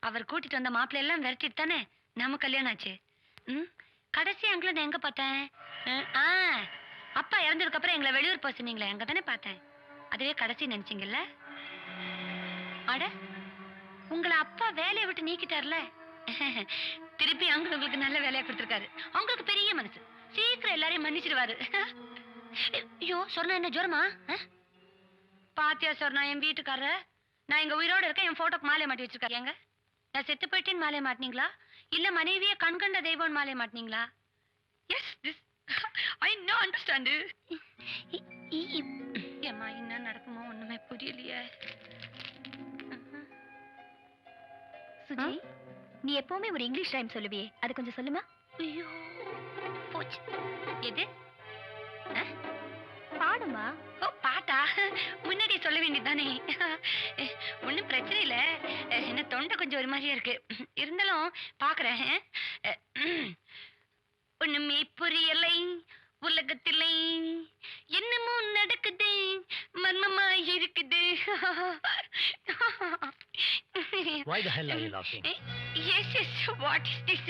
அவர் கூட்டிட்டு வந்த மாப்பிள்ளை எல்லாம் விரட்டிட்டு தானே நம்ம கல்யாணம் ஆச்சு. கடைசி அங்கிள நான் எங்க பார்த்தேன்? அப்பா இறந்ததுக்கு அப்புறம் எங்களை வெளியூர் போக சொன்னீங்களே, அங்க தானே பார்த்தேன். அதுவே கடைசி நினைச்சீங்கல்ல? அட, உங்களை அப்பா வேலையை விட்டு நீக்கிட்டார்ல, திருப்பி அங்க உங்களுக்கு நல்ல வேலையா கொடுத்திருக்காரு. அவங்களுக்கு பெரிய மனசு, சீக்கிரம் எல்லாரையும் மன்னிச்சிடுவாரு. ஐயோ, சொன்னா என்ன ஜோரமா? பாத்தியா சொன்னா என் வீட்டுக்காரர், நான் இங்க உயிரோட இருக்க, என் போட்டோக்கு மாலை மாட்டி வச்சிருக்காங்க. நான் செத்து போயிட்டேன்னு மாலை மாட்டினீங்களா, இல்ல மனைவியை கண்கண்ட தெய்வம் மாலை மாட்டினீங்களா? Yes, this I no understand. ஏம்மா, என்ன நடக்குமோ ஒண்ணுமே புரியலையே. சுஜி, நீ எப்பவுமே ஒரு இங்கிலீஷ் ரைம் சொல்லுவியே, அது கொஞ்சம் சொல்லுமா? ஐயோ போச்சு. எது? பாடுமா? ஓ, பாட்டா? முன்னாடி சொல்ல வேண்டியதானே. ஒன்னும் பிரச்சனை இல்ல, என்ன தொண்டை கொஞ்சம் ஒரு மாதிரியா இருக்கு. இருந்தாலும் பாக்குறேன். ஒண்ணுமே புரியலை உலகத்திலே, என்னமோ நடக்குது, மர்மமா இருக்குது. Why the hell are you laughing? Yes, yes. What is this?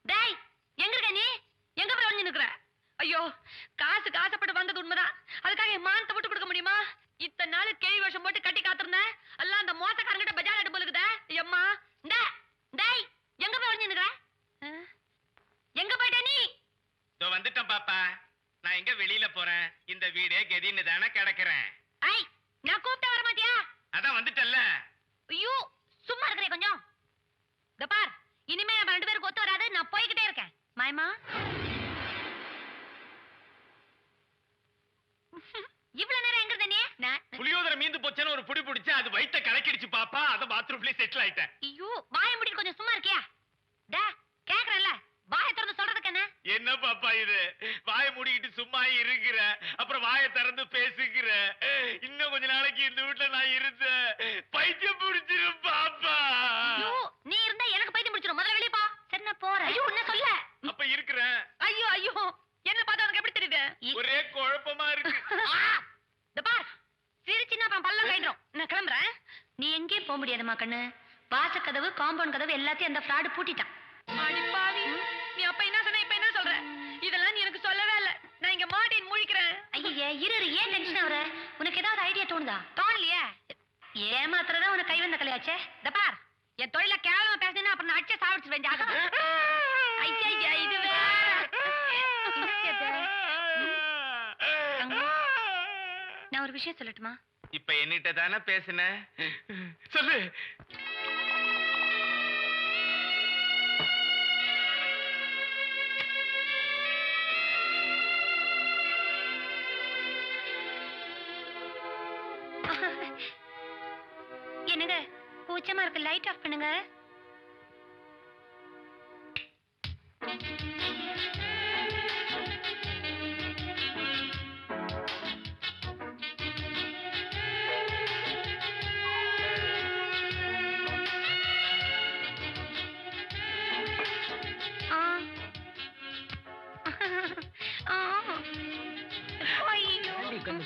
டேய், எங்க இருக்க நீ? எங்க போய் ஒளிஞ்சு நிக்கிற? ஐயோ, காசு காசப்பட்டு வந்தது உண்மைதான். அதுக்காக என் மானத்தை விட்டு கொடுக்க முடியுமா? இத்தனை நாள் கேள்வி வருஷம் போட்டு கட்டி காத்திருந்தேன். எல்லாம் அந்த மோசக்காரங்கிட்ட பஜார் அடி போலுக்குதே. ஐயம்மா, டேய், எங்க போய் ஒளிஞ்சு நிக்கிற? எங்க போயிட்ட நீ? இதோ வந்துட்டேன் பாப்பா. நான் எங்க வெளியில போறேன்? இந்த வீடே கெதின்னு தானே கிடக்குறேன். ஐ, நான் கூப்பிட்டா வர மாட்டியா? அதான் வந்துட்டல்ல. ஐயோ, சும்மா இருக்கிறே கொஞ்சம். இந்த பார், இனிமே நம்ம 2 பேருக்கு ஒத்து வராது. நான் போய்கிட்டே இருக்கேன். மாயமா, இவ்வளவு நேரம் எங்க இருந்த நீ? புளியோதரை மீந்து போச்சேன்னு ஒரு புடி பிடிச்சு அது வயித்த கலக்கிடுச்சு பாப்பா. அத பாத்ரூம்லயே செட்டில் ஆயிட்டேன். ஐயோ, வாயை மூடிட்டு கொஞ்சம் சும்மா இருக்கியா? டா, கேக்குறேன்ல, வாயை திறந்து சொல்றதுக்கு என்ன? என்ன பாப்பா இது? வாயை மூடிக்கிட்டு சும்மா இருக்கிற, அப்புறம் வாயை திறந்து பேசுகிற. இன்னும் கொஞ்ச நாளைக்கு இந்த வீட்டுல நான் இருந்தேன் பைத்தியம் பிடிச்சிரும் பாப்பா. ஐயோ, நீ இருந்தா எனக்கு பைத்தியம் பிடிச்சிரும். முதல்ல வெளிய போ. சரி, நான் போறேன். ஐயோ, என்ன சொல்ல? அப்ப இருக்கிறேன். ஐயோ, என்ன பார்த்தா உனக்கு எப்படி தெரியுது? ஒரே குழப்பமா இருக்கு. இந்த பார், சிரிச்சின்னா அப்புறம் பல்லம் கயிடும். நான் கிளம்புறேன். நீ எங்கேயும் போக முடியாதுமா கண்ணு. வாசக்கதவு, காம்பவுண்ட் கதவு எல்லாத்தையும் அந்த ஃப்ராடு பூட்டிட்டான். அடி பாவி, நீ அப்ப என்ன சொன்ன, இப்ப என்ன சொல்ற? இதெல்லாம் நீ எனக்கு சொல்லவே இல்ல. நான் இங்க மாட்டேன் முழிக்கிறேன். ஐயே, இரு, ஏன் டென்ஷன் ஆகுற? உனக்கு ஏதாவது ஐடியா தோணுதா? தோணலையே. ஏமாத்துறதா உனக்கு கை வந்த கலையாச்சே. இந்த பார், என் தொழில கேவலமா பேசினா அப்புறம் நான் அடிச்சே சாவடிச்சு வேண்டிய ஆகுது. ஐயா, இது வேற. நான் ஒரு விஷயம் சொல்லட்டுமா? இப்ப என்னிட்ட தானே பேசுன, சொல்லு. என்னங்க, கூச்சமா இருக்கு, லைட் ஆஃப் பண்ணுங்க.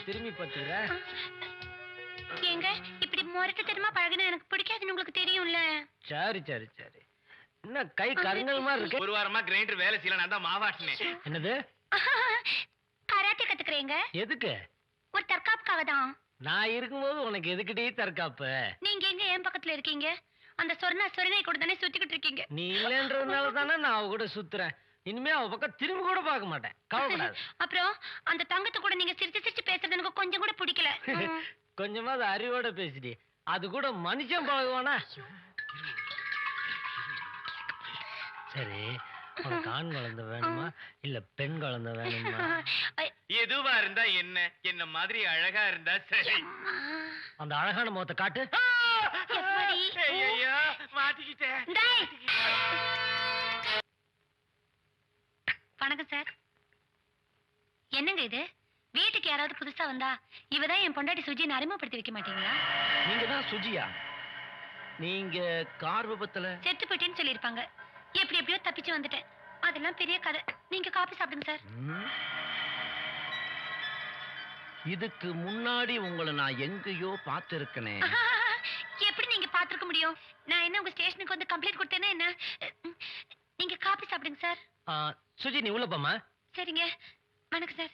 திரும்பி பாத்தீங்க. ஏங்க, இப்படி முரட்டுத்தனமா பழகினா எனக்கு பிடிக்காதுன்னு உங்களுக்கு தெரியும்ல. சரி. என்ன கை கருங்கல் மாதிரி இருக்கு? ஒரு வாரமா கிரைண்டர் வேலை செய்யல, நான் தான் மாவாட்டினேன். என்னது? கராத்தே கத்துக்கிறீங்க? எதுக்கு? ஒரு தற்காப்புக்காக தான். நான் இருக்கும்போது உனக்கு எதுக்கிட்டே தற்காப்பு? நீங்க எங்க என் பக்கத்துல இருக்கீங்க? அந்த சொரணை கூட தானே சுத்திக்கிட்டு இருக்கீங்க. நீ இல்லன்றதுனால தானே நான் அவ கூட சுத்துறேன். இனிமே அவ பக்கம் திரும்பி கூட பார்க்க மாட்டேன். கவலைப்படாத. அப்புறம் அந்த தங்கத்தை கூட நீங்க சிரிச்சு பேசுறது எனக்கு கொஞ்சம் கூட பிடிக்கல. கொஞ்சமாவது அறிவோட பேசிடி. அது கூட மனுஷன் பழகுவானா? சரி, உனக்கு ஆண் குழந்தை வேணுமா இல்ல பெண் குழந்தை வேணுமா? எதுவா இருந்தா என்ன மாதிரி அழகா இருந்தா சரி. அந்த அழகான முகத்தை காட்டு. மாட்டிக்கிட்டேன். வணக்கம் சார். என்னங்க இது? வீட்டுக்கு யாராவது புதுசா வந்தா இவதான் என் பொண்டாட்டி சுஜியை அறிமுகப்படுத்தி வைக்க மாட்டீங்களா? நீங்க தான் சுஜியா? நீங்க கார் விபத்துல செத்து போயிட்டேன்னு சொல்லியிருப்பாங்க. எப்படியோ தப்பிச்சு வந்துட்டேன். அதெல்லாம் பெரிய கதை. நீங்க காபி சாப்பிடுங்க சார். இதுக்கு முன்னாடி உங்களை நான் எங்கேயோ பார்த்திருக்கனே. எப்படி நீங்க பார்த்திருக்க முடியும்? நான் என்ன உங்க ஸ்டேஷனுக்கு வந்து கம்ப்ளைண்ட் கொடுத்தேன்னா என்ன? நீங்க காபி சாப்பிடுங்க சார். சுஜி, நீ உள்ள போமா. சரிங்க. வணக்கம் சார்.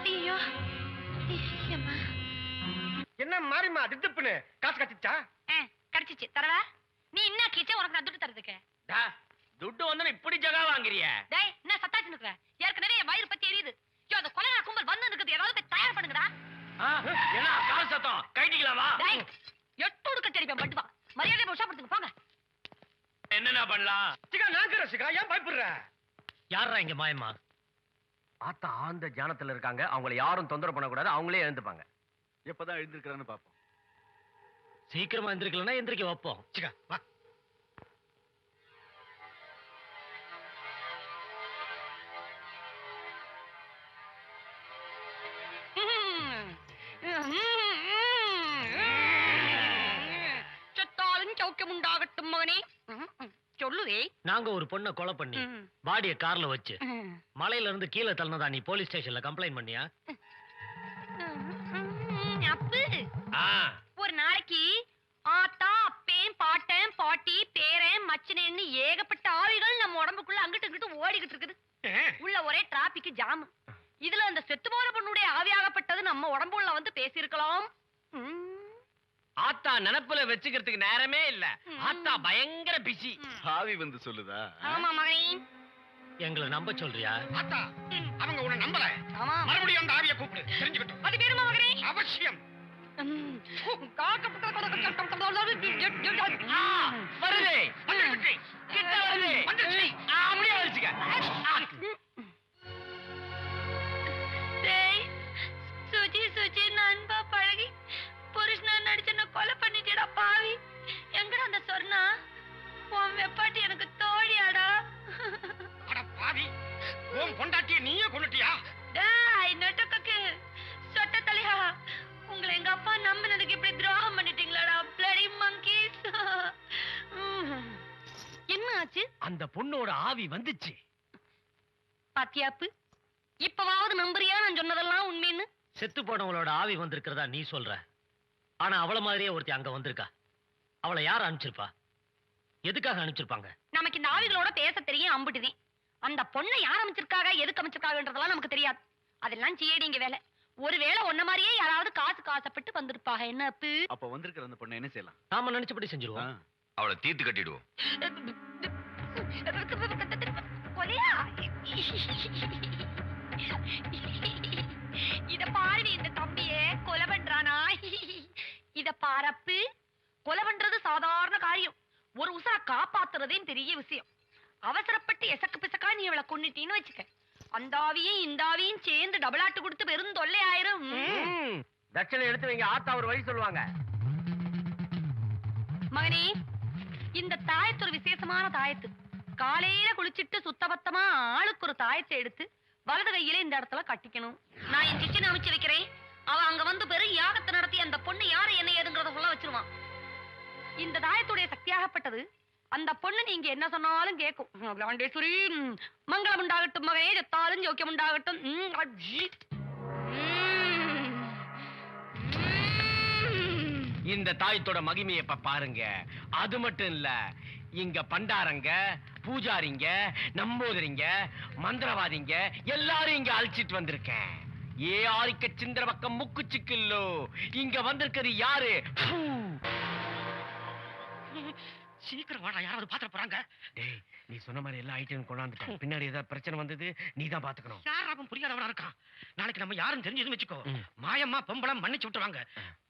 ஐயோ, என்ன மாறிமா திட்டுப்புன்னு காசு கட்டிச்சா? கடிச்சிச்சு. தரவா? நீ என்ன கீச்சே உனக்கு நான் துட்டு தரதுக்கு? துட்டு வந்து இப்படி ஜகா வாங்குறிய? டேய், என்ன சத்தாச்சு நிக்கிற? ஏற்கனவே என் வயிறு பத்தி எரியுது. ஐயோ, அந்த கொலையா கும்பல் வந்து நிக்குது. ஏதாவது போய் தயார் பண்ணுங்கடா. என்ன கால் சத்தம்? கைட்டிக்கலாமா? டேய், எட்டு உடுக்க தெரியும் பட்டுவா. மரியாதை உஷாப்படுத்துங்க போங்க. என்னென்ன பண்ணலாம்? சிகா நாங்கற சிகா, ஏன் பயப்படுற? யாரா இங்க மாயமா? ஆத்தா ஆந்த ஜானத்துல இருக்காங்க. அவங்கள யாரும் தொந்தரவு பண்ண கூடாது. அவங்களே எழுந்துப்பாங்க. எப்பதான் எழுந்திருக்கிறான்னு பாப்போம். சீக்கிரமா எந்திரிக்கலன்னா எந்திரிக்க வைப்போம். சிகா வா. செத்தாலும் சௌக்கியம் உண்டாகட்டும் மகனே. சொல்லுவே. நாங்க ஒரு பொண்ணை கொலை பண்ணி பாடிய கார்ல வச்சு மலையில இருந்து கீழே தள்ளனதா நீ போலீஸ் ஸ்டேஷன்ல கம்ப்ளைண்ட் பண்ணியா? அப்பு ஒரு நாளைக்கு ஆத்தா அப்பேன் பாட்டன் பாட்டி பேரன் மச்சனேன்னு ஏகப்பட்ட ஆவிகள் நம்ம உடம்புக்குள்ள அங்கிட்டு இங்கிட்டு ஓடிக்கிட்டு இருக்குது. உள்ள ஒரே டிராபிக் ஜாம். இதுல அந்த செத்து போன பொண்ணுடைய ஆவியாகப்பட்டது நம்ம உடம்புள்ள வந்து பேசியிருக்கலாம். ஆத்தா நினைப்புல வச்சுக்கிறதுக்கு நேரமே இல்ல. ஆத்தா பயங்கர பிஸி. ஆவி வந்து சொல்லுதா? ஆமா மகனே. எங்களை நம்ப சொல்றியா? ஆத்தா அவங்க உன்னை நம்பல. ஆமா. மறுபடியும் அந்த ஆவியை கூப்பிடு, தெரிஞ்சுக்கட்டும். அது பேருமா மகனே? அவசியம். வருது கிட்ட வருது. அப்படியே வச்சுக்க. சுஜி சுஜி நண்பா பழகி புருஷனா நடிச்சன கொலை பண்ணிட்டேடா பாவி. எங்கடா அந்த சொர்ணா? உன் வெப்பாட்டி எனக்கு தோழியாடா. அட பாவி, உன் பொண்டாட்டிய நீயே கொன்னுட்டியா? டேய் நட்டக்கக்கு சொட்ட தலையா, உங்களை எங்க அப்பா நம்பினதுக்கு இப்படி துரோகம் பண்ணிட்டீங்களாடா bloody monkeys. என்ன ஆச்சு? அந்த பொண்ணோட ஆவி வந்துச்சு. பாத்தியாப்பு, இப்பவாவது நம்புறியா நான் சொன்னதெல்லாம் உண்மைன்னு? செத்து போனவங்களோட ஆவி வந்திருக்கிறதா நீ சொல்ற. ஆனா அவள மாதிரியே ஒருத்தி அங்க வந்திருக்கா. அவளை யார் அனுப்பிச்சிருப்பா? எதுக்காக அனுப்பிச்சிருப்பாங்க? நமக்கு இந்த ஆவிகளோட பேச தெரியும் அம்பிட்டுதேன். அந்த பொண்ணை யார் அமைச்சிருக்காங்க, எதுக்கு அமைச்சிருக்காங்கன்றதெல்லாம் நமக்கு தெரியாது. அதெல்லாம் சிஏடிங்க வேலை. ஒருவேளை ஒன்ன மாதிரியே யாராவது காசுக்கு ஆசைப்பட்டு வந்திருப்பாங்க. என்ன அப்பு? அப்ப வந்திருக்கிற அந்த பொண்ணை என்ன செய்யலாம்? நாம நினைச்சபடி செஞ்சிருவோம். அவளை தீர்த்து கட்டிடுவோம். கொலையா? இத பாரு, இந்த தம்பியே கொலை பண்றானா? இத பாரப்பு, கொலை பண்றது சாதாரண காரியம். ஒரு உசா காப்பாத்துறதே பெரிய விஷயம். அவசரப்பட்டு எசக்கு பிசக்கா நீ அவளை கொன்னுட்டீன்னு வச்சுக்க, அந்த ஆவியும் இந்த ஆவியும் சேர்ந்து டபுள் ஆட்டு கொடுத்து வெறும் தொல்லை ஆயிரும். தட்சணை எடுத்து வைங்க. ஆத்தா ஒரு வழி சொல்லுவாங்க. மகனே, இந்த தாயத்து ஒரு விசேஷமான தாயத்து. காலையில குளிச்சிட்டு சுத்தபத்தமா ஆளுக்கு ஒரு தாயத்தை எடுத்து வலது கையில இந்த இடத்துல கட்டிக்கணும். நான் என் சிச்சனை அமைச்சு வைக்கிறேன். அவ அங்க வந்து பெரும் யாகத்தை நடத்தி அந்த பொண்ணு யாரு என்ன ஏதுங்கிறத சொல்ல வச்சிருவான். இந்த தாயத்துடைய சக்தியாகப்பட்டது அந்த பொண்ணு நீங்க என்ன சொன்னாலும் கேட்கும். அகிலாண்டேஸ்வரி மங்களம் உண்டாகட்டும் மகனே, செத்தாலும் ஜோக்கியம் உண்டாகட்டும். இந்த தாயத்தோட மகிமையை இப்ப பாருங்க. அது மட்டும் இல்ல, இங்க பண்டாரங்க, பூஜாரிங்க, நம்போதரிங்க, மந்திரவாதிங்க எல்லாரும் இங்க அழைச்சிட்டு வந்திருக்கேன். ஏ ஆரிக்க சிந்திர பக்கம் முக்கு சிக்கில்லோ. இங்க வந்திருக்கிறது யாரு? சீக்கிரம் வாடா, யாராவது பாத்துற போறாங்க. டேய், நீ சொன்ன மாதிரி எல்லா ஐட்டம் கொண்டாந்துட்டேன். பின்னாடி ஏதாவது பிரச்சனை வந்தது நீ தான் பாத்துக்கணும். யாராவும் புரியாதவனா இருக்கான். நாளைக்கு நம்ம யாரும் தெரிஞ்சதுன்னு வச்சுக்கோ, மாயம்மா பொம்பளம் மன்னிச்சு விட்டுருவாங்க.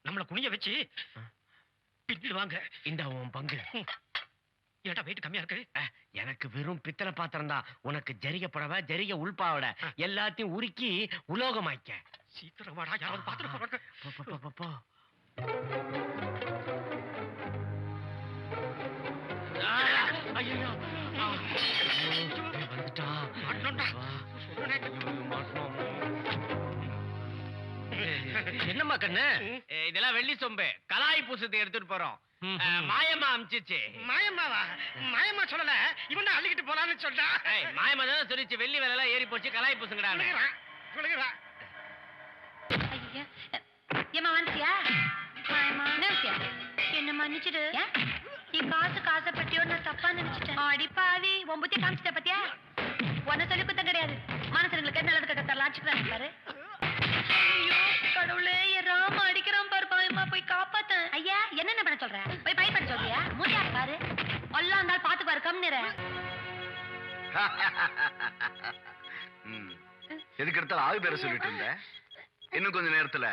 நம்மள குனிய வச்சு பின்னிடுவாங்க. இந்த உன் பங்கு. ஏட்டா வெயிட் கம்மியா இருக்கு? எனக்கு வெறும் பித்தளை பாத்திரம் தான். உனக்கு ஜரிக புடவை, ஜரிக உள்பாவட எல்லாத்தையும் உருக்கி உலோகமாய்க்க. சீக்கிரம் வாடா, யாராவது பாத்துட்டு போறாங்க. போ. என்னம்மா கண்ணு? இதெல்லாம் வெள்ளி சொம்பு. கலாய் பூசத்தை எடுத்துட்டு போறோம். மாயம்மா அமிச்சிச்சு. மாயம்மாவா? மாயம்மா சொல்லல, இவன் தான் அள்ளிக்கிட்டு போலான்னு சொல்றா. மாயம்மா தான் சொல்லிச்சு, வெள்ளி வேலை எல்லாம் ஏறி போச்சு, கலாய் பூசுங்கடா. ஏமா வந்துட்டியா? என்ன மன்னிச்சிடு. நீ காசுக்கு ஆசைப்பட்டியோ நான் தப்பா நினைச்சிட்டேன். அடி பாவி, உன் புத்திய காமிச்சிட்ட பத்தியா? உன்ன சொல்லி குத்தம் கிடையாது. மனசுங்களுக்கு நல்லது கட்ட தரலாச்சுக்கிறாங்க பாரு. ஐயோ கடவுளே, என் ராம அடிக்கிறான் பாரு. பாயம்மா போய் காப்பாத்த. ஐயா என்னென்ன பண்ண சொல்ற? போய் பயப்பட சொல்றியா? மூடியா பாரு. அல்லா இருந்தாலும் பாத்து பாரு. கம்னிற எதுக்கு எடுத்தாலும் ஆவி பேர சொல்லிட்டு இருந்த. இன்னும் கொஞ்ச நேரத்துல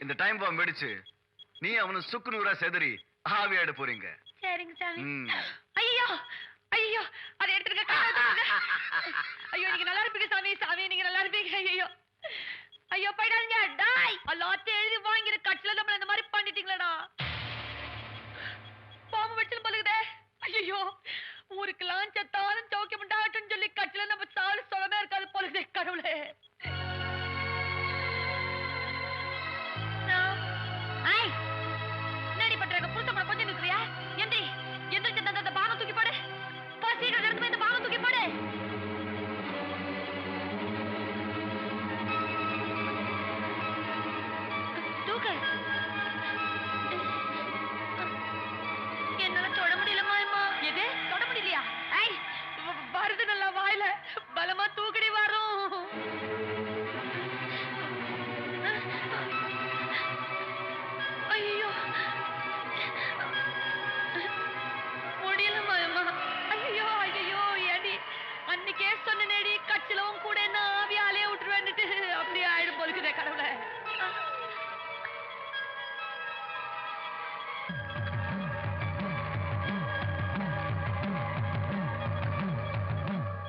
இந்த டைம் பாம் வெடிச்சு நீ அவனு சுக்கு நூறா செதறி ஆவியாட போறீங்க. சரிங்க சாமி. ஐயோ ஐயோ, அதை எடுத்துருக்க. ஐயோ நீங்க நல்லா இருப்பீங்க சாமி. சாமி நீங்க நல்லா இருப்பீங்க. ஐயோ ஐயோ போயிடாதீங்க. டாய் எல்லாத்தையும் எழுதி வாங்கிற கட்சில நம்மள இந்த மாதிரி பண்ணிட்டீங்களடா. பாம்பு வெடிச்சல் பழுகுதே. ஐயோ ஊருக்கெல்லாம் செத்தாலும் சௌக்கியம் உண்டாகட்டும்னு சொல்லி கட்சில நம்ம சாலு சொல்லமே இருக்காது போலுதே. கடவுளே என்னடி பண்றாங்க? புருஷன் கொஞ்சம் நிற்கிறியா? எந்திரி எந்திரிச்சு அந்த பாகம் தூக்கி போடு. சீக்கிரம் எடுத்து போய் இந்த பாகம் தூக்கி போடு.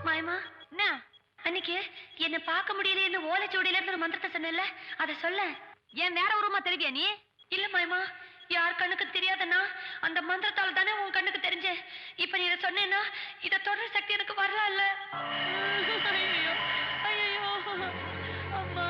மாயமா என்ன அன்னைக்கு என்ன பார்க்க முடியலையே ஓலைச்சோடியில இருந்து ஒரு மந்திரத்தை சொன்னேன்ல அத சொல்ல. ஏன் வேற உருவமா தெரிவியா நீ? இல்ல மாயமா, யார் கண்ணுக்கு தெரியாதனா அந்த மந்திரத்தால தானே உன் கண்ணுக்கு தெரிஞ்சு. இப்ப நீ இதை சொன்னேன்னா இத தொடர் சக்தி எனக்கு வரல. ஐயோ ஐயோ அம்மா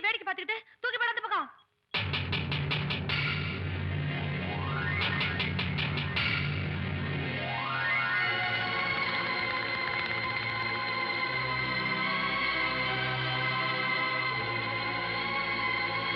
வேடிக்கை பார்த்துக்கிட்டு தூக்கி போடாத பக்கம்.